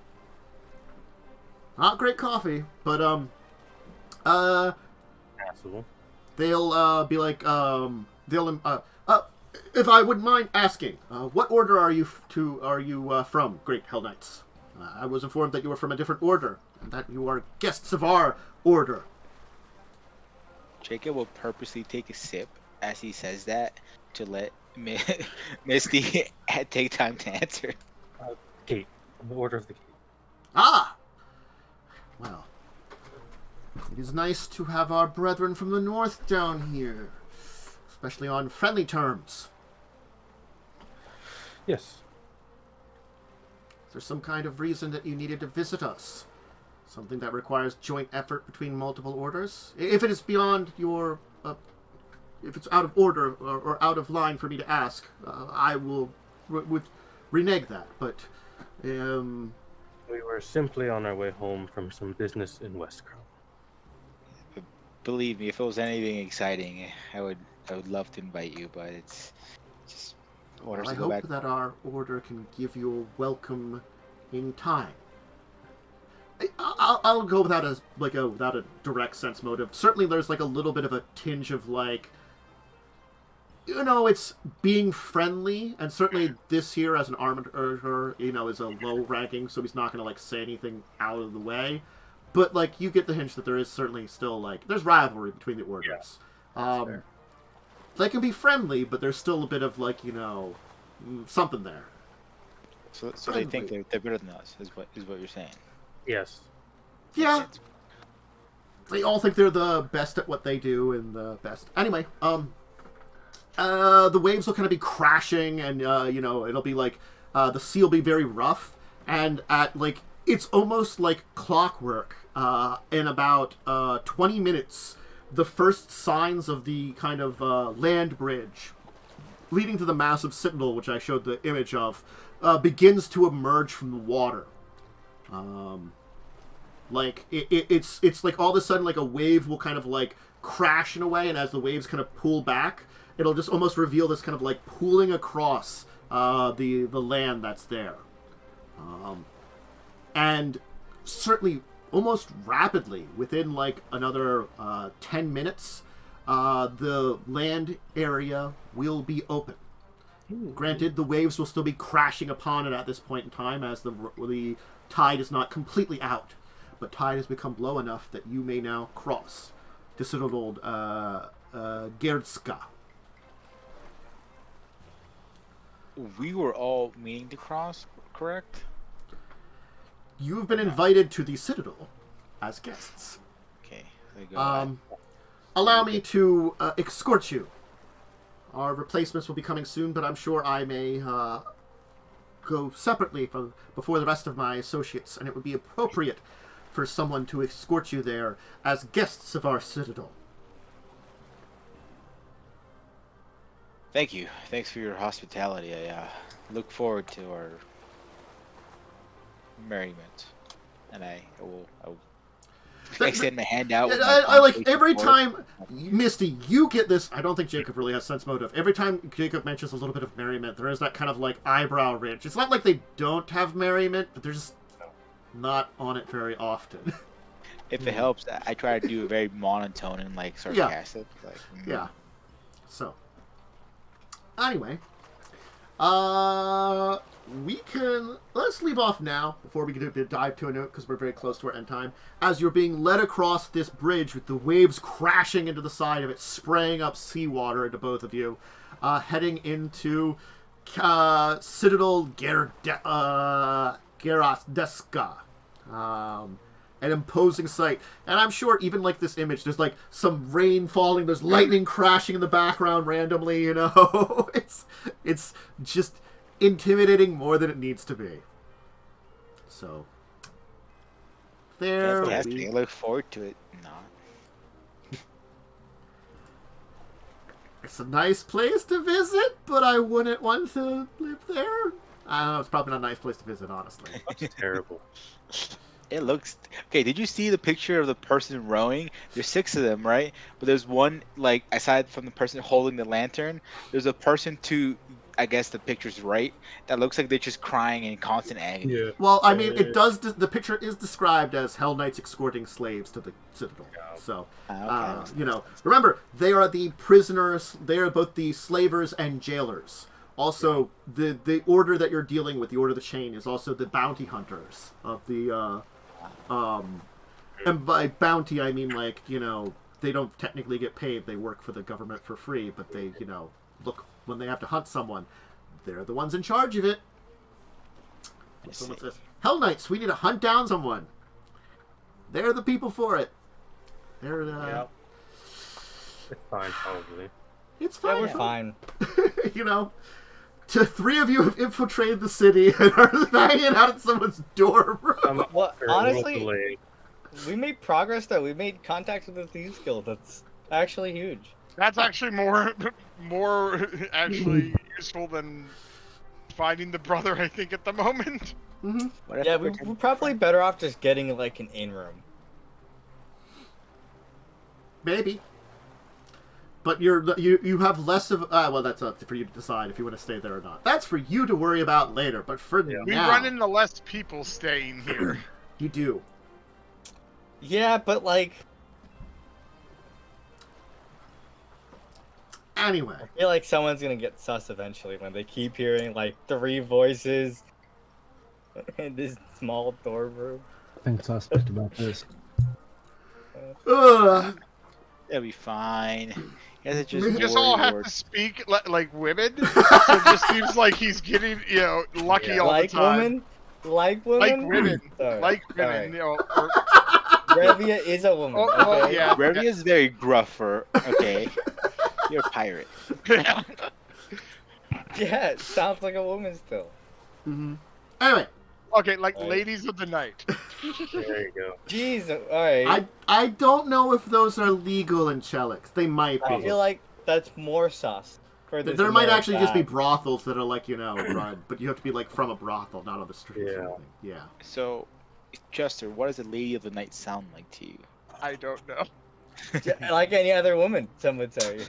Not great coffee, but Possible. they'll be like, If I would mind asking, what order are you from, Great Hell Knights? I was informed that you were from a different order, and that you are guests of our order. Jacob will purposely take a sip as he says that to let Misty take time to answer. Gate. The order of the gate. Ah! Well, it is nice to have our brethren from the north down here, especially on friendly terms. Yes. Is there some kind of reason that you needed to visit us? Something that requires joint effort between multiple orders? If it is beyond your... if it's out of order or out of line for me to ask, I will would renege that, but... We were simply on our way home from some business in Westcrow. Believe me, if it was anything exciting, I would love to invite you, but it's just orders I to go hope back. that our order can give you a welcome in time. I'll go without a direct sense motive. Certainly, there's like a little bit of a tinge of like, it's being friendly, and certainly this here as an armored urger, is a low ranking, so he's not gonna like say anything out of the way. But like you get the hint that there is certainly still like there's rivalry between the orders. Yeah, they can be friendly, but there's still a bit of like something there. So they think they're better than us, is what you're saying. Yes. Yeah. They all think they're the best at what they do and the best. Anyway, the waves will kind of be crashing, and it'll be like the sea will be very rough, and at like it's almost like clockwork. In about 20 minutes, the first signs of the kind of land bridge leading to the massive citadel, which I showed the image of, begins to emerge from the water. Like it's like all of a sudden like a wave will kind of like crash in a way, and as the waves kind of pull back, it'll just almost reveal this kind of like pooling across the land that's there. And certainly almost rapidly, within like another 10 minutes, the land area will be open. Granted, the waves will still be crashing upon it at this point in time, as the tide is not completely out, but tide has become low enough that you may now cross this little old Gerdska. We were all meaning to cross, correct? You've been invited to the Citadel as guests. Okay. Allow me to escort you. Our replacements will be coming soon, but I'm sure I may go separately before the rest of my associates, and it would be appropriate for someone to escort you there as guests of our Citadel. Thank you. Thanks for your hospitality. I look forward to our merriment, and I will extend my hand out. I like every time, Misty, you get this. I don't think Jacub really has sense motive. Every time Jacub mentions a little bit of merriment, there is that kind of like eyebrow ridge. It's not like they don't have merriment, but they're just not on it very often. If it helps, I try to do a very monotone and like sarcastic. Yeah. So, anyway, let's leave off now before we get to dive to a note, because we're very close to our end time. As you're being led across this bridge with the waves crashing into the side of it, spraying up seawater into both of you, heading into Citadel Gerasdeska. An imposing sight. And I'm sure even like this image, there's like some rain falling, there's lightning crashing in the background randomly, It's just intimidating more than it needs to be. So there we I look forward to it. It's a nice place to visit, but I wouldn't want to live there. I don't know, it's probably not a nice place to visit, honestly. It's terrible. It looks okay. Did you see the picture of the person rowing? There's 6 of them, right? But there's one, like, aside from the person holding the lantern, there's a person to I guess the picture's right, that looks like they're just crying in constant agony. Yeah. Well, I mean, it does. The picture is described as Hell Knights escorting slaves to the Citadel. So, you know, remember they are the prisoners. They are both the slavers and jailers. Also, the order that you're dealing with, the Order of the Chain, is also the bounty hunters of the. And by bounty, I mean, like, you know, they don't technically get paid. They work for the government for free, but they, you know, look, when they have to hunt someone, they're the ones in charge of it. So what's this? Hell Knights, we need to hunt down someone. They're the people for it. They're Yeah. It's fine, probably. It's fine. Yeah, we're fine. You know, three of you have infiltrated the city and are hanging out at someone's door, bro. Well, honestly, we made progress though. We made contact with the Thieves Guild. That's actually huge. That's actually more actually useful than finding the brother, I think, at the moment. Mm-hmm. Yeah, we're probably better off just getting like an in-room. Maybe. But you have less of well, that's up for you to decide if you want to stay there or not. That's for you to worry about later. But for now, we run into less people staying here. You do. Yeah, but like, anyway, I feel like someone's gonna get sus eventually when they keep hearing like 3 voices in this small dorm room. Nothing suspect about this. Ugh. It'll be fine. You guys are We just all have to speak like women. So it just seems like he's getting, you know, lucky all Like the time. women? Like women? Like women. Sorry. Like women, Alright. you know. Revia is a woman. Oh, okay? yeah. Revia is very gruffer. Okay, you're a pirate. Yeah, it sounds like a woman still. Mm-hmm. Anyway. Okay, like ladies of the night. There you go. Jeez, alright. I don't know if those are legal in Cheliax. They might be. I feel like that's more sus. For this There might actually just be bad. brothels that are like, you know, run, but you have to be like from a brothel, not on the street or something. Yeah. So, Chester, what does a lady of the night sound like to you? I don't know. Like any other woman, some would say.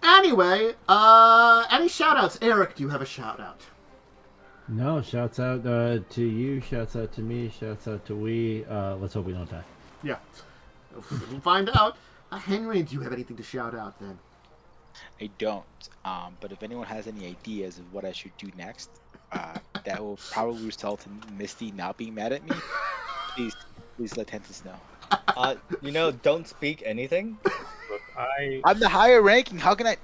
Anyway, any shout-outs? Erik, do you have a shout-out? No, shouts out to you, shouts out to me, shouts out to we. Let's hope we don't die. Yeah. We'll find out. Henry, do you have anything to shout out then? I don't. But if anyone has any ideas of what I should do next, that will probably result in Misty not being mad at me. Please let Tentis know. You know, don't speak anything. Look, I'm the higher ranking. How can I?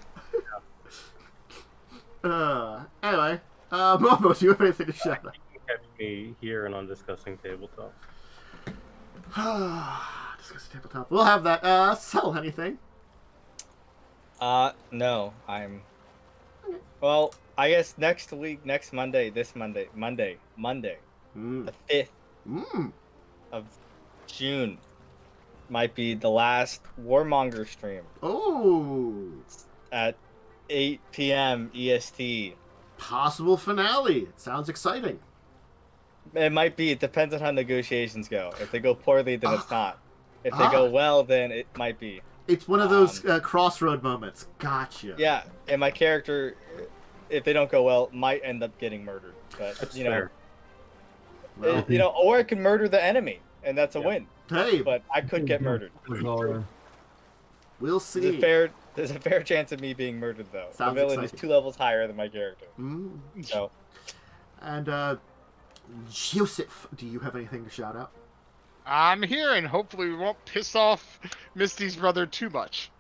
Anyway, Momo, do you have anything to shout out? You can catch me here and on discussing tabletop. Discuss tabletop. We'll have that. Sell anything? No, I'm. Well, I guess next week, next Monday, Monday, the 5th of June, might be the last Warmonger stream. Oh. At 8 p.m. EST. Possible finale. Sounds exciting. It might be. It depends on how negotiations go. If they go poorly, then it's not. If they go well, then it might be. It's one of those crossroad moments. Gotcha. Yeah, and my character, if they don't go well, might end up getting murdered. But That's you know, fair. Well, you know, or I could murder the enemy, and that's a win. hey, But I could get murdered. we'll see. There's a fair chance of me being murdered, though. Sounds the villain exciting. is 2 levels higher than my character. So, And Joseph, do you have anything to shout out? I'm here, and hopefully we won't piss off Misty's brother too much.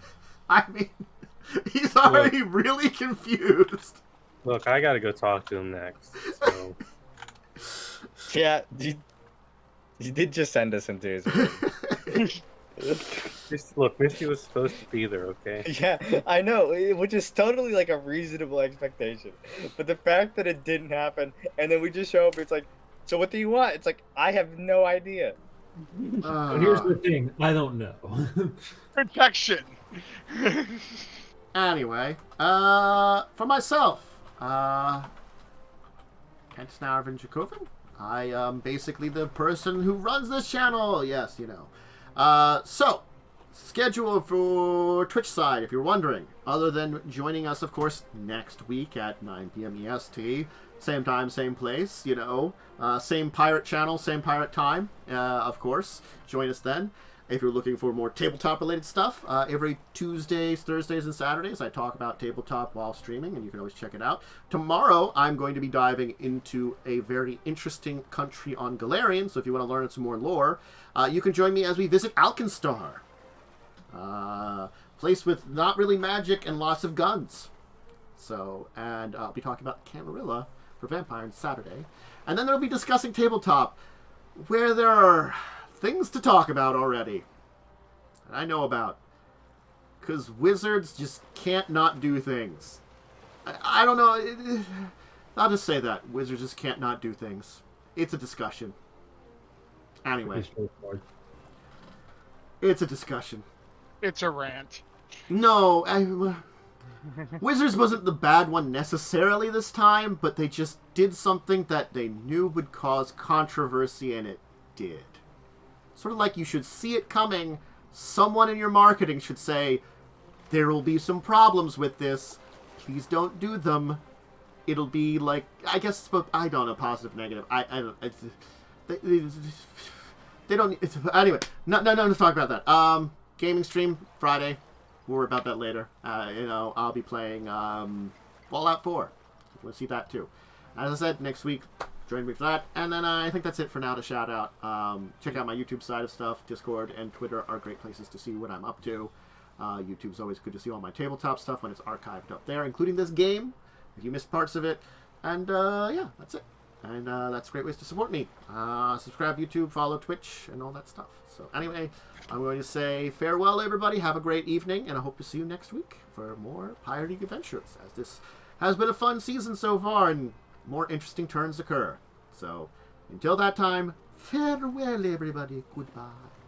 I mean, he's already really confused. Look, I gotta go talk to him next. So. yeah, you did just send us into his room. Look, Misty was supposed to be there, okay? Yeah, I know, which is totally like a reasonable expectation. But the fact that it didn't happen, and then we just show up, it's like, so what do you want? It's like, I have no idea. Here's the thing, I don't know. Protection. Anyway, for myself, Kent Snarvin Dracovin. I am basically the person who runs this channel. Yes, you know. So, schedule for Twitch side, if you're wondering, other than joining us, of course, next week at 9 p.m. EST, same time, same place, you know, same pirate channel, same pirate time, of course. Join us then. If you're looking for more tabletop-related stuff, every Tuesdays, Thursdays, and Saturdays, I talk about tabletop while streaming, and you can always check it out. Tomorrow, I'm going to be diving into a very interesting country on Galarian, so if you want to learn some more lore, you can join me as we visit Alkenstar. Place with not really magic and lots of guns. So, and I'll be talking about Camarilla for Vampire on Saturday. And then they'll be discussing tabletop, where there are things to talk about already. That I know about. Because wizards just can't not do things. I don't know. I'll just say that. Wizards just can't not do things. It's a discussion. Anyway. It's a discussion. It's a rant. No, Wizards wasn't the bad one necessarily this time, but they just did something that they knew would cause controversy, and it did. Sort of like you should see it coming. Someone in your marketing should say, there will be some problems with this. Please don't do them. It'll be like, I guess, I don't know, positive, negative. I don't, they don't, anyway, no, let's talk about that. Gaming stream, Friday. We'll worry about that later. You know, I'll be playing Fallout 4. We'll see that too. As I said, next week, join me for that. And then I think that's it for now to shout out. Check out my YouTube side of stuff. Discord and Twitter are great places to see what I'm up to. YouTube's always good to see all my tabletop stuff when it's archived up there, including this game, if you missed parts of it. And yeah, that's it. And that's great ways to support me. Subscribe YouTube, follow Twitch, and all that stuff. So anyway, I'm going to say farewell, everybody. Have a great evening, and I hope to see you next week for more pirating adventures, as this has been a fun season so far, and more interesting turns occur. So until that time, farewell, everybody. Goodbye.